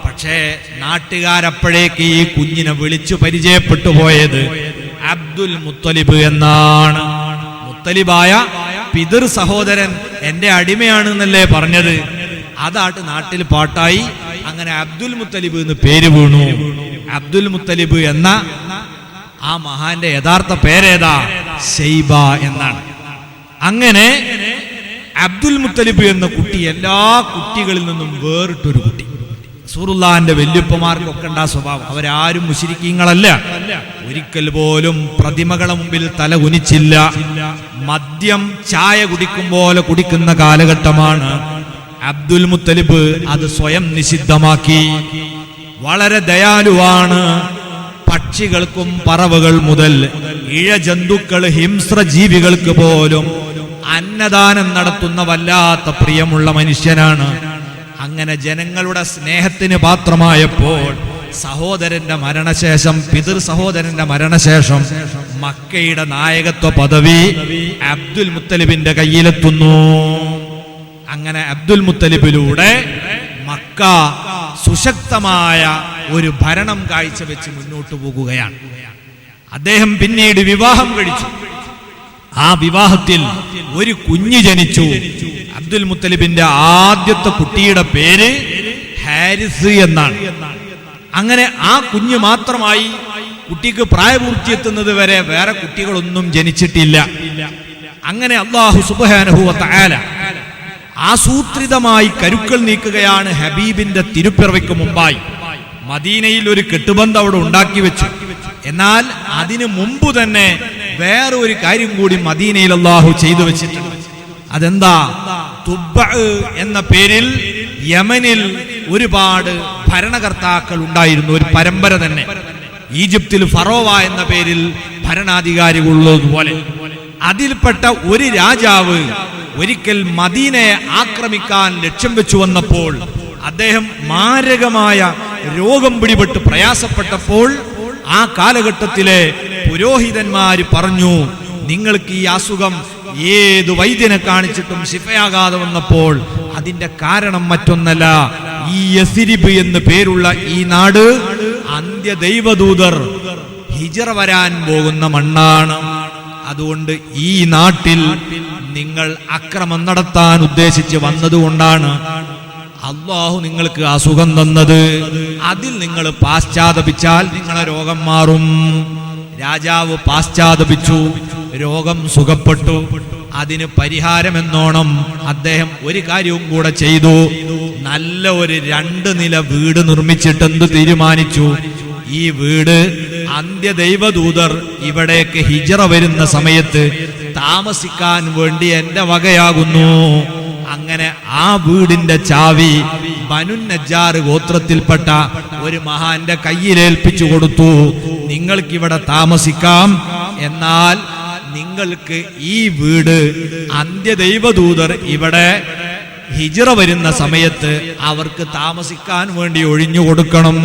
പക്ഷേ നാട്ടുകാരപ്പോഴേക്ക് ഈ കുഞ്ഞിനെ വിളിച്ചു പരിചയപ്പെട്ടു പോയത് അബ്ദുൽ മുത്തലിബ് എന്നാണ്. മുത്തലിബായ പിതൃ സഹോദരൻ എന്റെ അടിമയാണ് എന്നല്ലേ പറഞ്ഞത്. അതാട്ട് നാട്ടിൽ പാട്ടായി. അങ്ങനെ അബ്ദുൽ മുത്തലിബ് എന്ന് പേര് വീണു. അബ്ദുൽ മുത്തലിബ് എന്ന ആ മഹാന്റെ യഥാർത്ഥ പേരേതാ? ശൈബ എന്നാണ്. അങ്ങനെ അബ്ദുൽ മുത്തലിബ് എന്ന കുട്ടി എല്ലാ കുട്ടികളിൽ നിന്നും വേറിട്ടൊരു കുട്ടി. റസൂലുള്ളാഹിന്റെ വല്യപ്പമാർക്കൊക്കെ ഉണ്ടാ സ്വഭാവം. അവരാരും മുശ്രിക്കീങ്ങളല്ല. ഒരിക്കൽ പോലും പ്രതിമകളെ മുമ്പിൽ തല കുനിച്ചില്ല. മദ്യം ചായ കുടിക്കും പോലെ കുടിക്കുന്ന കാലഘട്ടമാണ്. അബ്ദുൽ മുത്തലിബ് അത് സ്വയം നിഷിദ്ധമാക്കി. വളരെ ദയാലുവാണ്. പക്ഷികൾക്കും പറവകൾ മുതൽ ഇഴജന്തുക്കൾ, ഹിംസ്ര ജീവികൾക്ക് പോലും അന്നദാനം നടത്തുന്ന വല്ലാത്ത പ്രിയമുള്ള മനുഷ്യനാണ്. അങ്ങനെ ജനങ്ങളുടെ സ്നേഹത്തിന് പാത്രമായപ്പോൾ സഹോദരന്റെ മരണശേഷം, പിതൃ സഹോദരന്റെ മരണശേഷം മക്കയുടെ നായകത്വ പദവി അബ്ദുൽ മുത്തലിബിന്റെ കയ്യിലെത്തുന്നു. അങ്ങനെ അബ്ദുൽ മുത്തലിബിലൂടെ മക്ക സുശക്തമായ ഒരു ഭരണം കാഴ്ചവെച്ച് മുന്നോട്ട് പോകുകയാണ്. അദ്ദേഹം പിന്നീട് വിവാഹം കഴിച്ചു. ആ വിവാഹത്തിൽ ഒരു കുഞ്ഞ് ജനിച്ചു. അബ്ദുൽ മുത്തലിബിന്റെ ആദ്യത്തെ കുട്ടിയുടെ പേര് ഹാരിസ് എന്നാണ്. അങ്ങനെ ആ കുഞ്ഞ് മാത്രമായി. കുട്ടിക്ക് പ്രായപൂർത്തിയെത്തുന്നത് വരെ വേറെ കുട്ടികളൊന്നും ജനിച്ചിട്ടില്ല. അങ്ങനെ അല്ലാഹു സുബ്ഹാനഹു വ തആല ആസൂത്രിതമായി കരുക്കൾ നീക്കുകയാണ്. ഹബീബിന്റെ തിരുപ്പിറവിക്ക് മുമ്പായി മദീനയിൽ ഒരു കെട്ടുബന്ധം അവിടെ ഉണ്ടാക്കി വെച്ചു. എന്നാൽ അതിനു മുമ്പ് തന്നെ വേറെ ഒരു കാര്യം കൂടി മദീനയിൽ അല്ലാഹു ചെയ്തു വെച്ചിട്ടുണ്ട്. അതെന്താ? തുബ്ബ എന്ന പേരിൽ യമനിൽ ഒരുപാട് ഭരണകർത്താക്കൾ ഉണ്ടായിരുന്നു. ഒരു പരമ്പര തന്നെ. ഈജിപ്തിൽ ഫറോവ എന്ന പേരിൽ ഭരണാധികാരികളുള്ളതുപോലെ അതിൽപ്പെട്ട ഒരു രാജാവ് ഒരിക്കൽ മദീനയെ ആക്രമിക്കാൻ ലക്ഷ്യം വെച്ചു വന്നപ്പോൾ അദ്ദേഹം മാരകമായ രോഗം പിടിപെട്ട് പ്രയാസപ്പെട്ടപ്പോൾ ആ കാലഘട്ടത്തിലെ പുരോഹിതന്മാര് പറഞ്ഞു, നിങ്ങൾക്ക് ഈ അസുഖം ഏത് വൈദ്യനെ കാണിച്ചിട്ടും ശിഫയാകാതെ വന്നപ്പോൾ അതിന്റെ കാരണം മറ്റൊന്നല്ല, ഈ യസിരിബ് എന്ന് പേരുള്ള ഈ നാട് അന്ത്യ ദൈവദൂതർ ഹിജറ വരാൻ പോകുന്ന മണ്ണാണ്. അതുകൊണ്ട് ഈ നാട്ടിൽ നിങ്ങൾ അക്രമം നടത്താൻ ഉദ്ദേശിച്ച് വന്നതുകൊണ്ടാണ് അല്ലാഹു നിങ്ങൾക്ക് അസുഖം തന്നത്. അതിൽ നിങ്ങൾ പാശ്ചാത്തപിച്ചാൽ നിങ്ങളെ രോഗം മാറും. രാജാവ് പാശ്ചാത്തപിച്ചു, രോഗം സുഖപ്പെട്ടു. അതിന് പരിഹാരമെന്നോണം അദ്ദേഹം ഒരു കാര്യവും കൂടെ ചെയ്തു. നല്ല ഒരു 2 നില വീട് നിർമ്മിച്ചിട്ടെന്ത് തീരുമാനിച്ചു? ഈ വീട് അന്ത്യ ദൈവദൂതർ ഇവിടേക്ക് ഹിജറ വരുന്ന സമയത്ത് താമസിക്കാൻ വേണ്ടി എന്റെ വകയാകുന്നു. അങ്ങനെ ആ വീടിന്റെ ചാവി ബനു നജ്ജാർ ഗോത്രത്തിൽപ്പെട്ട ഒരു മഹാന്റെ കയ്യിലേൽപ്പിച്ചു കൊടുത്തു. നിങ്ങൾക്കിവിടെ താമസിക്കാം, എന്നാൽ നിങ്ങൾക്ക് ഈ വീട് അന്ത്യദൈവദൂതർ ഇവിടെ ഹിജ്റ വരുന്ന സമയത്ത് അവർക്ക് താമസിക്കാൻ വേണ്ടി ഒഴിഞ്ഞു കൊടുക്കണം.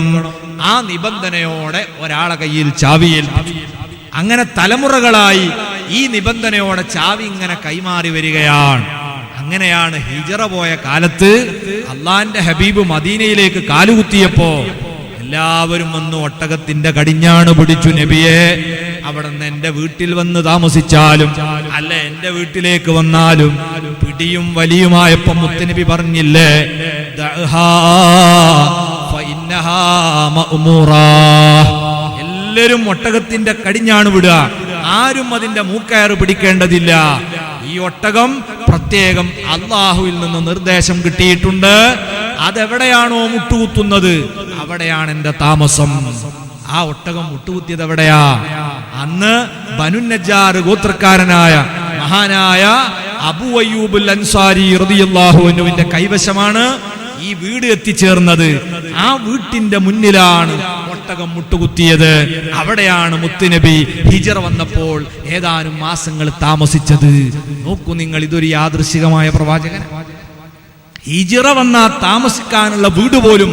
ആ നിബന്ധനയോടെ ഒരാളെ കയ്യിൽ ചാവി ഏൽപ്പിച്ചു. അങ്ങനെ തലമുറകളായി ഈ നിബന്ധനയോടെ ചാവി ഇങ്ങനെ കൈമാറി വരികയാണ്. അങ്ങനെയാണ് ഹിജ്റ പോയ കാലത്ത് അള്ളാന്റെ ഹബീബ് മദീനയിലേക്ക് കാലുകുത്തിയപ്പോ എല്ലാവരും വന്ന് ഒട്ടകത്തിന്റെ കടിഞ്ഞാണ് പിടിച്ചു. നബിയെ, അവിടെ നിന്ന് എന്റെ വീട്ടിൽ വന്ന് താമസിച്ചാലും അല്ല എന്റെ വീട്ടിലേക്ക് വന്നാലും പിടിയും വലിയുമായപ്പോ മുത്തനബി പറഞ്ഞില്ലേ, എല്ലാവരും ഒട്ടകത്തിന്റെ കടിഞ്ഞാണ് വിടുക, ആരും അതിന്റെ മൂക്കയറ് പിടിക്കേണ്ടതില്ല. ഈ ഒട്ടകം പ്രത്യേകം അള്ളാഹുവിൽ നിന്ന് നിർദ്ദേശം കിട്ടിയിട്ടുണ്ട്. അതെവിടെയാണോ മുട്ടുകുത്തുന്നത് അവിടെയാണ് എന്റെ താമസം. ആ ഒട്ടകം മുട്ടുകുത്തിയത് എവിടെയാ? അന്ന് ബനു നജ്ജാർ ഗോത്രക്കാരനായ മഹാനായ അബൂ അയ്യൂബുൽ അൻസാരി റളിയല്ലാഹു അൻഹുവിന്റെ കൈവശമാണ് ഈ വീട് എത്തിച്ചേർന്നത്. ആ വീട്ടിന്റെ മുന്നിലാണ് ഒട്ടകം മുട്ടുകുത്തിയത്. അവിടെയാണ് മുത്തുനബി ഹിജ്റ വന്നപ്പോൾ ഏതാനും മാസങ്ങൾ താമസിച്ചത്. നോക്കൂ നിങ്ങൾ, ഇതൊരു യാദൃശികമായ പ്രവാചകൻ. ഹിജ്റ വന്ന താമസിക്കാനുള്ള വീട് പോലും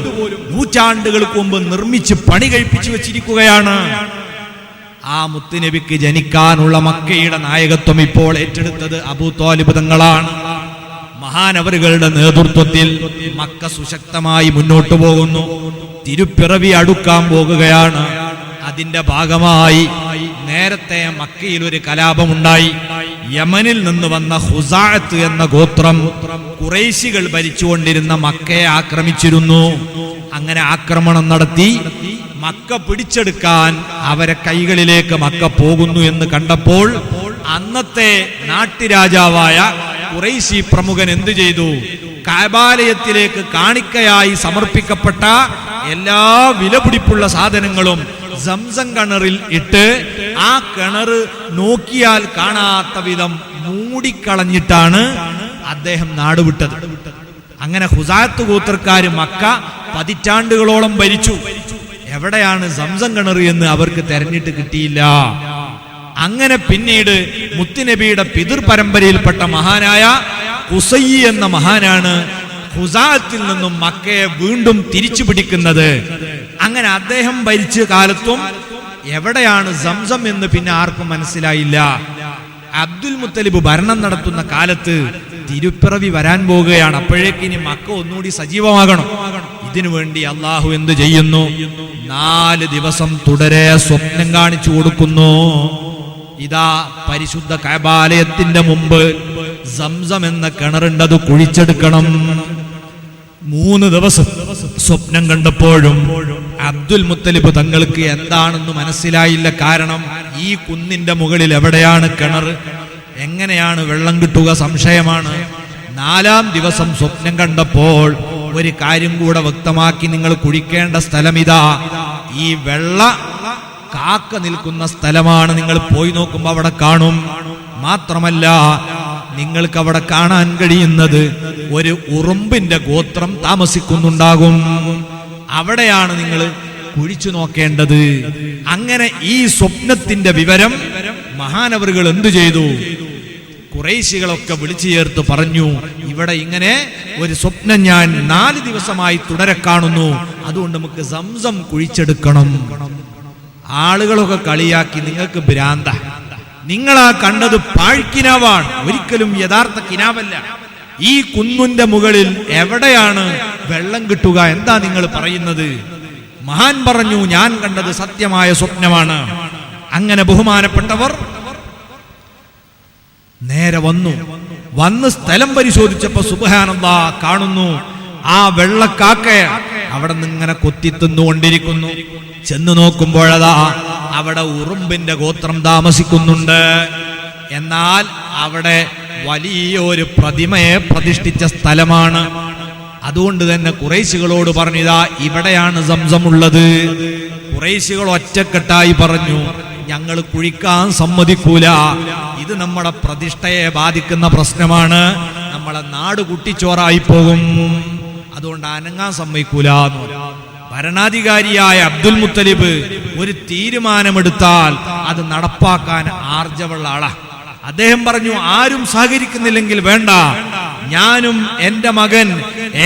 നൂറ്റാണ്ടുകൾക്ക് മുമ്പ് നിർമ്മിച്ച് പണി കഴിപ്പിച്ചു വെച്ചിരിക്കുകയാണ്. ആ മുത്തുനബിക്ക് ജനിക്കാനുള്ള മക്കയുടെ നായകത്വം ഇപ്പോൾ ഏറ്റെടുത്തത് അബൂ ത്വാലിബ് തങ്ങളാണ്. മഹാനവറുകളുടെ നേതൃത്വത്തിൽ മക്ക സുശക്തമായി മുന്നോട്ടു പോകുന്നു. തിരുപ്പിറവി അടുക്കാൻ പോകുകയാണ്. അതിന്റെ ഭാഗമായി നേരത്തെ മക്കയിൽ ഒരു കലാപമുണ്ടായി. യമനിൽ നിന്ന് വന്ന ഖുസാഅത്ത് എന്ന ഗോത്രം ഖുറൈശികൾ ഭരിച്ചുകൊണ്ടിരുന്ന മക്കയെ ആക്രമിച്ചിരുന്നു. അങ്ങനെ ആക്രമണം നടത്തി മക്ക പിടിച്ചെടുക്കാൻ അവരെ കൈകളിലേക്ക് മക്ക പോകുന്നു എന്ന് കണ്ടപ്പോൾ അന്നത്തെ നാട്ടുരാജാവായ ഖുറൈശി പ്രമുഖൻ എന്തു ചെയ്തു? കഅബാലയത്തിലേക്ക് കാണിക്കയായി സമർപ്പിക്കപ്പെട്ട എല്ലാ വിലപിടിപ്പുള്ള സാധനങ്ങളും സംസം കിണറിൽ ഇട്ട് ആ കിണർ നോക്കിയാൽ കാണാത്ത വിധം മൂടിക്കളഞ്ഞിട്ടാണ് അദ്ദേഹം നാടുവിട്ടത്. അങ്ങനെ ഖുസാഅത്ത് ഗോത്രക്കാര് മക്ക പതിറ്റാണ്ടുകളോളം ഭരിച്ചു. എവിടെയാണ് സംസം കിണർ എന്ന് അവർക്ക് തെരഞ്ഞിട്ട് കിട്ടിയില്ല. അങ്ങനെ പിന്നീട് മുത്തുനബിയുടെ പിതൃ പരമ്പരയിൽപ്പെട്ട മഹാനായ ഖുസൈ എന്ന മഹാനാണ് ഖുസാഅത്തിൽ നിന്നും മക്കയെ വീണ്ടും തിരിച്ചു പിടിക്കുന്നത്. അങ്ങനെ അദ്ദേഹം ഭരിച്ച കാലത്തും എവിടെയാണ് സംസം എന്ന് പിന്നെ ആർക്കും മനസ്സിലായില്ല. അബ്ദുൽ മുത്തലിബ് ഭരണം നടത്തുന്ന കാലത്ത് തിരുപ്പിറവി വരാൻ പോവുകയാണ്. അപ്പോഴേക്കിനി മക്ക ഒന്നുകൂടി സജീവമാകണം. ഇതിനു വേണ്ടി അള്ളാഹു എന്ത് ചെയ്യുന്നു? 4 ദിവസം തുടരെ സ്വപ്നം കാണിച്ചു കൊടുക്കുന്നു. ഇതാ പരിശുദ്ധ കഅബാലയത്തിന്റെ മുമ്പ് സംസം എന്ന കിണറുണ്ടത് കുഴിച്ചെടുക്കണം. 3 ദിവസം സ്വപ്നം കണ്ടപ്പോഴും അബ്ദുൽ മുത്തലിബ് തങ്ങൾക്ക് എന്താണെന്ന് മനസ്സിലായില്ല. കാരണം ഈ കുന്നിന്റെ മുകളിൽ എവിടെയാണ് കിണർ, എങ്ങനെയാണ് വെള്ളം കിട്ടുക? സംശയമാണ്. 4-ാം ദിവസം സ്വപ്നം കണ്ടപ്പോൾ ഒരു കാര്യം കൂടെ വ്യക്തമാക്കി, നിങ്ങൾ കുഴിക്കേണ്ട സ്ഥലം ഇതാ, ഈ വെള്ള കാക്ക നിൽക്കുന്ന സ്ഥലമാണ്. നിങ്ങൾ പോയി നോക്കുമ്പോൾ അവിടെ കാണും. മാത്രമല്ല നിങ്ങൾക്ക് അവിടെ കാണാൻ കഴിയുന്നത് ഒരു ഉറുമ്പിന്റെ ഗോത്രം താമസിക്കുന്നുണ്ടാകും. അവിടെയാണ് നിങ്ങൾ കുഴിച്ചു നോക്കേണ്ടത്. അങ്ങനെ ഈ സ്വപ്നത്തിന്റെ വിവരം മഹാനവറുകൾ എന്തു ചെയ്തു? ഖുറൈശികളൊക്കെ വിളിച്ചു ചേർത്ത് പറഞ്ഞു, ഇവിടെ ഇങ്ങനെ ഒരു സ്വപ്നം ഞാൻ 4 ദിവസമായി തുടരെ കാണുന്നു, അതുകൊണ്ട് നമുക്ക് സംസം കുഴിച്ചെടുക്കണം. ആളുകളൊക്കെ കളിയാക്കി, നിങ്ങൾക്ക് ഭ്രാന്ത, നിങ്ങളാ കണ്ടത് പാഴ്ക്കിനാവാണ്, ഒരിക്കലും യഥാർത്ഥ കിനാവല്ല. ഈ കുന്നിന്റെ മുകളിൽ എവിടെയാണ് വെള്ളം കിട്ടുക? എന്താ നിങ്ങൾ പറയുന്നത്? മഹാൻ പറഞ്ഞു, ഞാൻ കണ്ടത് സത്യമായ സ്വപ്നമാണ്. അങ്ങനെ ബഹുമാനപ്പെട്ടവർ നേരെ വന്ന് സ്ഥലം പരിശോധിച്ചപ്പോ സുബ്ഹാനല്ലാഹ് കാണുന്നു, ആ വെള്ളക്കാക്ക അവിടെ നിന്ന് ഇങ്ങനെ കൊത്തിത്തിന്നുകൊണ്ടിരിക്കുന്നു. ചെന്ന് നോക്കുമ്പോഴതാ അവിടെ ഉറുമ്പിന്റെ ഗോത്രം താമസിക്കുന്നുണ്ട്. എന്നാൽ അവിടെ വലിയൊരു പ്രതിമയെ പ്രതിഷ്ഠിച്ച സ്ഥലമാണ്. അതുകൊണ്ട് തന്നെ ഖുറൈശികളോട് പറഞ്ഞു, ഇതാ ഇവിടെയാണ് സംസം ഉള്ളത്. ഖുറൈശികൾ ഒറ്റക്കെട്ടായി പറഞ്ഞു, ഞങ്ങൾ കുഴിക്കാൻ സമ്മതിക്കൂല. ഇത് നമ്മുടെ പ്രതിഷ്ഠയെ ബാധിക്കുന്ന പ്രശ്നമാണ്. നമ്മളെ നാട് കുട്ടിച്ചോറായി പോകും. അതുകൊണ്ട് അനങ്ങാൻ സമ്മതിക്കൂല. ഭരണാധികാരിയായ അബ്ദുൽ മുത്തലിബ് ഒരു തീരുമാനമെടുത്താൽ അത് നടപ്പാക്കാൻ ആർജവുള്ള ആളാ. അദ്ദേഹം പറഞ്ഞു, ആരും സഹകരിക്കുന്നില്ലെങ്കിൽ വേണ്ട, ഞാനും എന്റെ മകൻ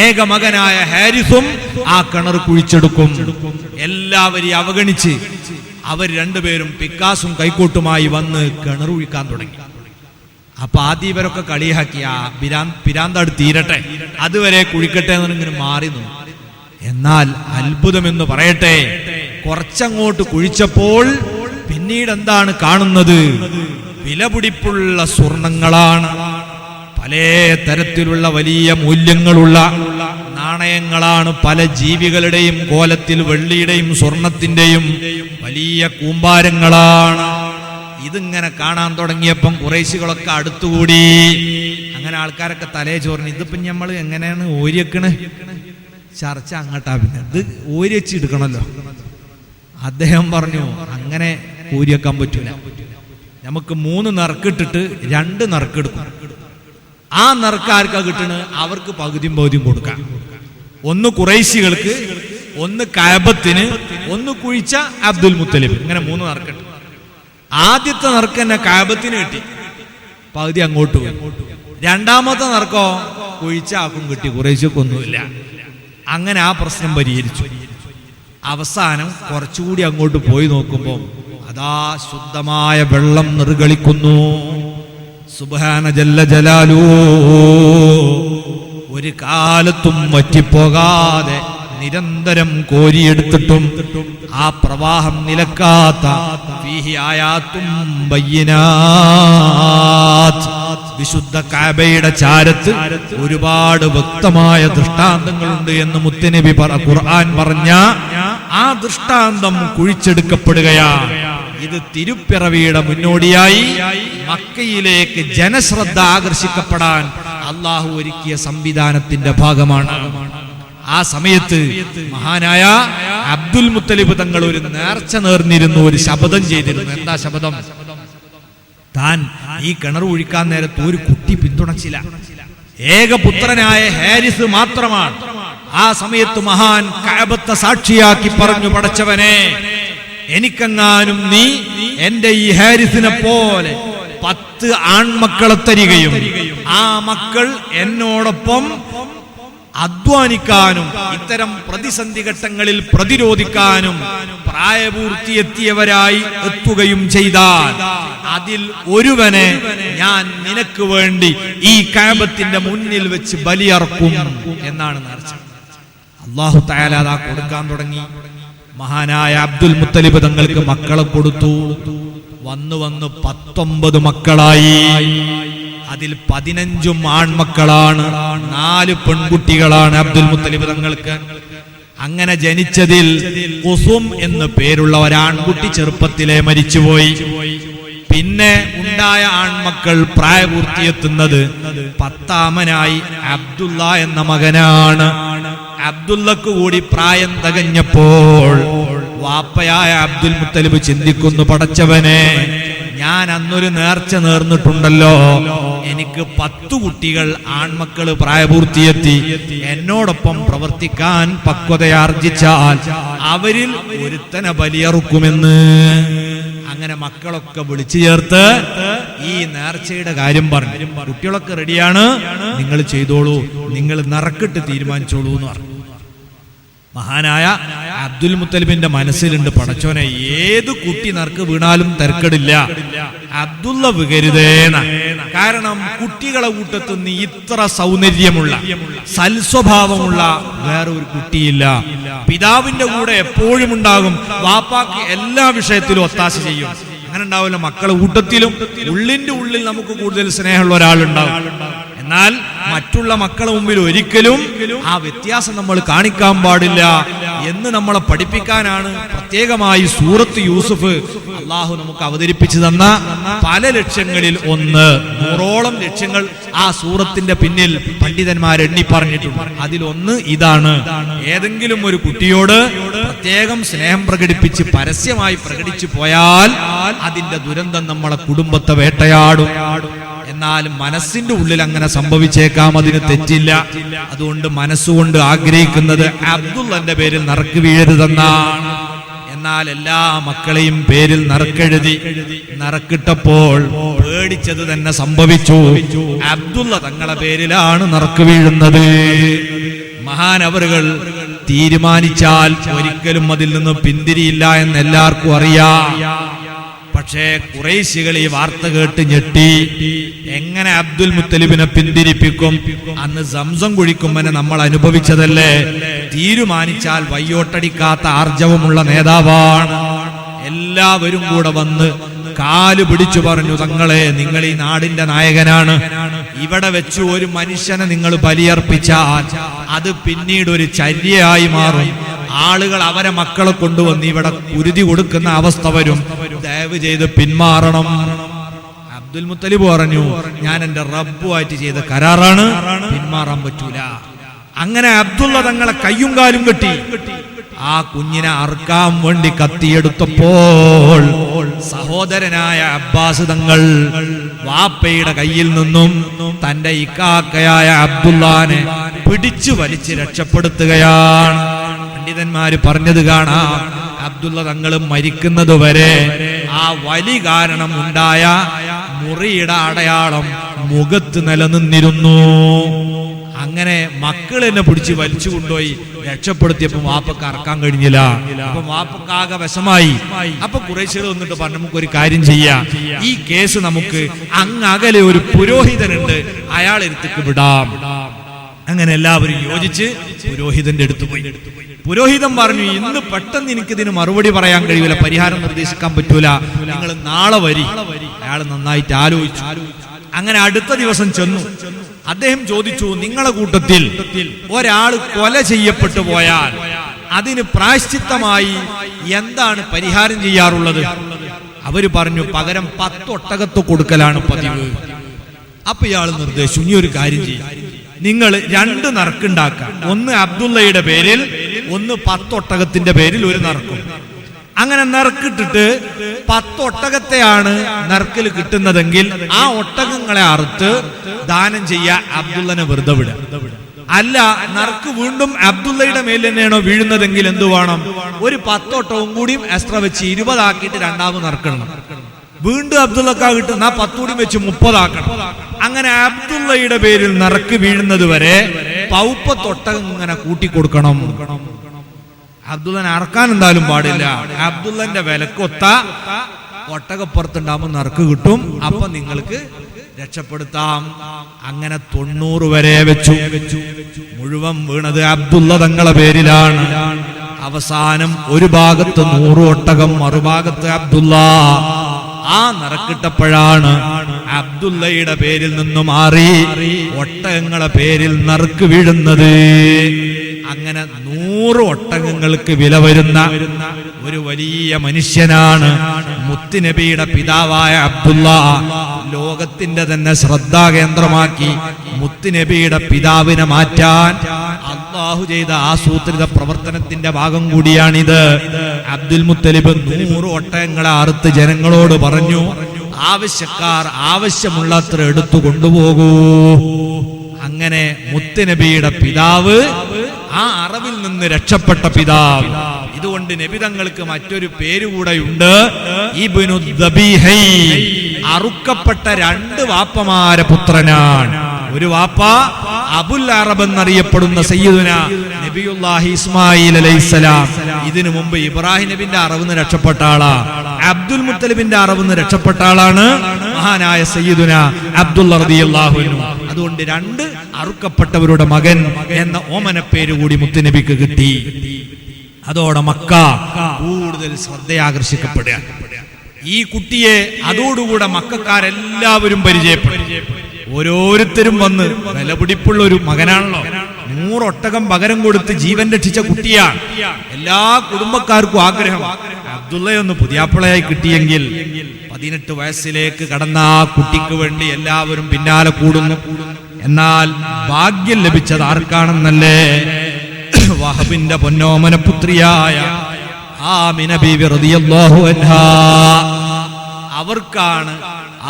ഏക മകനായ ഹാരിസും ആ കിണർ കുഴിച്ചെടുക്കും. എല്ലാവരെയും അവഗണിച്ച് അവർ രണ്ടുപേരും പിക്കാസും കൈക്കോട്ടുമായി വന്ന് കിണർ കുഴിക്കാൻ തുടങ്ങി. അപ്പൊ ആദ്യം ഇവരൊക്കെ കളിയാക്കിയ പിരാന്താട് തീരട്ടെ, അതുവരെ കുഴിക്കട്ടെ എന്നിങ്ങനെ മാറി നിന്നു. എന്നാൽ അത്ഭുതമെന്ന് പറയട്ടെ, കുറച്ചങ്ങോട്ട് കുഴിച്ചപ്പോൾ പിന്നീട് എന്താണ് കാണുന്നത്? വിലപിടിപ്പുള്ള സ്വർണങ്ങളാണ്, പല തരത്തിലുള്ള വലിയ മൂല്യങ്ങളുള്ള നാണയങ്ങളാണ്, പല ജീവികളുടെയും കോലത്തിൽ വെള്ളിയുടെയും സ്വർണത്തിന്റെയും വലിയ കൂമ്പാരങ്ങളാണ്. ഇതിങ്ങനെ കാണാൻ തുടങ്ങിയപ്പം കുറേശികളൊക്കെ അടുത്തുകൂടി. അങ്ങനെ ആൾക്കാരൊക്കെ തലേ ചോർന്ന്, ഇതിപ്പം നമ്മൾ എങ്ങനെയാണ് ഓരിയക്കണ്? ചർച്ച അങ്ങോട്ടാ. പിന്നെ ഇത് ഓരി വെച്ച് എടുക്കണല്ലോ. അദ്ദേഹം പറഞ്ഞു, അങ്ങനെ ഓരിയെക്കാൻ പറ്റൂല, നമുക്ക് 3 നറുക്കിട്ടിട്ട് 2 നറുക്കെടുക്കും. ആ നറുക്കാർക്കാ കിട്ടണ്? അവർക്ക് പകുതിയും പകുതിയും കൊടുക്കാം. ഒന്ന് ഖുറൈശികൾക്ക്, ഒന്ന് കഅബത്തിന്, ഒന്ന് കുഴിച്ച അബ്ദുൽ മുത്തലിബ്. ഇങ്ങനെ 3 നറുക്കിട്ട് ആദ്യത്തെ നറുക്ക് തന്നെ കഅബത്തിന് കിട്ടി, പകുതി അങ്ങോട്ട് പോയി. രണ്ടാമത്തെ നറുക്കോ കുഴിച്ച ആക്കും കിട്ടി, ഖുറൈശിക്കൊന്നുമില്ല. അങ്ങനെ ആ പ്രശ്നം പരിഹരിച്ചു. അവസാനം കുറച്ചുകൂടി അങ്ങോട്ട് പോയി നോക്കുമ്പോൾ അതാ ശുദ്ധമായ വെള്ളം നിർഗളിക്കുന്നു. സുബ്ഹാന ജല്ല ജലാലു, ഒരു കാലത്തും വറ്റിപ്പോകാതെ നിരന്തരം കോരിയെടുത്തിട്ടും ആ പ്രവാഹം നിലക്കാത്ത ഫീഹി ആയാത്തും ബയ്യിനാത്ത്, വിശുദ്ധ കഅബയുടെ ചാരത്ത് ഒരുപാട് വ്യക്തമായ ദൃഷ്ടാന്തങ്ങളുണ്ട് എന്ന് മുത്തുനബി ഖുർആൻ പറഞ്ഞ ആ ദൃഷ്ടാന്തം കുഴിച്ചെടുക്കപ്പെടുകയാണ്. ഇത് തിരുപ്പിറവിയുടെ മുന്നോടിയായി മക്കയിലേക്ക് ജനശ്രദ്ധ ആകർഷിക്കപ്പെടാൻ അള്ളാഹു ഒരുക്കിയ സംവിധാനത്തിന്റെ ഭാഗമാണ്. ആ സമയത്ത് മഹാനായ അബ്ദുൽ മുത്തലിബ് തങ്ങൾ ഒരു നേർച്ച നേർന്നിരുന്നു, ഒരു ശപഥം ചെയ്തിരുന്നു. എന്താ ശപഥം? താൻ ഈ കിണർ ഒഴിക്കാൻ നേരത്ത് ഒരു കുട്ടി പിന്തുണച്ചില്ല. ഏകപുത്രനായ ഹാരിസ് മാത്രമാണ്. ആ സമയത്ത് മഹാൻ കഅബത്തെ സാക്ഷിയാക്കി പറഞ്ഞു, പടച്ചവനെ, എനിക്കെങ്ങാനും നീ എന്റെ ഈ ഹാരിസിനെ പോലെ 10 ആൺമക്കളെ തരികയും ആ മക്കൾ എന്നോടൊപ്പം അധ്വാനിക്കാനും ഇത്തരം പ്രതിസന്ധി ഘട്ടങ്ങളിൽ പ്രതിരോധിക്കാനും പ്രായപൂർത്തിയെത്തിയവരായി എത്തുകയും ചെയ്താൽ അതിൽ ഒരുവനെ ഞാൻ നിനക്ക് വേണ്ടി ഈ കഅബത്തിന്റെ മുന്നിൽ വെച്ച് ബലിയർക്കും എന്നാണ് നേർച്ച. അല്ലാഹു തആല അതാ കൊടുക്കാൻ തുടങ്ങി. മഹാനായ അബ്ദുൽ മുത്തലിബ് തങ്ങൾക്ക് മക്കളെ കൊടുത്തു. വന്നു 19 മക്കളായി. അതിൽ 15 ആൺമക്കളാണ്, 4 പെൺകുട്ടികളാണ് അബ്ദുൽ മുത്തലിബ് തങ്ങൾക്ക്. അങ്ങനെ ജനിച്ചതിൽ ഖുസും എന്ന് പേരുള്ള ഒരാൺകുട്ടി ചെറുപ്പത്തിലെ മരിച്ചുപോയി. പിന്നെ ഉണ്ടായ ആൺമക്കൾ പ്രായപൂർത്തിയെത്തുന്നത് 10ാമനായി അബ്ദുള്ള എന്ന മകനാണ്. അബ്ദുള്ളക്ക് കൂടി പ്രായം തികഞ്ഞപ്പോൾ വാപ്പയായ അബ്ദുൽ മുത്തലിബ് ചിന്തിക്കുന്നു, പടച്ചവനെ, ഞാൻ അന്നൊരു നേർച്ച നേർന്നിട്ടുണ്ടല്ലോ, എനിക്ക് 10 കുട്ടികൾ ആൺമക്കള് പ്രായപൂർത്തിയെത്തി എന്നോടൊപ്പം പ്രവർത്തിക്കാൻ പക്വതയാർജിച്ചാൽ അവരിൽ ഒരുത്തനെ ബലിയറുക്കുമെന്ന്. അങ്ങനെ മക്കളൊക്കെ വിളിച്ചു ചേർത്ത് ഈ നേർച്ചയുടെ കാര്യം പറഞ്ഞു. കുട്ടികളൊക്കെ റെഡിയാണ്, നിങ്ങൾ ചെയ്തോളൂ, നിങ്ങൾ നറുക്കിട്ട് തീരുമാനിച്ചോളൂ എന്ന് പറഞ്ഞു. മഹാനായ അബ്ദുൽ മുത്തലിബിന്റെ മനസ്സിലുണ്ട്, പടച്ചോനെ, ഏത് കുട്ടി നറുക്ക് വീണാലും തിരക്കടില്ല, അബ്ദുള്ള വികരുതേന. കാരണം കുട്ടികളെ കൂട്ടത്തുനിന്ന് ഇത്ര സൗന്ദര്യമുള്ള സൽസ്വഭാവമുള്ള വേറെ ഒരു കുട്ടിയില്ല. പിതാവിന്റെ കൂടെ എപ്പോഴും ഉണ്ടാകും, വാപ്പാക്ക് എല്ലാ വിഷയത്തിലും ഒത്താശ ചെയ്യും. അങ്ങനെ ഉണ്ടാവില്ല മക്കളെ കൂട്ടത്തിലും. ഉള്ളിന്റെ ഉള്ളിൽ നമുക്ക് കൂടുതൽ സ്നേഹമുള്ള ഒരാളുണ്ടാവും. എന്നാൽ മറ്റുള്ള മക്കളെ മുമ്പിൽ ഒരിക്കലും ആ വ്യത്യാസം നമ്മൾ കാണിക്കാൻ പാടില്ല എന്ന് നമ്മളെ പഠിപ്പിക്കാനാണ് പ്രത്യേകമായി സൂറത്ത് യൂസുഫ് അള്ളാഹു നമുക്ക് അവതരിപ്പിച്ചു തന്ന പല ലക്ഷ്യങ്ങളിൽ ഒന്ന്. 100ഓളം ലക്ഷ്യങ്ങൾ ആ സൂറത്തിന്റെ പിന്നിൽ പണ്ഡിതന്മാർ എണ്ണി പറഞ്ഞിട്ടുണ്ട്. അതിലൊന്ന് ഇതാണ്, ഏതെങ്കിലും ഒരു കുട്ടിയോട് പ്രത്യേകം സ്നേഹം പ്രകടിപ്പിച്ച് പരസ്യമായി പ്രകടിച്ചു പോയാൽ അതിന്റെ ദുരന്തം നമ്മളെ കുടുംബത്തെ വേട്ടയാടും. എന്നാൽ മനസ്സിന്റെ ഉള്ളിൽ അങ്ങനെ സംഭവിച്ചേക്കാം, അതിന് തെറ്റില്ല. അതുകൊണ്ട് മനസ്സുകൊണ്ട് ആഗ്രഹിക്കുന്നത് അബ്ദുള്ളന്റെ പേരിൽ നറുക്ക് വീഴരുതെന്നാണ്. എന്നാൽ എല്ലാ മക്കളെയും പേരിൽ നറുക്കെഴുതി. നറുക്കിട്ടപ്പോൾ പേടിച്ചത് തന്നെ സംഭവിച്ചു. അബ്ദുള്ള തങ്ങളെ പേരിലാണ് നറുക്ക് വീഴുന്നത്. മഹാനവറുകൾ തീരുമാനിച്ചാൽ ഒരിക്കലും അതിൽ നിന്ന് പിന്തിരിയില്ല എന്ന് എല്ലാവർക്കും അറിയാം. പക്ഷേ ഖുറൈശികൾ ഈ വാർത്ത കേട്ട് ഞെട്ടി. എങ്ങനെ അബ്ദുൽ മുത്തലിബിനെ പിന്തിരിപ്പിക്കും? അന്ന് സംസം കുഴിക്കുമ്പനെ നമ്മൾ അനുഭവിച്ചതല്ലേ. തീരുമാനിച്ചാൽ വയ്യോട്ടടിക്കാത്ത ആർജവമുള്ള നേതാവാണ്. എല്ലാവരും കൂടെ വന്ന് കാല് പിടിച്ചു പറഞ്ഞു, തങ്ങളെ, നിങ്ങൾ ഈ നാടിന്റെ നായകനാണ്. ഇവിടെ വെച്ച് ഒരു മനുഷ്യനെ നിങ്ങൾ ബലിയർപ്പിച്ചാൽ അത് പിന്നീട് ഒരു ചര്യയായി മാറും. ആളുകൾ അവരെ മക്കളെ കൊണ്ടുവന്ന് ഇവിടെ കുരുതി കൊടുക്കുന്ന അവസ്ഥ വരും. ദയവ് ചെയ്ത് പിന്മാറണം. അബ്ദുൽ മുത്തലിബ് പറഞ്ഞു, ഞാൻ എന്റെ റബ്ബുമായിട്ട് ചെയ്ത കരാറാണ്, പിന്മാറാൻ പറ്റൂല. അങ്ങനെ അബ്ദുള്ള തങ്ങളെ കയ്യും കാലും കെട്ടി ആ കുഞ്ഞിനെ അറുക്കാൻ വേണ്ടി കത്തിയെടുത്തപ്പോൾ സഹോദരനായ അബ്ബാസ് തങ്ങൾ വാപ്പയുടെ കയ്യിൽ നിന്നും തന്റെ ഇക്കാക്കയായ അബ്ദുല്ലാനെ പിടിച്ചു വലിച്ച് രക്ഷപ്പെടുത്തുകയാണ്. പണ്ഡിതന്മാര് പറഞ്ഞത് കാണാം, അബ്ദുള്ള തങ്ങൾ മരിക്കുന്നതുവരെ ആ വലി കാരണം ഉണ്ടായ മുറിയുടെ അടയാളം മുഖത്ത് നിലനിന്നിരുന്നു. അങ്ങനെ മക്കൾ എന്നെ പിടിച്ച് വലിച്ചു കൊണ്ടുപോയി രക്ഷപ്പെടുത്തിയപ്പോ വാപ്പക്ക് അറക്കാൻ കഴിഞ്ഞില്ല. അപ്പൊ വാപ്പക്കാകെ വിഷമായി. അപ്പൊ ഖുറൈശികൾ വന്നിട്ട് പറഞ്ഞു, നമുക്കൊരു കാര്യം ചെയ്യാം, ഈ കേസ് നമുക്ക് അങ്ങകലെ ഒരു പുരോഹിതനുണ്ട്, അയാളെടുത്തേക്ക് വിടാം. അങ്ങനെ എല്ലാവരും യോജിച്ച് പുരോഹിതന്റെ അടുത്ത് പോയി. പുരോഹിതൻ പറഞ്ഞു, ഇന്ന് പെട്ടെന്ന് എനിക്കിതിന് മറുപടി പറയാൻ കഴിയില്ല, പരിഹാരം നിർദ്ദേശിക്കാൻ പറ്റൂല, നിങ്ങൾ നാളെ വരി. അയാൾ നന്നായിട്ട് ആലോചിച്ചു. അങ്ങനെ അടുത്ത ദിവസം ചെന്നു. അദ്ദേഹം ചോദിച്ചു, നിങ്ങളെ കൂട്ടത്തിൽ ഒരാൾ കൊല ചെയ്യപ്പെട്ടു പോയാൽ അതിന് പ്രായശ്ചിത്തമായി എന്താണ് പരിഹാരം ചെയ്യാറുള്ളത്? അവര് പറഞ്ഞു, പകരം 10 ഒട്ടകത്ത് കൊടുക്കലാണ് പതിവ്. അപ്പൊ ഇയാൾ നിർദ്ദേശിച്ചു, ഇനി ഒരു കാര്യം ചെയ്യും, നിങ്ങൾ 2 നറുക്കുണ്ടാക്കാം. ഒന്ന് അബ്ദുള്ളയുടെ പേരിൽ, ഒന്ന് 10 ഒട്ടകത്തിന്റെ പേരിൽ ഒരു നറുക്കും. അങ്ങനെ നറുക്കിട്ടിട്ട് 10 ഒട്ടകത്തെയാണ് നറുക്കിൽ കിട്ടുന്നതെങ്കിൽ ആ ഒട്ടകങ്ങളെ അറുത്ത് ദാനം ചെയ്യാ, അബ്ദുള്ളനെ വെറുതെ വിടുക. അല്ല, നറുക്ക് വീണ്ടും അബ്ദുള്ളയുടെ മേൽ തന്നെയാണോ വീഴുന്നതെങ്കിൽ എന്ത് വേണം? ഒരു 10 ഒട്ടകവും കൂടിയും എക്സ്ട്രാ വെച്ച് 20 ആക്കിയിട്ട് രണ്ടാമത് നറുക്കണം. വീണ്ടും അബ്ദുള്ളക്കാ കിട്ടുന്ന 10 കൂടി വെച്ച് 30 ആക്കണം. അങ്ങനെ അബ്ദുള്ളയുടെ പേരിൽ നറുക്ക് വീഴുന്നത് വരെ 10 ഒട്ടകം ഇങ്ങനെ കൂട്ടിക്കൊടുക്കണം. അബ്ദുള്ളനെ അറക്കാൻ എന്തായാലും പാടില്ല. അബ്ദുള്ളന്റെ വിലക്കൊത്ത ഒട്ടകപ്പുറത്തുണ്ടാകുമ്പോൾ നറുക്ക് കിട്ടും, അപ്പൊ നിങ്ങൾക്ക് രക്ഷപ്പെടുത്താം. അങ്ങനെ 90 വരെ വെച്ചു. മുഴുവൻ വീണത് അബ്ദുള്ള തങ്ങളെ പേരിലാണ്. അവസാനം ഒരു ഭാഗത്ത് 100 ഒട്ടകം, മറുഭാഗത്ത് അബ്ദുള്ള. ആ നറുക്കിട്ടപ്പോഴാണ് അബ്ദുള്ളയുടെ പേരിൽ നിന്നും മാറി ഒട്ടകങ്ങളെ പേരിൽ നറുക്ക് വീഴുന്നത്. അങ്ങനെ 100 ഒട്ടകങ്ങൾക്ക് വില വരുന്ന ഒരു വലിയ മനുഷ്യനാണ് മുത്തുനബിയുടെ പിതാവായ അബ്ദുള്ള. ലോകത്തിന്റെ തന്നെ ശ്രദ്ധാകേന്ദ്രമാക്കി മുത്തുനബിയുടെ പിതാവിനെ മാറ്റാൻ അള്ളാഹു ചെയ്ത ആസൂത്രിത പ്രവർത്തനത്തിന്റെ ഭാഗം കൂടിയാണിത്. അബ്ദുൽ മുത്തലിബ് 100 ഒട്ടകങ്ങളെ അറുത്ത് ജനങ്ങളോട് പറഞ്ഞു, ആവശ്യക്കാർ ആവശ്യമുള്ളത്ര എടുത്തു കൊണ്ടുപോകൂ. അങ്ങനെ മുത്തുനബിയുടെ പിതാവ് ആ അറവിൽ നിന്ന് രക്ഷപ്പെട്ട പിതാവ്. ഇതുകൊണ്ട് നബി തങ്ങൾക്ക് മറ്റൊരു പേരുകൂടെയുണ്ട്, ഇബ്നു ദബീഹൈൻ. അറുക്കപ്പെട്ട 2 വാപ്പമാരെ പുത്രനാണ്. ഒരു വാപ്പ അബുൽ അറബ് എന്നറിയപ്പെടുന്ന സയ്യിദുന നബിയുല്ലാഹി ഇസ്മായിൽ അലൈഹിസ്സലാം. ഇതിനു മുമ്പ് ഇബ്രാഹിം നബിന്റെ അറവിന്ന് രക്ഷപ്പെട്ട ആളാ. അബ്ദുൽ മുത്തലിബിന്റെ അറവിന്ന് രക്ഷപ്പെട്ട ആളാണ് മഹാനായ സയ്യിദുന അബ്ദുള്ള റളിയല്ലാഹു അൻഹു. അതുകൊണ്ട് 2 അറുക്കപ്പെട്ടവരുടെ മകൻ എന്ന ഓമനപ്പേര് കൂടി മുത്തുനബിക്ക് കിട്ടി. അതോടെ മക്ക കൂടുതൽ ശ്രദ്ധയാകർഷിക്കപ്പെടുക. ഈ കുട്ടിയെ അതോടുകൂടെ മക്കക്കാരെല്ലാവരും പരിചയപ്പെടും. ഓരോരുത്തരും വന്ന് വിലപിടിപ്പുള്ള ഒരു മകനാണല്ലോ, 100 ഒട്ടകം പകരം കൊടുത്ത് ജീവൻ രക്ഷിച്ച കുട്ടിയാണ്. എല്ലാ കുടുംബക്കാർക്കും ആഗ്രഹം അബ്ദുള്ളയൊന്ന് പുതിയാപ്പിളയായി കിട്ടിയെങ്കിൽ. 18 വയസ്സിലേക്ക് കടന്ന ആ കുട്ടിക്ക് വേണ്ടി എല്ലാവരും പിന്നാലെ കൂടുന്നു. എന്നാൽ ഭാഗ്യം ലഭിച്ചത് ആർക്കാണെന്നല്ലേ? വഹബിന്റെ പൊന്നോമന പുത്രിയായ ആമിന ബീവി റളിയല്ലാഹു അൻഹാ അവർക്കാണ്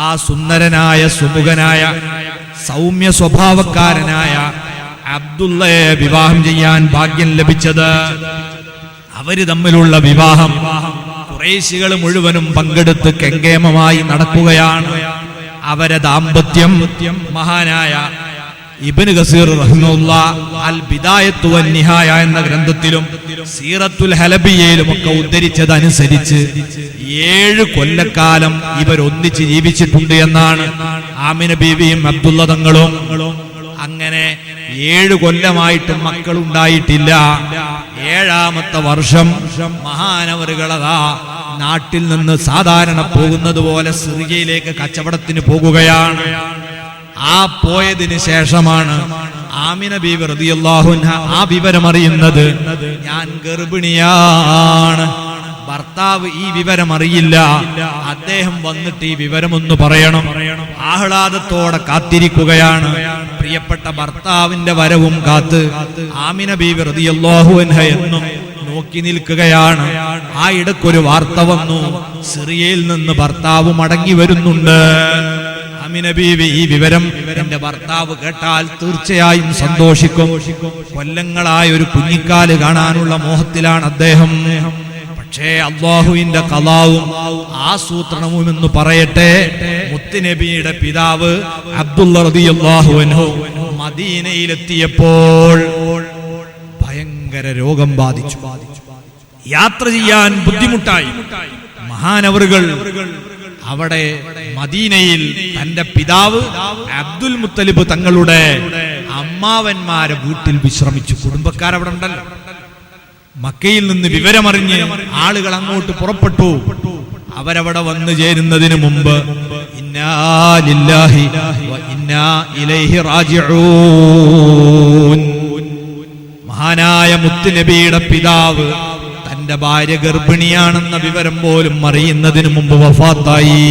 ആ സുന്ദരനായ സുമുഖനായ സൗമ്യ സ്വഭാവക്കാരനായ അബ്ദുള്ളയെ വിവാഹം ചെയ്യാൻ ഭാഗ്യം ലഭിച്ചത്. അവര് തമ്മിലുള്ള വിവാഹം ഖുറൈശികൾ മുഴുവനും പങ്കെടുത്ത് കെങ്കേമമായി നടക്കുകയാണ്. അവരെ ദാമ്പത്യം മഹാനായ ഇബ്നു കസീർ റഹിമഹുല്ലാഹ് അൽ ബിദായത്തു വൻ നിഹായ എന്ന ഗ്രന്ഥത്തിലും സീറത്തുൽ ഹലബിയയിലും ഒക്കെ ഉദ്ധരിച്ചതനുസരിച്ച് 7 കൊല്ലക്കാലം ഇവർ ഒന്നിച്ച് ജീവിച്ചിട്ടുണ്ട് എന്നാണ്. ആമിന ബീവിയും അബ്ദുള്ള തങ്ങളും അങ്ങനെ 7 കൊല്ലമായിട്ടും മക്കളുണ്ടായിട്ടില്ല. 7ാമത്തെ വർഷം മഹാനവറുകളതാ നാട്ടിൽ നിന്ന് സാധാരണ പോകുന്നത് പോലെ സിറിയയിലേക്ക് കച്ചവടത്തിന് പോകുകയാണ്. ആ പോയതിന് ശേഷമാണ് ആമിന ബീവി റളിയല്ലാഹു അൻഹ ആ വിവരമറിയുന്നത്. ഞാൻ ഗർഭിണിയാണ്. ഭർത്താവ് ഈ വിവരം അറിയില്ല. അദ്ദേഹം വന്നിട്ട് ഈ വിവരമൊന്ന് പറയണം. ആഹ്ലാദത്തോടെ കാത്തിരിക്കുകയാണ്. പ്രിയപ്പെട്ട ഭർത്താവിന്റെ വരവും കാത്ത് ആമിന ബീവി റളിയല്ലാഹു അൻഹ എന്നും നോക്കി നിൽക്കുകയാണ്. ആ ഇടയ്ക്കൊരു വാർത്ത വന്നു, സിറിയയിൽ നിന്ന് ഭർത്താവ് മടങ്ങി വരുന്നുണ്ട്. ആമിന ബീവി ഈ വിവരം എന്റെ ഭർത്താവ് കേട്ടാൽ തീർച്ചയായും സന്തോഷിക്കും. കൊല്ലങ്ങളായ ഒരു കുഞ്ഞിക്കാല് കാണാനുള്ള മോഹത്തിലാണ് അദ്ദേഹം. പക്ഷേ അല്ലാഹുവിന്റെ ഖളാവും ആസൂത്രണവും എന്ന് പറയട്ടെ, മുത്തുനബിയുടെ പിതാവ് അബ്ദുള്ള റളിയല്ലാഹു അൻഹു മദീനയിലെത്തിയപ്പോൾ ഭയങ്കര രോഗം ബാധിച്ചു. യാത്ര ചെയ്യാൻ ബുദ്ധിമുട്ടായി. മഹാനവറുകൾ അവിടെ മദീനയിൽ തന്റെ പിതാവ് അബ്ദുൽ മുത്തലിബ് തങ്ങളുടെ അമ്മാവന്മാരെ വീട്ടിൽ വിശ്രമിച്ചു. കുടുംബക്കാരവിടെ ഉണ്ടല്ലോ. മക്കയിൽ നിന്ന് വിവരമറിഞ്ഞ് ആളുകൾ അങ്ങോട്ട് പുറപ്പെട്ടു. അവരവിടെ വന്നു ചേരുന്നതിന് മുമ്പ് ഇന്നാ ലില്ലാഹി വ ഇന്നാ ഇലൈഹി റാജിഊൻ, മഹാനായ മുത്തുനബിയുടെ പിതാവ് തന്റെ ഭാര്യ ഗർഭിണിയാണെന്ന വിവരം പോലും അറിയുന്നതിന് മുമ്പ് വഫാത്തായി.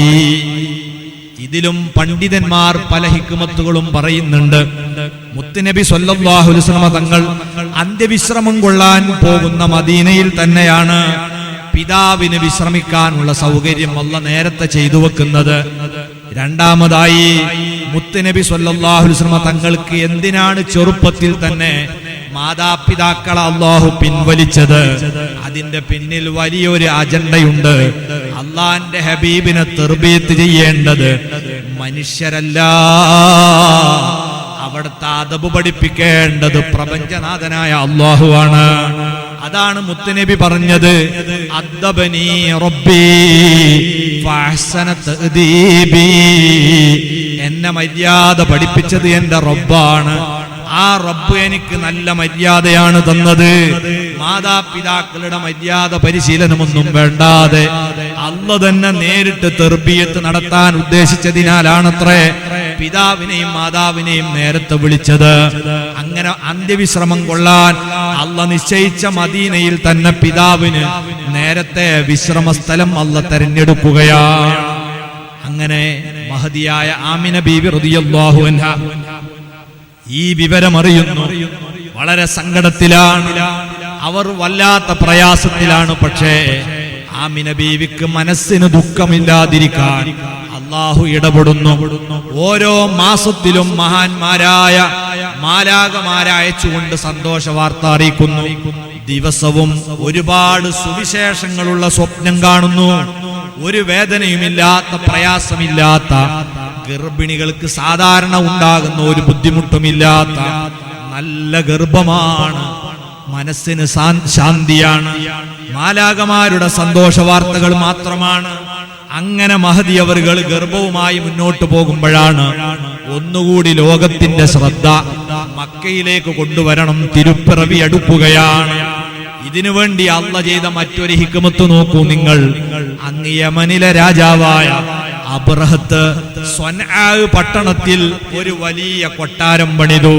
ഇതിലും പണ്ഡിതന്മാർ പല ഹിക്മത്തുകളും പറയുന്നുണ്ട്. മുത്തുനബി സ്വല്ലല്ലാഹു അലൈഹി വസല്ലം തങ്ങൾ അന്ത്യവിശ്രമം കൊള്ളാൻ പോകുന്ന മദീനയിൽ തന്നെയാണ് പിതാവിന് വിശ്രമിക്കാനുള്ള സൗകര്യം അല്ലാഹ് നേരത്തെ ചെയ്തു വെക്കുന്നത്. രണ്ടാമതായി മുത്തുനബി സ്വല്ലല്ലാഹു അലൈഹി വസല്ലം തങ്ങൾക്ക് എന്തിനാണ് ചെറുപ്പത്തിൽ തന്നെ മാതാപിതാക്കളെ അല്ലാഹു പിൻവലിച്ചത്? അതിന്റെ പിന്നിൽ വലിയൊരു അജണ്ടയുണ്ട്. അള്ളാന്റെ ഹബീബിനെ തർബീയത്ത് ചെയ്യേണ്ടത് മനുഷ്യരല്ല, അവിടുത്തെ അദബ് പഠിപ്പിക്കേണ്ടത് പ്രപഞ്ചനാഥനായ അല്ലാഹുവാണ്. അതാണ് മുത്തുനബി പറഞ്ഞത്, അദ്ദബനി റബ്ബി ഫഅഹ്സന തഅദീബി, എന്നെ മര്യാദ പഠിപ്പിച്ചത് എന്റെ റബ്ബാണ്. ആ റബ്ബ് എനിക്ക് നല്ല മര്യാദയാണ് തന്നത്. മാതാപിതാക്കളുടെ മര്യാദ പരിശീലനമൊന്നും വേണ്ടാതെ അല്ലാഹു തന്നെ നേരിട്ട് തർബിയത്ത് നടത്താൻ ഉദ്ദേശിച്ചതിനാലാണത്രേ പിതാവിനെയും മാതാവിനെയും നേരത്തെ വിളിച്ചത്. അങ്ങനെ അന്ത്യവിശ്രമം കൊള്ളാൻ അല്ലാഹു നിശ്ചയിച്ച മദീനയിൽ തന്നെ പിതാവിന് നേരത്തെ വിശ്രമ സ്ഥലം അല്ലാഹു തെരഞ്ഞെടുക്കുകയാണ്. അങ്ങനെ മഹദിയായ ആമിന ബീവി റളിയല്ലാഹു അൻഹ ഈ വിവരമറിയുന്നു. വളരെ സങ്കടത്തിലാണ് അവർ, വല്ലാത്ത പ്രയാസത്തിലാണ്. പക്ഷേ ആമിന ബീവിക്ക് മനസ്സിന് ദുഃഖമില്ലാതിരിക്കാൻ അല്ലാഹു ഇടപെടുന്നു. ഓരോ മാസത്തിലും മഹാന്മാരായ മാലാഖമാരെ അയച്ചുകൊണ്ട് സന്തോഷ വാർത്ത അറിയിക്കുന്നു. ദിവസവും ഒരുപാട് സുവിശേഷങ്ങളുള്ള സ്വപ്നം കാണുന്നു. ഒരു വേദനയുമില്ലാത്ത, പ്രയാസമില്ലാത്ത, ഗർഭിണികൾക്ക് സാധാരണ ഉണ്ടാകുന്ന ഒരു ബുദ്ധിമുട്ടുമില്ലാത്ത നല്ല ഗർഭമാണ്. മനസ്സിന് ശാന്തിയാണ്. മാലാഖമാരുടെ സന്തോഷ വാർത്തകൾ മാത്രമാണ്. അങ്ങനെ മഹദി അവറുകൾ ഗർഭവുമായി മുന്നോട്ട് പോകുമ്പോഴാണ് ഒന്നുകൂടി ലോകത്തിന്റെ ശ്രദ്ധ മക്കയിലേക്ക് കൊണ്ടുവരണം. തിരുപ്പിറവി അടുക്കുകയാണ്. ഇതിനുവേണ്ടി അല്ലാഹു ചെയ്ത മറ്റൊരു ഹിക്മത്ത് നോക്കൂ നിങ്ങൾ. അങ്ങ് യമനിലെ രാജാവായ അബ്രഹത്ത് സ്വൻആ പട്ടണത്തിൽ ഒരു വലിയ കൊട്ടാരം പണിതു,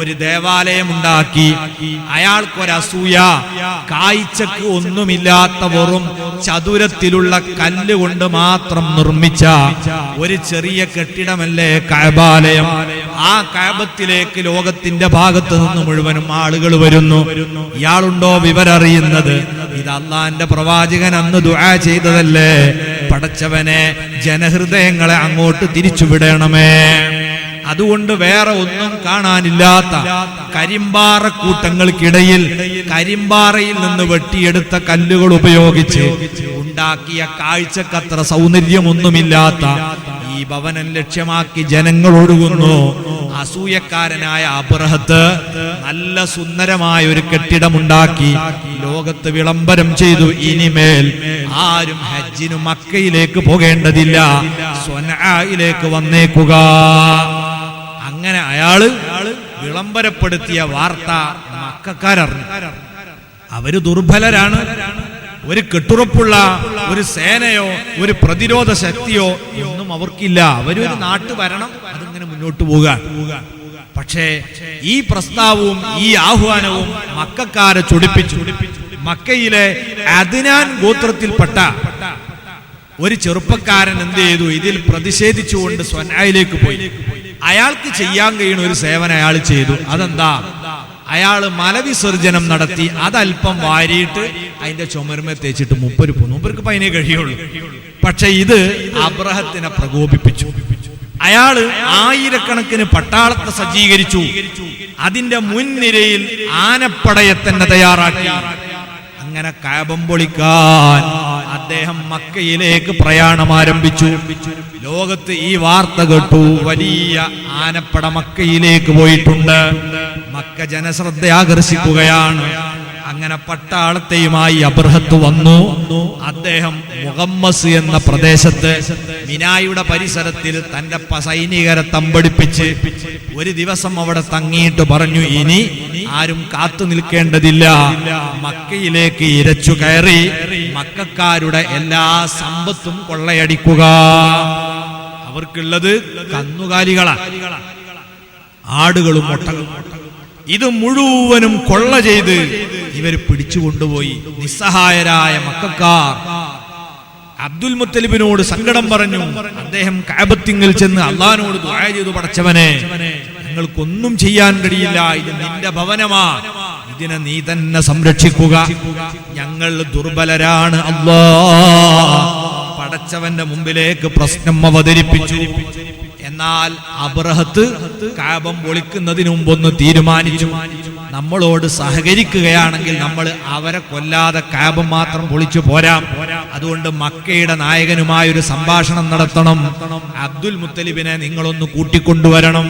ഒരു ദേവാലയം ഉണ്ടാക്കി. അയാൾക്കൊരസൂയ, കാഴ്ചക്ക് ഒന്നുമില്ലാത്ത വെറും ചതുരത്തിലുള്ള കല്ല് കൊണ്ട് മാത്രം നിർമ്മിച്ച ഒരു ചെറിയ കെട്ടിടമല്ലേ കഅബാലയം. ആ കഅബത്തിലേക്ക് ലോകത്തിന്റെ ഭാഗത്ത് നിന്ന് മുഴുവനും ആളുകൾ വരുന്നു. ഇയാളുണ്ടോ വിവരറിയുന്നത്? ഇത് അള്ളാന്റെ പ്രവാചകൻ അന്ന് ദുആ ചെയ്തതല്ലേ? പടച്ചവനെ, ജനഹൃദയങ്ങളെ അങ്ങോട്ട് തിരിച്ചുവിടണമേ. അതുകൊണ്ട് വേറെ ഒന്നും കാണാനില്ലാത്ത കരിമ്പാറക്കൂട്ടങ്ങൾക്കിടയിൽ കരിമ്പാറയിൽ നിന്ന് വെട്ടിയെടുത്ത കല്ലുകൾ ഉപയോഗിച്ച് ഉണ്ടാക്കിയ കാഴ്ചക്കത്ര സൗന്ദര്യമൊന്നുമില്ലാത്ത ഈ ഭവനം ലക്ഷ്യമാക്കി ജനങ്ങൾ ഒഴുകുന്നു. അസൂയക്കാരനായ അബ്രഹത്ത് നല്ല സുന്ദരമായ ഒരു കെട്ടിടമുണ്ടാക്കി ലോകത്ത് വിളംബരം ചെയ്തു, ഇനിമേൽ ആരും ഹജ്ജിനു മക്കയിലേക്ക് പോകേണ്ടതില്ല, സ്വനആയിലേക്ക് വന്നേക്കുക. അങ്ങനെ അയാള് വിളംബരപ്പെടുത്തിയ വാർത്ത മക്കക്കാരറിഞ്ഞു. അവര് ദുർബലരാണ്. ഒരു കെട്ടുറപ്പുള്ള ഒരു സേനയോ ഒരു പ്രതിരോധ ശക്തിയോ ഒന്നും അവർക്കില്ല. അവരൊരു നാട്ടു ഭരണം, അതിങ്ങനെ മുന്നോട്ട് പോകാൻ. പക്ഷേ ഈ പ്രസ്താവവും ഈ ആഹ്വാനവും മക്കക്കാരെ ചൊടിപ്പിച്ചു. മക്കയിലെ അദ്നാൻ ഗോത്രത്തിൽപ്പെട്ട ഒരു ചെറുപ്പക്കാരൻ എന്ത് ചെയ്തു? ഇതിൽ പ്രതിഷേധിച്ചുകൊണ്ട് സ്വനായിലേക്ക് പോയി. അയാൾക്ക് ചെയ്യാൻ കഴിയുന്ന ഒരു സേവനം അയാൾ ചെയ്തു. അതെന്താ? അയാള് മലവിസർജനം നടത്തി അതല്പം വാരിയിട്ട് അതിന്റെ ചുമരുമേ തേച്ചിട്ട് മൂപ്പർക്ക് പതിനേ കഴിയുള്ളൂ. പക്ഷെ ഇത് അബ്രഹത്തിനെ പ്രകോപിപ്പിച്ചു. അയാള് ആയിരക്കണക്കിന് പട്ടാളത്തെ സജ്ജീകരിച്ചു. അതിന്റെ മുൻനിരയിൽ ആനപ്പടയെ തന്നെ തയ്യാറാക്കി. അങ്ങനെ കഅബം പൊളിക്കാൻ അദ്ദേഹം മക്കയിലേക്ക് പ്രയാണം ആരംഭിച്ചു. ലോകത്ത് ഈ വാർത്ത കേട്ടു. വലിയ ആനപ്പട മക്കയിലേക്ക് പോയിട്ടുണ്ട്. മക്ക ജനശ്രദ്ധ ആകർഷിക്കുകയാണ്. അങ്ങനെ പട്ടാളത്തെയുമായി അബ്രഹത്ത് വന്നു. അദ്ദേഹം മുഹമ്മസ് എന്ന പ്രദേശത്ത് മിനായുടെ പരിസരത്തിൽ തന്റെ സൈനികരെ തമ്പടിപ്പിച്ച് ഒരു ദിവസം അവിടെ തങ്ങിയിട്ട് പറഞ്ഞു, ഇനി ആരും കാത്തു നിൽക്കേണ്ടതില്ല, മക്കയിലേക്ക് ഇരച്ചു കയറി മക്കക്കാരുടെ എല്ലാ സമ്പത്തും കൊള്ളയടിക്കുക. അവർക്കുള്ളത് കന്നുകാലികളാണ്, ആടുകളും ഒട്ടകവും. ഇത് മുഴുവനും കൊള്ള ചെയ്ത് ഇവർ പിടിച്ചുകൊണ്ടുപോയി. നിസ്സഹായരായ മക്കക്കാർ അബ്ദുൽ മുത്തലിബിനോട് സങ്കടം പറഞ്ഞു. അദ്ദേഹം കഅബത്തിങ്കൽ ചെന്ന് അള്ളാഹിനോട് ദുആ ചെയ്തു, പടച്ചവനെ, ഞങ്ങൾക്കൊന്നും ചെയ്യാൻ കഴിയില്ല, ഇത് നിന്റെ ഭവനമാണ്, ഇതിനെ നീ തന്നെ സംരക്ഷിക്കുക, ഞങ്ങൾ ദുർബലരാണ് അല്ലാഹ്. പടച്ചവന്റെ മുമ്പിലേക്ക് പ്രശ്നം അവതരിപ്പിച്ചു. എന്നാൽ അബ്രഹത്ത് കഅബം പൊളിക്കുന്നതിന് മുമ്പൊന്ന് തീരുമാനിച്ചു, നമ്മളോട് സഹകരിക്കുകയാണെങ്കിൽ നമ്മൾ അവരെ കൊല്ലാതെ കഅബം മാത്രം പൊളിച്ചു പോരാം. അതുകൊണ്ട് മക്കയുടെ നായകനുമായ ഒരു സംഭാഷണം നടത്തണം, അബ്ദുൽ മുത്തലിബിനെ നിങ്ങളൊന്ന് കൂട്ടിക്കൊണ്ടുവരണം.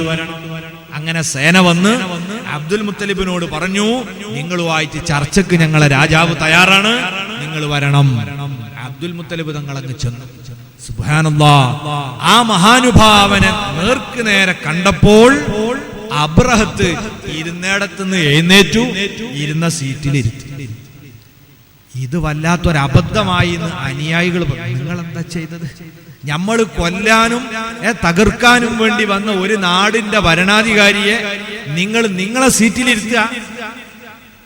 അങ്ങനെ സേന വന്ന് അബ്ദുൽ മുത്തലിബിനോട് പറഞ്ഞു, നിങ്ങളുമായിട്ട് ചർച്ചയ്ക്ക് ഞങ്ങളെ രാജാവ് തയ്യാറാണ്, നിങ്ങൾ വരണം. അബ്ദുൽ മുത്തലിബ് തങ്ങളങ്ങ് ചെന്നു. സുബ്ഹാനല്ലാഹ്, ആ മഹാനുഭാവനെ നേർക്ക് നേരെ കണ്ടപ്പോൾ അബ്രഹത്ത് ഇരുന്നിടത്തുനിന്ന് എഴുന്നേറ്റു, ഇരുന്ന സീറ്റിലിരുത്തി. ഇത് വല്ലാത്തൊരബദ്ധമായി എന്ന് അനുയായികൾ പറഞ്ഞു. നിങ്ങൾ എന്താ ചെയ്തത്? നമ്മൾ കൊല്ലാനും തകർക്കാനും വേണ്ടി വന്ന ഒരു നാടിന്റെ ഭരണാധികാരിയെ നിങ്ങൾ നിങ്ങളെ സീറ്റിലിരുത്തുക.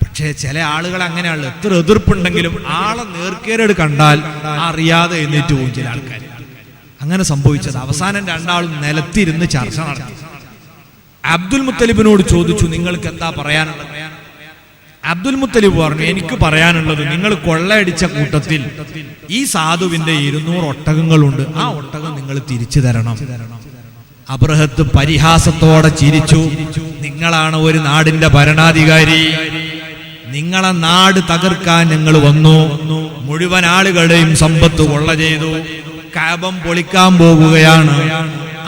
പക്ഷേ ചില ആളുകൾ അങ്ങനെയാണല്ലോ, എത്ര എതിർപ്പുണ്ടെങ്കിലും ആളെ നേർക്കേരോട് കണ്ടാൽ അറിയാതെ എഴുന്നേറ്റ് പോകും ചില ആൾക്കാർ. അങ്ങനെ സംഭവിച്ചത്. അവസാനം രണ്ടാളും നിലത്തിരുന്ന് ചർച്ച നടത്തി. അബ്ദുൽ മുത്തലിബിനോട് ചോദിച്ചു, നിങ്ങൾക്ക് എന്താ പറയാനുള്ളത്? അബ്ദുൽ മുത്തലിബ് പറഞ്ഞു, എനിക്ക് പറയാനുള്ളത്, നിങ്ങൾ കൊള്ളയടിച്ച കൂട്ടത്തിൽ ഈ സാധുവിന്റെ 200 ഒട്ടകങ്ങളുണ്ട്, ആ ഒട്ടകം നിങ്ങൾ തിരിച്ചു തരണം. അബ്രഹത്ത് പരിഹാസത്തോടെ ചിരിച്ചു. നിങ്ങളാണ് ഒരു നാടിന്റെ ഭരണാധികാരി, നിങ്ങളെ നാട് തകർക്കാൻ ഞങ്ങൾ വന്നു, മുഴുവൻ ആളുകളുടെയും സമ്പത്ത് കൊള്ള ചെയ്തു, കഅബം പൊളിക്കാൻ പോകുകയാണ്.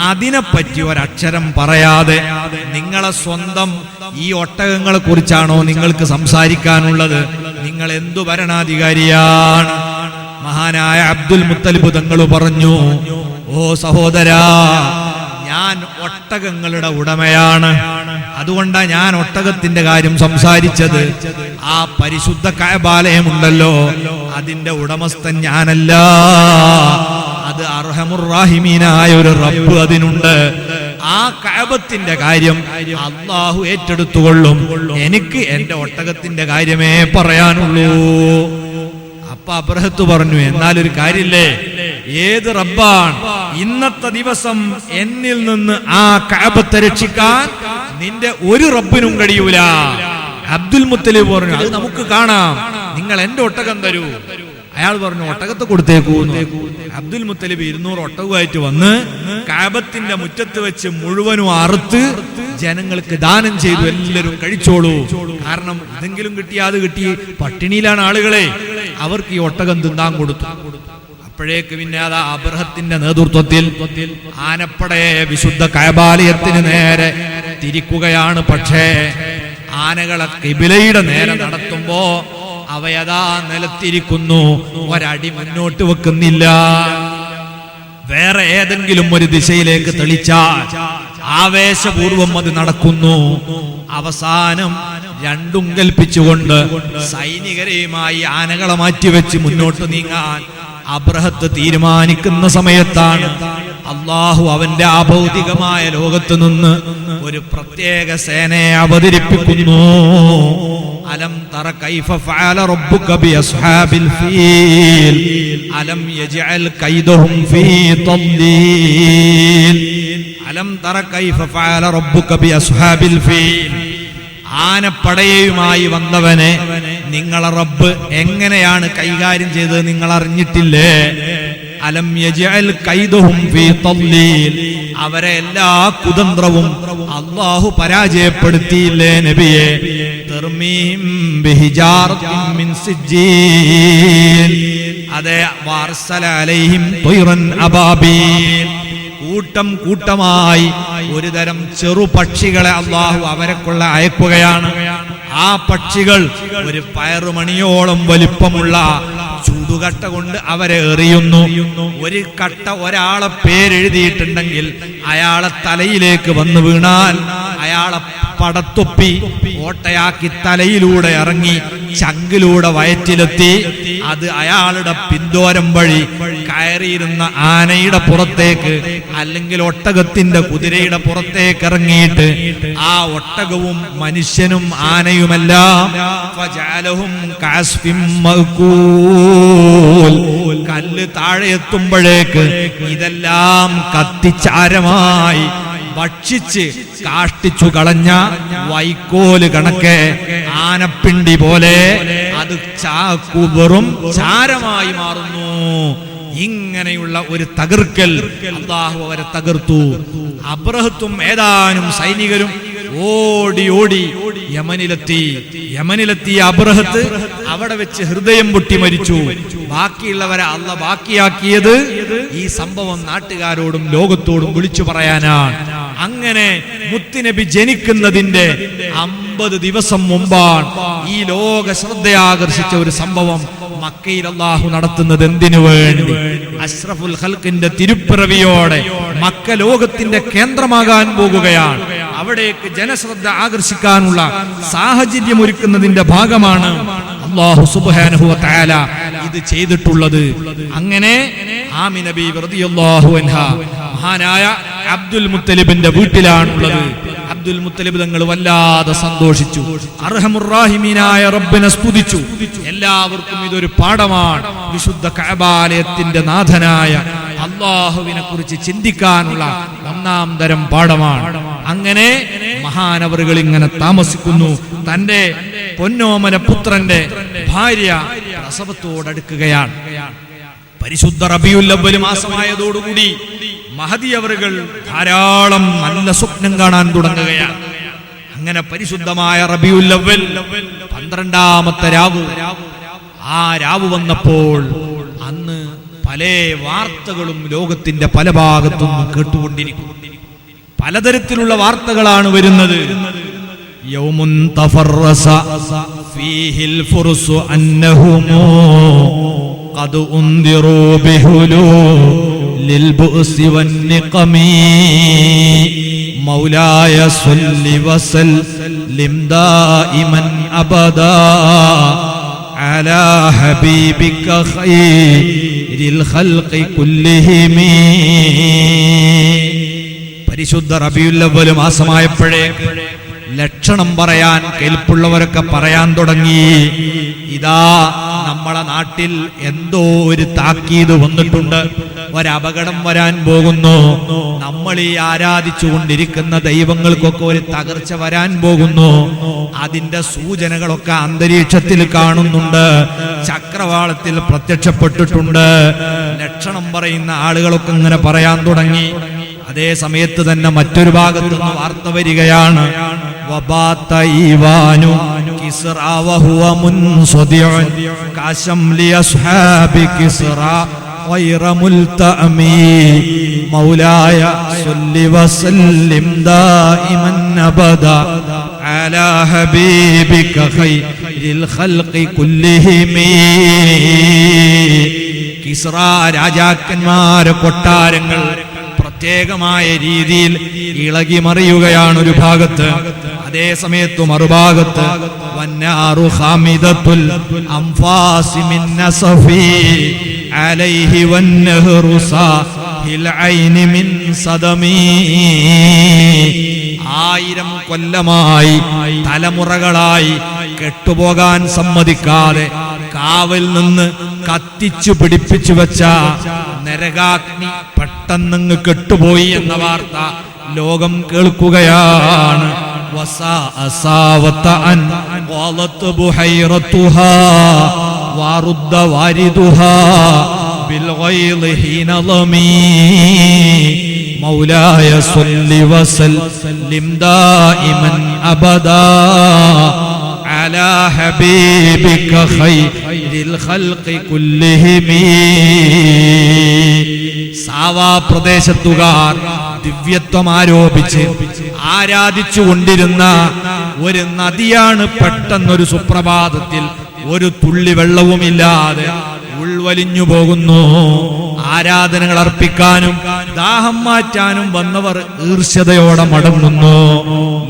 അതിനെപ്പറ്റി ഒരക്ഷരം പറയാതെ നിങ്ങളെ സ്വന്തം ഈ ഒട്ടകങ്ങളെ കുറിച്ചാണോ നിങ്ങൾക്ക് സംസാരിക്കാനുള്ളത്? നിങ്ങൾ എന്തു ഭരണാധികാരിയാണ്? മഹാനായ അബ്ദുൽ മുത്തലിബ് തങ്ങൾ പറഞ്ഞു, ഓ സഹോദരാ, ഞാൻ ഒട്ടകങ്ങളുടെ ഉടമയാണ്, അതുകൊണ്ടാണ് ഞാൻ ഒട്ടകത്തിന്റെ കാര്യം സംസാരിച്ചത്. ആ പരിശുദ്ധ കഅബാലയമുണ്ടല്ലോ, അതിന്റെ ഉടമസ്ഥൻ ഞാനല്ല, അത് അർഹമുർ റഹീമീനായ ഒരു റബ്ബ് അതിനുണ്ട്. ആ കഅബത്തിന്റെ കാര്യം അല്ലാഹു ഏറ്റെടുത്തുകൊള്ളും, എനിക്ക് എന്റെ ഒട്ടകത്തിന്റെ കാര്യമേ പറയാനുള്ളൂ. അപ്പൊ അബ്രഹത്ത് പറഞ്ഞു, എന്നാലൊരു കാര്യമില്ലേ, ഏത് റബ്ബാണ് ഇന്നത്തെ ദിവസം എന്നിൽ നിന്ന് ആ കഅബത്തെ രക്ഷിക്കാൻ? നിന്റെ ഒരു റബ്ബിനും കഴിയൂല. അബ്ദുൽ മുത്തലിബ് പറഞ്ഞു, അത് നമുക്ക് കാണാം, നിങ്ങൾ എന്റെ ഒട്ടകം തരൂ. അയാൾ പറഞ്ഞു, ഒട്ടകത്തെ കൊടുത്തേക്കൂ. അബ്ദുൽ മുത്തലിബ് 200 ഒട്ടകമായിട്ട് വന്ന് കഅബത്തിന്റെ മുറ്റത്ത് വെച്ച് മുഴുവനും അറുത്ത് ജനങ്ങൾക്ക് ദാനം ചെയ്തു. എല്ലാവരും കഴിച്ചോളൂ, കാരണം ഇതെങ്കിലും കിട്ടി, അത് കിട്ടി, പട്ടിണിയിലാണ് ആളുകളെ. അവർക്ക് ഈ ഒട്ടകം തിന്നാൻ കൊടുത്തു. അപ്പോഴേക്ക് പിന്നെ അതാ അബ്രഹത്തിന്റെ നേതൃത്വത്തിൽ ആനപ്പടയെ വിശുദ്ധ കഅബാലയത്തിന് നേരെ തിരിക്കുകയാണ്. പക്ഷേ ആനകളെ ഖിബിലയുടെ നേരെ നടത്തുമ്പോ അവയതാ നിലത്തിരിക്കുന്നു, ഒരടി മുന്നോട്ട് വെക്കുന്നില്ല. വേറെ ഏതെങ്കിലും ഒരു ദിശയിലേക്ക് തെളിച്ചാൽ ആവേശപൂർവം അത് നടക്കുന്നു. അവസാനം രണ്ടും കൽപ്പിച്ചുകൊണ്ട് സൈനികരെയുമായി ആനകളെ മാറ്റിവെച്ച് മുന്നോട്ട് നീങ്ങാൻ അബ്രഹത്ത് തീരുമാനിക്കുന്ന സമയത്താണ് അള്ളാഹു അവന്റെ അഭൗതികമായ ലോകത്ത് നിന്ന് ഒരു പ്രത്യേക സേനയെ അവതരിപ്പിക്കുന്നു. അലം തറ കൈഫ ഫഅല റബ്ബുക ബി അസ്ഹാബിൽ ഫീൽ അലം യജ്അൽ കൈദഹും ഫീ തദ്ലീൽ. അലം തറ കൈഫ ഫഅല റബ്ബുക ബി അസ്ഹാബിൽ ഫീൽ. ആനപ്പടയുമായി വന്നവനെ നിങ്ങളെ റബ്ബ് എങ്ങനെയാണ് കൈകാര്യം ചെയ്തത് നിങ്ങൾ അറിഞ്ഞിട്ടില്ലേ? അലം യജ്അൽ കൈദഹും ഫീ തദ്ലീൽ. അവരെ എല്ലാ കുതന്ത്രവും അല്ലാഹു പരാജയപ്പെടുത്തിയില്ലേ നബിയെ? തർമീം ബിഹിജാറത്തിൻ മിൻ സിജ്ജീൽ. അതെ, വാർസല അലൈഹിം ത്വയ്റൻ അബാബീൽ. കൂട്ടം കൂട്ടമായി ഒരു തരം ചെറുപക്ഷികളെ അല്ലാഹു അവരെക്കുള്ള അയക്കുകയാണ്. ആ പക്ഷികൾ ഒരു പയറുമണിയോളം വലിപ്പമുള്ള ചൂടുകട്ട കൊണ്ട് അവരെ എറിയുന്നു. ഒരു കട്ട ഒരാളെ പേരെഴുതിയിട്ടുണ്ടെങ്കിൽ അയാളെ തലയിലേക്ക് വന്നു വീണാൽ അയാളെ പടത്തൊപ്പി ഓട്ടയാക്കി തലയിലൂടെ ഇറങ്ങി ചങ്കിലൂടെ വയറ്റിലെത്തി അത് അയാളുടെ പിന്തോരം വഴി കയറിയിരുന്ന ആനയുടെ പുറത്തേക്ക് അല്ലെങ്കിൽ ഒട്ടകത്തിന്റെ കുതിരയുടെ പുറത്തേക്ക് ഇറങ്ങിയിട്ട് ആ ഒട്ടകവും മനുഷ്യനും ആനയുമെല്ലാം കല്ല് താഴെ എത്തുമ്പോഴേക്ക് ഇതെല്ലാം കത്തിച്ചാരമായി ഭക്ഷിച്ച് കാഷ്ടിച്ചു കളഞ്ഞ വൈക്കോല് കണക്കെ ആനപ്പിണ്ടി പോലെ അത് വെറും ചാരമായി മാറുന്നു. ഇങ്ങനെയുള്ള ഒരു തകർക്കൽ അല്ലാഹു അവരെ തകർത്തു. അബ്രഹത്തും ഏതാനും സൈനികരും ഓടി ഓടി യമനിലെത്തിയ അബ്രഹത്ത് അവിടെ വെച്ച് ഹൃദയം പൊട്ടി മരിച്ചു. ബാക്കിയുള്ളവരെ അല്ലാഹു ബാക്കിയാക്കിയത് ഈ സംഭവം നാട്ടുകാരോടും ലോകത്തോടും വിളിച്ചു പറയാനാണ്. അങ്ങനെ മുത്തുനബി ജനിക്കുന്നതിന്റെ 50 ദിവസം മുമ്പാണ് ഈ ലോക ശ്രദ്ധയാകർഷിച്ച ഒരു സംഭവം മക്കയിൽ അല്ലാഹു നടത്തുന്നത്. എന്തിനു വേണ്ടി? അഷ്റഫുൽ ഖൽഖിന്റെ തിരുപ്പിറവിയോടെ മക്ക ലോകത്തിന്റെ കേന്ദ്രമാകാൻ പോകുകയാണ്. അവിടേക്ക് ജനശ്രദ്ധ ആകർഷിക്കാനുള്ള സാഹചര്യം ഒരുക്കുന്നതിന്റെ ഭാഗമാണ് അല്ലാഹു സുബ്ഹാനഹു വ തആല ഇത് ചെയ്തിട്ടുള്ളത്. അങ്ങനെ ആമിന ബി റളിയല്ലാഹു അൻഹ മഹാനായ അബ്ദുൽ മുത്തലിബിന്റെ വീട്ടിലാണുള്ളത്. അബ്ദുൽ മുത്തലിബ് തങ്ങൾ വല്ലാതെ സന്തോഷിച്ചു. അർഹമുർ റഹീമീനായ റബ്ബിനെ സ്തുതിച്ചു. എല്ലാവർക്കും ഇതൊരു പാഠമാണ്. വിശുദ്ധ കഅബാലയത്തിന്റെ നാഥനായ അല്ലാഹുവിനെ കുറിച്ച് ചിന്തിക്കാനുള്ള ഒന്നാം തരം പാഠമാണ്. അങ്ങനെ മഹാനവറുകൾ ഇങ്ങനെ താമസിക്കുന്നു. തന്റെ പൊന്നോമന പുത്രന്റെ ഭാര്യ പ്രസവത്തോടടുക്കുകയാണ്. പരിശുദ്ധ റബീഉൽ അവ്വൽ മാസമായതോടുകൂടി മഹദി അവറുകൾ ധാരാളം നല്ല സ്വപ്നം കാണാൻ തുടങ്ങുകയാണ്. അങ്ങനെ പരിശുദ്ധമായ റബീഉൽ അവ്വൽ 12ാമത്തെ രാവ്, ആ രാവ് വന്നപ്പോൾ അന്ന് പല വാർത്തകളും ലോകത്തിന്റെ പല ഭാഗത്തും കേട്ടുകൊണ്ടിരിക്കും. പലതരത്തിലുള്ള വാർത്തകളാണ് വരുന്നത്. യൗമുൻ തഫറസ ഫീഹിൽ ഫുർസു അന്നഹുമു ഖദ് ഉൻദിറു ബിഹുലൂലിൽ ബുഅസി വന്നിഖമി മൗലായ സ്വല്ലി വസല്ലിം ദായിമൻ അബദാ അലാ ഹബീബിക ഖൈരിൽ ഖൽഖി കുല്ലിഹിം. പരിശുദ്ധ റബീഉൽ അവ്വൽ മാസമായപ്പോഴേക്ക് ലക്ഷണം പറയാൻ കെൽപ്പുള്ളവരൊക്കെ പറയാൻ തുടങ്ങി. ഇതാ നമ്മളെ നാട്ടിൽ എന്തോ ഒരു താക്കീത് വന്നിട്ടുണ്ട്, ഒരപകടം വരാൻ പോകുന്നു, നമ്മൾ ഈ ആരാധിച്ചു കൊണ്ടിരിക്കുന്ന ദൈവങ്ങൾക്കൊക്കെ ഒരു തകർച്ച വരാൻ പോകുന്നു. അതിന്റെ സൂചനകളൊക്കെ അന്തരീക്ഷത്തിൽ കാണുന്നുണ്ട്, ചക്രവാളത്തിൽ പ്രത്യക്ഷപ്പെട്ടിട്ടുണ്ട്. ലക്ഷണം പറയുന്ന ആളുകളൊക്കെ ഇങ്ങനെ പറയാൻ തുടങ്ങി. അതേ സമയത്ത് തന്നെ മറ്റൊരു ഭാഗത്ത് നിന്ന് വാർത്ത വരികയാണ്, വബാത ഈവാനു കിസ്റാ വഹുവ മുൻസദിഉൻ കശംലി അസ്ഹാബി കിസ്റാ غير ملتأمي مولاي صل وسلم دائما أبدا على حبيبك خير الخلق كلهم. കിസ്റ രാജാക്കന്മാരെ കൊട്ടാരങ്ങൾ പ്രത്യേകമായ രീതിയിൽ ഇളകി മറിയുകയാണ് ഒരു ഭാഗത്ത്. അതേ സമയത്ത് മറുഭാഗത്ത് വന്നാറു ഖാമിദത്തുൽ അംഫാസി മിൻ നസഫി അലൈഹി വന്നഹ്റു സാഹിൽ ഐനി മിൻ സദമി. 1000 കൊല്ലമായി തലമുറകളായി കെട്ടുപോകാൻ സമ്മതിക്കാതെ കാവൽ നിന്ന് കത്തിച്ചു പിടിപ്പിച്ചു വെച്ച നരകാഗ്നി പെട്ടെന്നങ്ങ് കെട്ടുപോയി എന്ന വാർത്ത ലോകം കേൾക്കുകയാണ്. മൗലായ സ്വല്ലി വസല്ലിം ദായിമൻ അബദാ അലാ ഹബീബിക ഖൈരിൽ ഖൽഖി കുല്ലിഹിം. സാവാ പ്രദേശത്തുകാർ ദിവ്യത്വം ആരോപിച്ച് ആരാധിച്ചു കൊണ്ടിരുന്ന ഒരു നദിയാണ് പെട്ടെന്നൊരു സുപ്രഭാതത്തിൽ ഒരു തുള്ളി വെള്ളവുമില്ലാതെ ഉൾവലിഞ്ഞു പോകുന്നു. ആരാധനകൾ അർപ്പിക്കാനും ദാഹം മാറ്റാനും വന്നവർ ഈർഷ്യതയോടെ മടങ്ങുന്നു.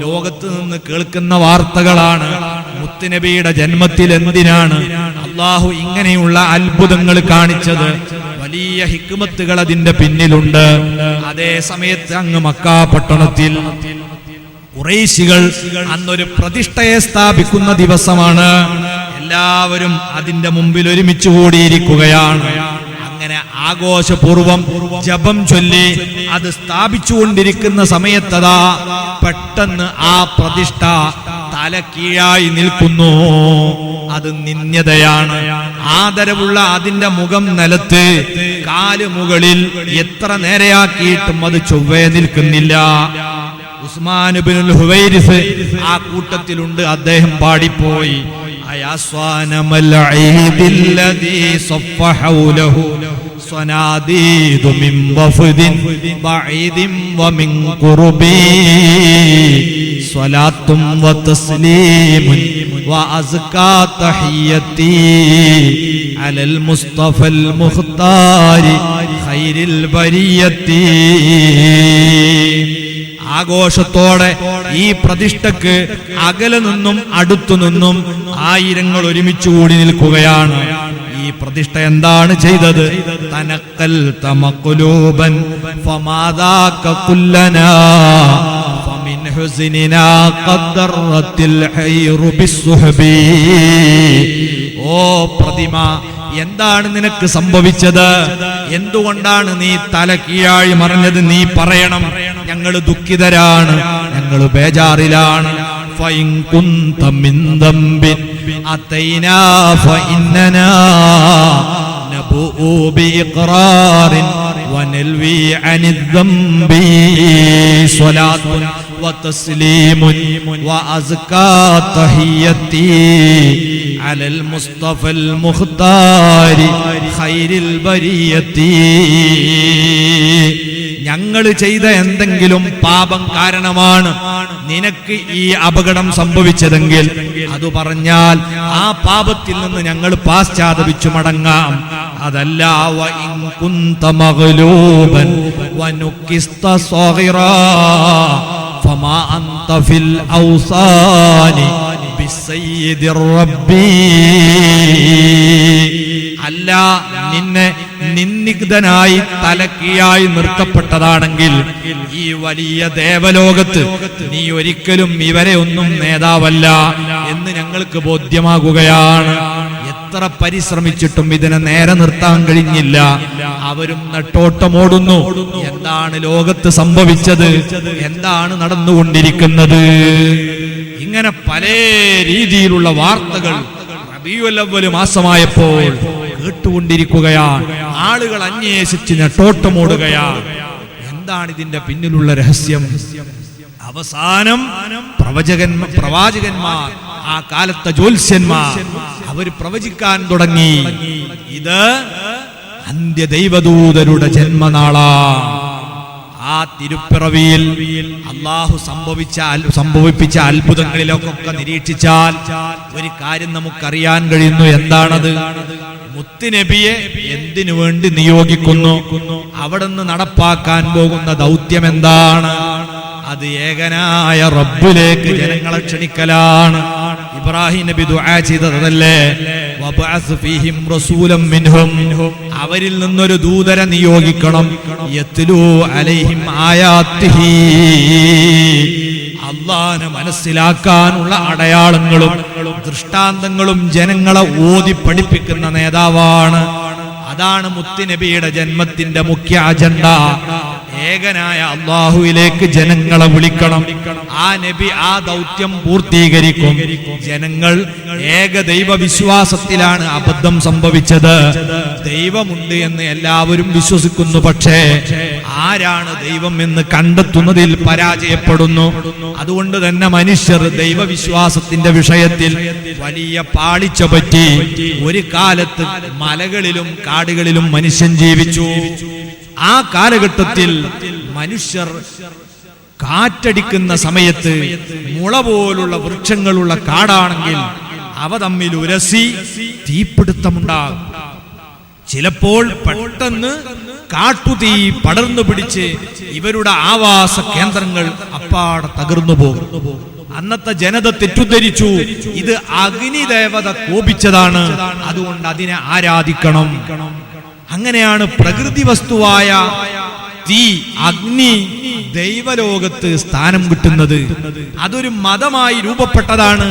ലോകത്ത് നിന്ന് കേൾക്കുന്ന വാർത്തകളാണ്, മുത്തുനബിയുടെ ജന്മത്തിൽ എന്തിനാണ് അള്ളാഹു ഇങ്ങനെയുള്ള അത്ഭുതങ്ങൾ കാണിച്ചത്? വലിയ ഹിക്മത്തുകൾ അതിന്റെ പിന്നിലുണ്ട്. അതേ സമയത്ത് അങ്ങ് മക്കാ പട്ടണത്തിൽ ഖുറൈശികൾ അന്നൊരു പ്രതിഷ്ഠയെ സ്ഥാപിക്കുന്ന ദിവസമാണ്. എല്ലാവരും അതിന്റെ മുമ്പിൽ ഒരുമിച്ച് കൂടിയിരിക്കുകയാണ്. അങ്ങനെ ആഘോഷപൂർവം ജപം ചൊല്ലി അത് സ്ഥാപിച്ചുകൊണ്ടിരിക്കുന്ന സമയത്തതാ പെട്ടെന്ന് ആ പ്രതിഷ്ഠ തല കീഴായി നിൽക്കുന്നു. അത് നിന്ദ്യതയാണ്. ആദരവുള്ള അതിന്റെ മുഖം നിലത്ത്, കാല് മുകളിൽ. എത്ര നേരെയാക്കിയിട്ടും അത് ചൊവ്വേ നിൽക്കുന്നില്ല. ഉസ്മാൻ ഇബ്നുൽ ഹുവൈരിസ് ആ കൂട്ടത്തിലുണ്ട്. അദ്ദേഹം പാടിപ്പോയി, അയാസ്വാനമൽ ഈദില്ലദീ സഫ ഹൗലഹു സ്വനാദീദു മിൻ വഫദിൻ ബഈദിൻ വമിൻ ഖുർബി സ്വലാത്തും വതസ്ലീമുൻ വഅസ്കാ തഹിയ്യതി അലൽ മുസ്തഫൽ മുഖ്താരി ഖൈരിൽ ബരിയത്തി. ആഘോഷത്തോടെ ഈ പ്രതിഷ്ഠക്ക് അകലെ നിന്നും അടുത്തു നിന്നും ആയിരങ്ങൾ ഒരുമിച്ച് കൂടി നിൽക്കുകയാണ്. ഈ പ്രതിഷ്ഠ എന്താണ് ചെയ്തത്? തനക്കൽ തമഖ്ലൂബൻ ഫമാദാക കുല്ലനാ ഫമിൻ ഹുസ്നിനാ ഖദ്ദറത്തിൽ ഹൈറു ബിസ്സുഹബി. ഓ പ്രതിമ, എന്താണ് നിനക്ക് സംഭവിച്ചത്? എന്തുകൊണ്ടാണ് നീ തല കീഴായി മറിഞ്ഞത്? നീ പറയണം. ഞങ്ങൾ ദുഃഖിതരാണ്, ഞങ്ങൾ ബേജാറിലാണ്. ഫഇൻ കുന്ത മിൻ ദംബിൻ അതൈനാ ഫഇന്നനാ നബൂ ബിഇഖ്റാറിൻ വനൽവി അനിദ് ദംബി സ്വലാത്തുൻ വതസ്ലീമുൻ വഅസ്കാ തഹിയ്യതി അലൽ മുസ്തഫൽ മുഖ്താരി ഖൈരിൽ ബരിയത്തി. ഞങ്ങൾ ചെയ്ത എന്തെങ്കിലും പാപം കാരണമാണ് നിനക്ക് ഈ അപകടം സംഭവിച്ചതെങ്കിൽ അത് പറഞ്ഞാൽ ആ പാപത്തിൽ നിന്ന് ഞങ്ങൾ പാശ്ചാത്തപിച്ചു മടങ്ങാം. അതല്ല, വഇൻ കുന്ത മഗ്ലൂബൻ വനുക്കിസ്ത സഗീറാ ഫമാ അൻത ഫിൽ ഔസാനി ബിസയ്യിദിർ റബ്ബി. അല്ല, നിന്നെ നിന്ദിഗ്ധനായി തലക്കീഴായി നിർത്തപ്പെട്ടതാണെങ്കിൽ ഈ വലിയ ദേവലോകത്ത് നീ ഒരിക്കലും ഇവരെ ഒന്നും നേതാവല്ല എന്ന് ഞങ്ങൾക്ക് ബോധ്യമാകുകയാണ്. എത്ര പരിശ്രമിച്ചിട്ടും ഇതിനെ നേരെ നിർത്താൻ കഴിഞ്ഞില്ല. അവരും നെട്ടോട്ടമോടുന്നു. എന്താണ് ലോകത്ത് സംഭവിച്ചത്? എന്താണ് നടന്നുകൊണ്ടിരിക്കുന്നത്? ഇങ്ങനെ പല രീതിയിലുള്ള വാർത്തകൾ റബീഉൽ അവ്വൽ മാസമായപ്പോൾ കേട്ടുകൊണ്ടിരിക്കുകയാണ്. ആളുകൾ അന്വേഷിച്ച് നെട്ടോട്ടമോടുകയാണ്. എന്താണ് ഇതിന്റെ പിന്നിലുള്ള രഹസ്യം? അവസാനം പ്രവാചകന്മാർ, ആ കാലത്തെ ജ്യോത്സ്യന്മാർ, അവർ പ്രവചിക്കാൻ തുടങ്ങി. ഇത് അന്ത്യദൈവദൂതരുടെ ജന്മനാളാണ്. ആ തിരുപ്പിറവിയിൽ അള്ളാഹു സംഭവിപ്പിച്ച അത്ഭുതങ്ങളിലൊക്കെ നിരീക്ഷിച്ചാൽ ഒരു കാര്യം നമുക്കറിയാൻ കഴിയുന്നു. എന്താണത്? മുത്തുനബിയെ എന്തിനു വേണ്ടി നിയോഗിക്കുന്നു? അവിടുന്ന് നടപ്പാക്കാൻ പോകുന്ന ദൗത്യം എന്താണ്? അത് ഏകനായ റബ്ബിലേക്ക് ജനങ്ങളെ ക്ഷണിക്കലാണ്. ഇബ്രാഹിം നബി ദുആ ചെയ്തതല്ലേ, വബഅസ് ഫീഹിം റസൂലൻ മിൻഹും, അവരിൽ നിന്നൊരു ദൂതരെ നിയോഗിക്കണം. യത്ലൂ അലൈഹിം ആയാത്തിഹി, അല്ലാഹനെ മനസ്സിലാക്കാനുള്ള അടയാളങ്ങളും ദൃഷ്ടാന്തങ്ങളും ജനങ്ങളെ ഓതി പഠിപ്പിക്കുന്ന നേതാവാണ്. അതാണ് മുത്തുനബിയുടെ ജന്മത്തിന്റെ മുഖ്യ അജണ്ട. ഏകനായ അല്ലാഹുവിലേക്ക് ജനങ്ങളെ വിളിക്കണം. ആ നബി ആ ദൗത്യം പൂർത്തീകരിക്കും. ജനങ്ങൾ ഏകദൈവ വിശ്വാസത്തിലാണ് അബദ്ധം സംഭവിച്ചത്. ദൈവമുണ്ട് എന്ന് എല്ലാവരും വിശ്വസിക്കുന്നു. പക്ഷേ ആരാണ് ദൈവം എന്ന് കണ്ടെത്തുന്നതിൽ പരാജയപ്പെടുന്നു. അതുകൊണ്ട് തന്നെ മനുഷ്യർ ദൈവവിശ്വാസത്തിന്റെ വിഷയത്തിൽ വലിയ പാളിച്ച പറ്റി. ഒരു കാലത്ത് മലകളിലും കാടുകളിലും മനുഷ്യൻ ജീവിച്ചു. ആ കാലഘട്ടത്തിൽ മനുഷ്യർ കാറ്റടിക്കുന്ന സമയത്ത് മുള പോലുള്ള വൃക്ഷങ്ങളുള്ള കാടാണെങ്കിൽ അവ തമ്മിൽ ഉരസി തീപിടുത്തമുണ്ടാകും. ചിലപ്പോൾ പെട്ടെന്ന് കാട്ടുതീ പടർന്നു പിടിച്ച് ഇവരുടെ ആവാസ കേന്ദ്രങ്ങൾ അപ്പാടെ തകർന്നു പോകും. അന്നത്തെ ജനത തെറ്റിദ്ധരിച്ചു, ഇത് അഗ്നിദേവത കോപിച്ചതാണ്, അതുകൊണ്ട് അതിനെ ആരാധിക്കണം. അങ്ങനെയാണ് പ്രകൃതി വസ്തുവായ തീ, അഗ്നി ദൈവലോകത്ത് സ്ഥാനം കിട്ടുന്നത്. അതൊരു മതമായി രൂപപ്പെട്ടതാണ്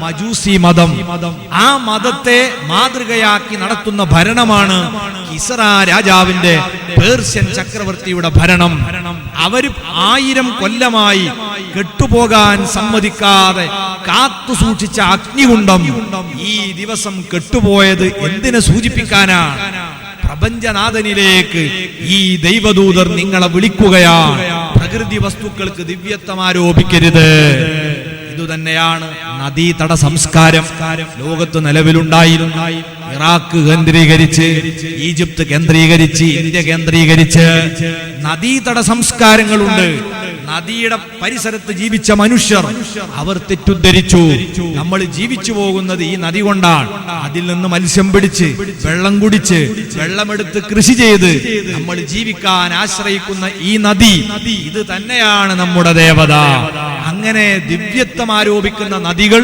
മജൂസി മതം. ആ മതത്തെ മാതൃകയാക്കി നടത്തുന്ന ഭരണമാണ് കിസ്റ രാജാവിന്റെ, പേർഷ്യൻ ചക്രവർത്തിയുടെ ഭരണം. അവര് 1000 കൊല്ലമായി കെട്ടുപോകാൻ സമ്മതിക്കാതെ കാത്തു സൂക്ഷിച്ച അഗ്നികുണ്ഡം ഈ ദിവസം കെട്ടുപോയത് എന്തിനെ സൂചിപ്പിക്കാനാണ്? പ്രപഞ്ചനാഥനിലേക്ക് ഈ ദൈവദൂതർ നിങ്ങളെ വിളിക്കുകയാണ്. പ്രകൃതി വസ്തുക്കൾക്ക് ദിവ്യത്വം ആരോപിക്കരുത്. ഇതുതന്നെയാണ് നദീതട സംസ്കാരം ലോകത്ത് നിലവിലുണ്ടായിരുന്നു. ഇറാഖ് കേന്ദ്രീകരിച്ച്, ഈജിപ്ത് കേന്ദ്രീകരിച്ച്, ഇന്ത്യ കേന്ദ്രീകരിച്ച് നദീതട സംസ്കാരങ്ങളുണ്ട്. നദിയുടെ പരിസരത്ത് ജീവിച്ച മനുഷ്യർ അവർ തെറ്റുദ്ധരിച്ചു, നമ്മൾ ജീവിച്ചു പോകുന്നത് ഈ നദി കൊണ്ടാണ്. അതിൽ നിന്ന് മത്സ്യം പിടിച്ച്, വെള്ളം കുടിച്ച്, വെള്ളമെടുത്ത് കൃഷി ചെയ്ത് നമ്മൾ ജീവിക്കാൻ ആശ്രയിക്കുന്ന ഈ നദി, ഇത് തന്നെയാണ് നമ്മുടെ ദേവത. അങ്ങനെ ദിവ്യത്വം ആരോപിക്കുന്ന നദികൾ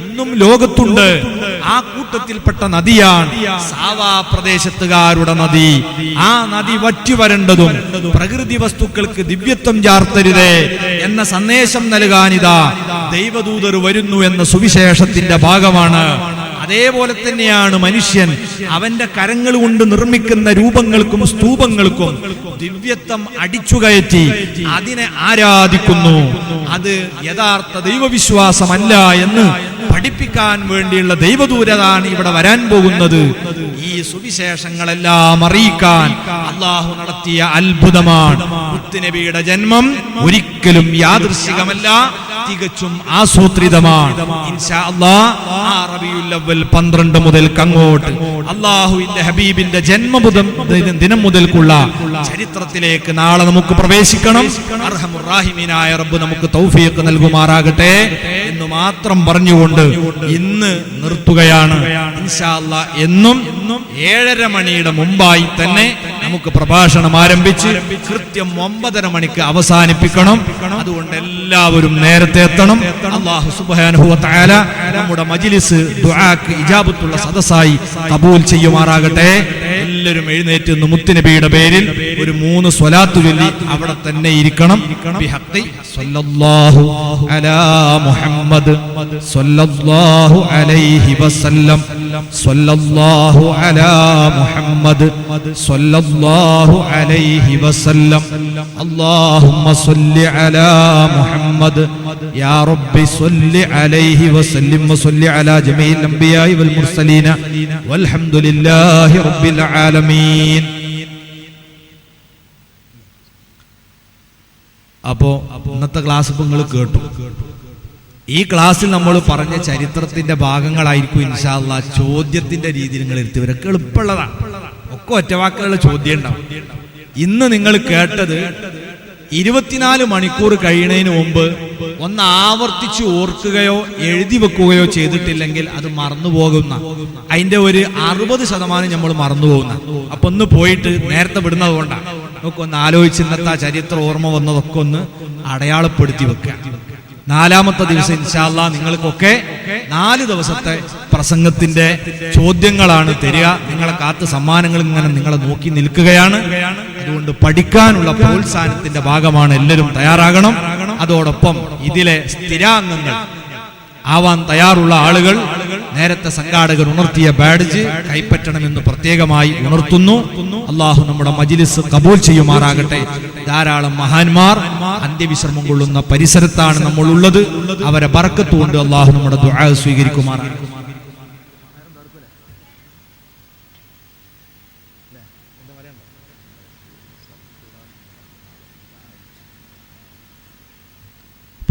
ഇന്നും ലോകത്തുണ്ട്. ആ കൂട്ടത്തിൽപ്പെട്ട നദിയാണ് സാവാ പ്രദേശത്തുകാരുടെ നദി. ആ നദി വറ്റി വരേണ്ടതും പ്രകൃതി വസ്തുക്കൾക്ക് ദിവ്യത്വം ചാർത്തരുതേ എന്ന സന്ദേശം നൽകാനിതാ ദൈവദൂതർ വരുന്നു എന്ന സുവിശേഷത്തിന്റെ ഭാഗമാണ്. അതേപോലെ തന്നെയാണ് മനുഷ്യൻ അവന്റെ കരങ്ങൾ കൊണ്ട് നിർമ്മിക്കുന്ന രൂപങ്ങൾക്കും സ്തൂപങ്ങൾക്കും ദിവ്യത്വം അടിച്ചുകയറ്റി അതിനെ ആരാധിക്കുന്നു. അത് യഥാർത്ഥ ദൈവവിശ്വാസമല്ല എന്ന് പഠിപ്പിക്കാൻ വേണ്ടിയുള്ള ദൈവദൂതരാണ് ഇവിടെ വരാൻ പോകുന്നത്. ഈ സുവിശേഷങ്ങളെല്ലാം അറിയിക്കാൻ അള്ളാഹു നടത്തിയ അത്ഭുതമാണ് മുത്തുനബിയുടെ ജന്മം. ഒരിക്കലും യാദൃശ്ചികമല്ല, തികച്ചും ആസൂത്രിതമാണ്. ഇൻഷാ അല്ലാഹ് ആ റബീഉൽ അവ്വൽ 12 മുതൽ അങ്ങോട്ട് അല്ലാഹുവിന്റെ ഹബീബിന്റെ ദിനം മുതൽക്കുള്ള ചരിത്രത്തിലേക്ക് നാളെ നമുക്ക് പ്രവേശിക്കണം. അർഹമുർ റഹീമീനായ റബ്ബ് നമുക്ക് തൗഫീഖ് നൽകുമാറാകട്ടെ എന്ന് മാത്രം പറഞ്ഞുകൊണ്ട് ഇന്ന് നിർത്തുകയാണ്. ഇൻഷാ അല്ലാഹ് എന്നും 7:30 മണിയുടെ മുമ്പായി തന്നെ നമുക്ക് പ്രഭാഷണം ആരംഭിച്ച് കൃത്യം 9:30 മണിക്ക് അവസാനിപ്പിക്കണം. അതുകൊണ്ട് എല്ലാവരും നേരത്തെ എത്തണം. അല്ലാഹു സുബ്ഹാനഹു വ തആല നമ്മുടെ മജ്ലിസ് ദുആക്ക് ഇജാബത്തുള്ള സദസ്സായി ഖബൂൽ ചെയ്യുമാറാകട്ടെ. എല്ലാവരും എഴുന്നേറ്റ് മുത്തുനബിയുടെ പേരിൽ ഒരു 3 സ്വലാത്ത് ചൊല്ലി അവിടെ തന്നെ ഇരിക്കണം. ബിഹഖി സ്വല്ലല്ലാഹു അലാ മുഹമ്മദ് സ്വല്ലല്ലാഹു അലൈഹി വസല്ലം സ്വല്ലല്ലാഹു അലാ മുഹമ്മദ് സ്വല്ലല്ലാഹു അലൈഹി വസല്ലം അല്ലാഹുമ്മ സ്വല്ലി അലാ മുഹമ്മദ് യാ റബ്ബി സ്വല്ലി അലൈഹി വസല്ലം വസല്ലി അലാ ജമീഇൽ അംബിയാഇ വൽ മുർസലീന വൽഹംദുലില്ലാഹി റബ്ബിൽ ആലമീൻ. അപ്പോ ഇന്നത്തെ ക്ലാസ് ഇപ്പൊ നിങ്ങൾ കേട്ടു. ഈ ക്ലാസ്സിൽ നമ്മൾ പറഞ്ഞ ചരിത്രത്തിന്റെ ഭാഗങ്ങളായിരിക്കും ഇൻഷാ അല്ലാഹ് ചോദ്യത്തിന്റെ രീതിയിൽ നിങ്ങൾ എടുത്തവരൊക്കെ എളുപ്പമുള്ളതാണ്. ഒക്കെ ഒറ്റവാക്കുകളുടെ ചോദ്യം ഉണ്ടാവും. ഇന്ന് നിങ്ങൾ കേട്ടത് 24 മണിക്കൂർ കഴിയുന്നതിന് മുമ്പ് ഒന്ന് ആവർത്തിച്ച് ഓർക്കുകയോ എഴുതി വെക്കുകയോ ചെയ്തിട്ടില്ലെങ്കിൽ അത് മറന്നുപോകുന്ന, അതിന്റെ ഒരു 60% നമ്മൾ മറന്നുപോകുന്ന. അപ്പൊ ഒന്ന് പോയിട്ട് നേരത്തെ വിടുന്നത് കൊണ്ടാണ്. നമുക്ക് ഒന്ന് ആലോചിച്ച് ഇന്നത്തെ ആ ചരിത്ര ഓർമ്മ വന്നതൊക്കെ ഒന്ന് അടയാളപ്പെടുത്തി വെക്കുക. 4-ാമത്തെ ദിവസം ഇൻഷാ അല്ലാഹ് നിങ്ങൾക്കൊക്കെ 4 ദിവസത്തെ പ്രസംഗത്തിന്റെ ചോദ്യങ്ങളാണ് തരിക. നിങ്ങളെ കാത്ത് സമ്മാനങ്ങൾ ഇങ്ങനെ നിങ്ങളെ നോക്കി നിൽക്കുകയാണ്. അതുകൊണ്ട് പഠിക്കാനുള്ള പ്രോത്സാഹനത്തിന്റെ ഭാഗമാണ്. എല്ലാവരും തയ്യാറാകണം. അതോടൊപ്പം ഇതിലെ സ്ഥിരാംഗങ്ങൾ ആവാൻ തയ്യാറുള്ള ആളുകൾ നേരത്തെ സംഘാടകർ ഉണർത്തിയ ബാഡ്ജ് കൈപ്പറ്റണമെന്ന് പ്രത്യേകമായി ഉണർത്തുന്നു. അള്ളാഹു നമ്മുടെ മജ്ലിസ് കബൂൽ ചെയ്യുമാറാകട്ടെ. ധാരാളം മഹാന്മാർ അന്ത്യവിശ്രമം കൊള്ളുന്ന പരിസരത്താണ് നമ്മൾ ഉള്ളത്. അവരെ ബർക്കത്ത് കൊണ്ട് അള്ളാഹു നമ്മുടെ ദുആ സ്വീകരിക്കുമാറാകട്ടെ.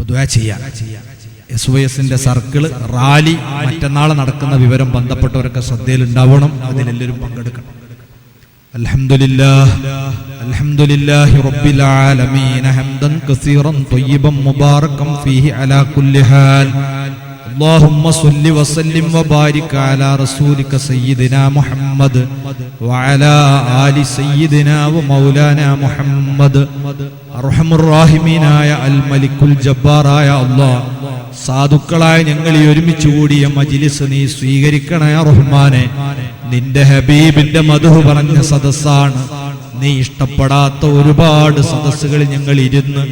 ദുആ ചെയ്യാം. SYSന്റെ സർക്കിൾ റാലി മറ്റന്നാൾ നടക്കുന്ന വിവരം ബന്ധപ്പെട്ടവരൊക്കെ ശ്രദ്ധയിൽ ഉണ്ടാവണം. അതിലെല്ലാവരും പങ്കെടുക്കണം. അൽഹംദുലില്ലാഹി റബ്ബിൽ ആലമീൻ ഹംദൻ കസീറൻ ത്വയ്യിബൻ മുബാറകൻ ഫീഹി അലാ കുല്ലി ഹാൽ. اللهم صل وسلم وبارك على رسولك سيدنا محمد وعلى آل سيدنا ومولانا محمد. അർഹമുർ റഹീമീനായ അൽ മലിക്കുൽ ജബ്ബാറായ അല്ലാഹ്, സാധുക്കളായ ഞങ്ങൾ ഈ ഒരുമിച്ച് കൂടിയ മജ്ലിസ് നീ സ്വീകരിക്കണേ റഹ്മാനെ. നിന്റെ ഹബീബിന്റെ മദ്ഹ് പറഞ്ഞ സദസ്സാണ്. നീ ഇഷ്ടപ്പെടാത്ത ഒരുപാട് സദസ്സുകളിൽ ഞങ്ങൾ ഇരുന്ന്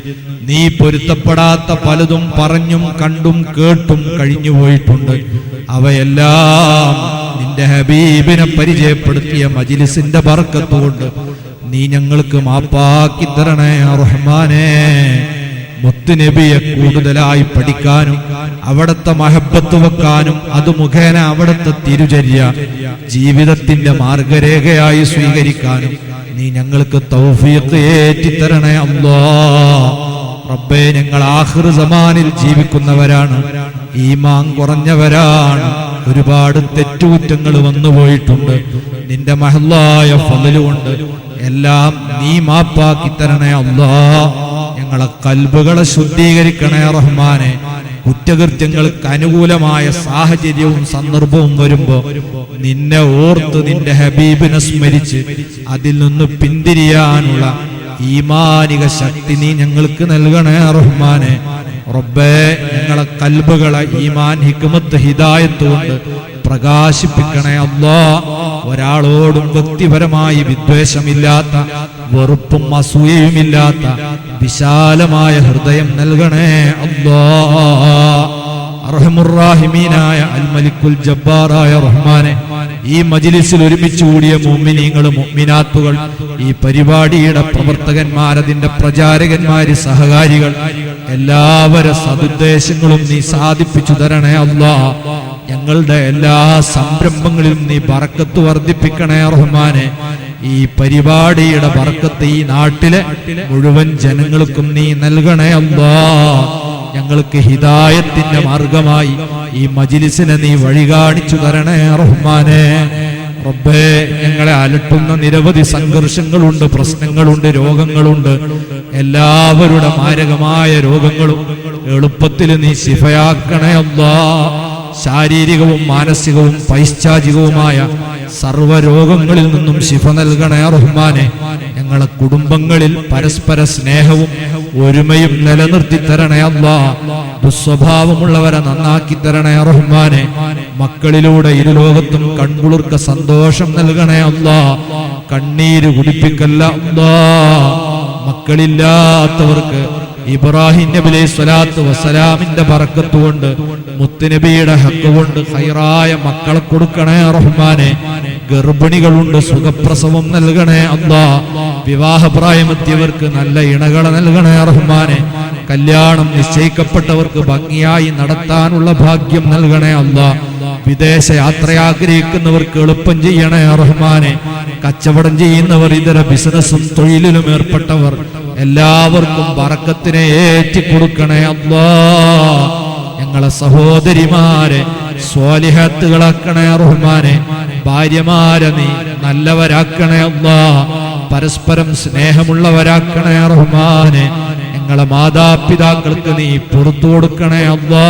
നീ പൊരുത്തപ്പെടാത്ത പലതും പറഞ്ഞും കണ്ടും കേട്ടും കഴിഞ്ഞു പോയിട്ടുണ്ട്. അവയെല്ലാം നിന്റെ ഹബീബിനെ പരിചയപ്പെടുത്തിയ മജ്ലിസിന്റെ ബർക്കത്ത് കൊണ്ട് നീ ഞങ്ങൾക്ക് മാപ്പാക്കി തരണേ റഹ്മാനെ. മുത്തുനബിയെ കൂടുതലായി പഠിക്കാനും അവിടുത്തെ മഹബത്ത് വെക്കാനും അത് മുഖേന അവിടുത്തെ തിരുചര്യ ജീവിതത്തിന്റെ മാർഗരേഖയായി സ്വീകരിക്കാനും നീ ഞങ്ങൾക്ക് തൗഫീഖ് ഏറ്റിത്തരണേ അല്ലാഹ്. റബ്ബേ, ഞങ്ങൾ ആഖിർ സമാനിൽ ജീവിക്കുന്നവരാണ്, ഈമാൻ കുറഞ്ഞവരാണ്, ഒരുപാട് തെറ്റുകുറ്റങ്ങൾ വന്നുപോയിട്ടുണ്ട്. നിന്റെ മഹല്ലായ ഫളല് കൊണ്ട് എല്ലാം നീ മാപ്പാക്കി തരണേ അല്ലാഹ്. ഞങ്ങളെ കൽബുകളെ ശുദ്ധീകരിക്കണേ റഹ്മാനെ. കുറ്റകൃത്യങ്ങൾക്ക് അനുകൂലമായ സാഹചര്യവും സന്ദർഭവും വരുമ്പോ നിന്നെ ഓർത്ത് നിന്റെ ഹബീബിനെ സ്മരിച്ച് അതിൽ നിന്ന് പിന്തിരിയാനുള്ള ഈമാനിക ശക്തി നീ ഞങ്ങൾക്ക് നൽകണേ റഹ്മാനെ. റബ്ബേ, ഞങ്ങളെ കൽബുകളെ ഈമാൻ ഹിക്മത്ത് ഹിദായത്ത് കൊണ്ട് പ്രകാശിപ്പിക്കണേ അല്ലാഹ്. ഒരാളോടും വ്യക്തിപരമായി വിദ്വേഷമില്ലാത്ത, വെറുപ്പും അസൂയയുമില്ലാത്ത വിശാലമായ ഹൃദയം നൽകണേ അല്ലാഹ്. അർഹമുർ റഹീമീനായ അൽ മലിക്കുൽ ജബ്ബാറായ റഹ്മാനെ, ഈ മജ്ലിസിൽ ഒരുമിച്ച് കൂടിയ മുഅ്മിനീങ്ങൾ മുഅ്മിനാത്തുകൾ, ഈ പരിപാടിയുടെ പ്രവർത്തകന്മാർ, അതിന്റെ പ്രചാരകന്മാര്, സഹകാരികൾ, എല്ലാവരുടെ സദുദ്ദേശങ്ങളും നീ സാധിപ്പിച്ചു തരണേ അല്ലാഹ്. ഞങ്ങളുടെ എല്ലാ സംരംഭങ്ങളിലും നീ ബർക്കത്ത് വർദ്ധിപ്പിക്കണേ റഹ്മാനെ. ഈ പരിപാടിയുടെ ബർക്കത്ത് ഈ നാട്ടിലെ മുഴുവൻ ജനങ്ങൾക്കും നീ നൽകണേ അല്ലാഹ്. ഞങ്ങൾക്ക് ഹിദായത്തിന്റെ മാർഗമായി ഈ മജ്ലിസിനെ നീ വഴി കാണിച്ചു തരണേ റഹ്മാനെ. റബ്ബേ, ഞങ്ങളെ അലട്ടുന്ന നിരവധി സംഘർഷങ്ങളുണ്ട്, പ്രശ്നങ്ങളുണ്ട്, രോഗങ്ങളുണ്ട്. എല്ലാവരുടെ മാരകമായ രോഗങ്ങളും എളുപ്പത്തിൽ നീ ശിഫയാക്കണേ അല്ലാഹ്. ശാരീരികവും മാനസികവും പൈശാചികവുമായ സർവ്വരോഗങ്ങളിൽ നിന്നും ശിഫ നൽകണേ റഹ്മാനെ. ഞങ്ങളെ കുടുംബങ്ങളിൽ പരസ്പര സ്നേഹവും ഒരുമയും നിലനിർത്തി തരണേ അല്ലാഹ്. ദുസ്വഭാവമുള്ളവരെ നന്നാക്കി തരണേ റഹ്മാനെ. മക്കളിലൂടെ ഇരുലോകത്തും കൺകുളിർക്ക സന്തോഷം നൽകണേ അല്ലാഹ്. കണ്ണീര് കുടിപ്പിക്കല്ല അല്ലാഹ്. മക്കളില്ലാത്തവർക്ക് ഇബ്രാഹിം നബി അലൈഹി സ്വലാത്തു വസ്സലാമിന്റെ ബറക്കത്ത് കൊണ്ട് മുത്തുനബിയുടെ ഹക്ക് കൊണ്ട് ഖൈറായ മക്കളെ കൊടുക്കണേ റഹ്മാനെ. ഗർഭിണികളുണ്ട്, സുഖപ്രസവം നൽകണേ അല്ലാ. വിവാഹപ്രായമെത്തിയവർക്ക് നല്ല ഇണകളെ നൽകണേ റഹ്മാനെ. കല്യാണം നിശ്ചയിക്കപ്പെട്ടവർക്ക് ഭംഗിയായി നടത്താനുള്ള ഭാഗ്യം നൽകണേ അല്ലാ. വിദേശ യാത്ര ആഗ്രഹിക്കുന്നവർക്ക് എളുപ്പം ചെയ്യണേ റഹ്മാനെ. കച്ചവടം ചെയ്യുന്നവർ, ഇതര ബിസിനസ്സും തൊഴിലിലും ഏർപ്പെട്ടവർ എല്ലാവർക്കും ബറക്കത്തിനെ ഏറ്റിക്കൊടുക്കണേ അല്ലാ. ഞങ്ങളെ സഹോദരിമാരെ സ്വാലിഹാത്തുകളാക്കണേ റഹ്മാനെ. ഭാര്യമാരെ നീ നല്ലവരാക്കണേ അല്ലാ. പരസ്പരം സ്നേഹമുള്ളവരാക്കണേ റഹ്മാനെ. ഞങ്ങളെ മാതാപിതാക്കൾക്ക് നീ പുറത്തു കൊടുക്കണേ അല്ലാ.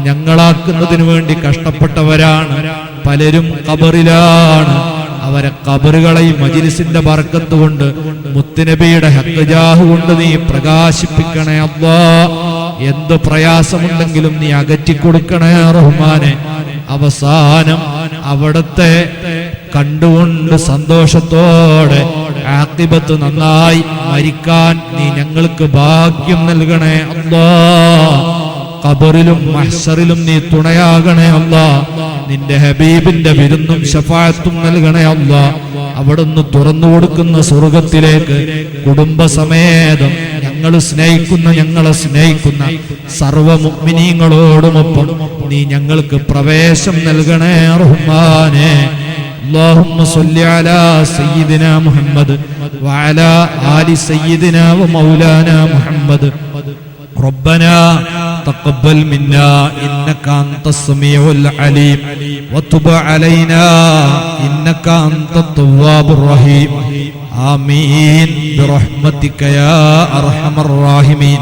ഞങ്ങളാക്കുന്നതിന് വേണ്ടി കഷ്ടപ്പെട്ടവരാണ് പലരും, ഖബറിലാണ്. അവരെ ഖബറുകളെ ഈ മജ്ലിസിന്റെ ബറക്കത്ത് കൊണ്ട് മുത്തുനബിയുടെ ഹക്ക് ജാഹ് കൊണ്ട് നീ പ്രകാശിപ്പിക്കണേ അല്ലാ. എന്ത് പ്രയാസമുണ്ടെങ്കിലും നീ അകറ്റിക്കൊടുക്കണേ റഹ്മാനെ. അവസാനം അവിടത്തെ കണ്ടുകൊണ്ട് സന്തോഷത്തോടെ ആഖിബത്ത് നന്നായി മരിക്കാൻ നീ ഞങ്ങൾക്ക് ഭാഗ്യം നൽകണേ അല്ലാ. ഖബറിലും മഹ്ശറിലും നീ തുണയാകണേ അല്ലാ. നിന്റെ ഹബീബിന്റെ വിരുന്നും ശഫാഅത്തും നൽകണേ അല്ലാ. അവിടുന്ന് തുറന്നു കൊടുക്കുന്ന സ്വർഗത്തിലേക്ക് കുടുംബസമേതം ഞങ്ങളെ സ്നേഹിക്കുന്ന സർവ്വ മുഅ്മിനീങ്ങളോടുമൊപ്പം നീ ഞങ്ങൾക്ക് പ്രവേശം നൽകണേ റഹ്മാനെ. اللهم صل على سيدنا محمد وعلى آل سيدنا ومولانا محمد. ربنا تقبل منا إنك أنت السميع العليم وتب علينا إنك أنت التواب الرحيم. آمين برحمتك يا أرحم الراحمين.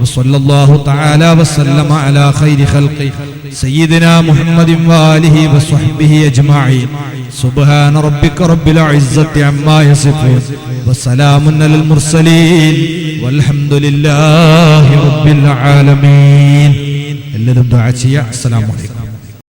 وصلى الله تعالى وسلم على خير خلقه سيدنا محمد وآله وصحبه أجمعين. سبحان ربك رب العزة عما يصفون وسلام على المرسلين والحمد لله رب العالمين. السلام عليكم.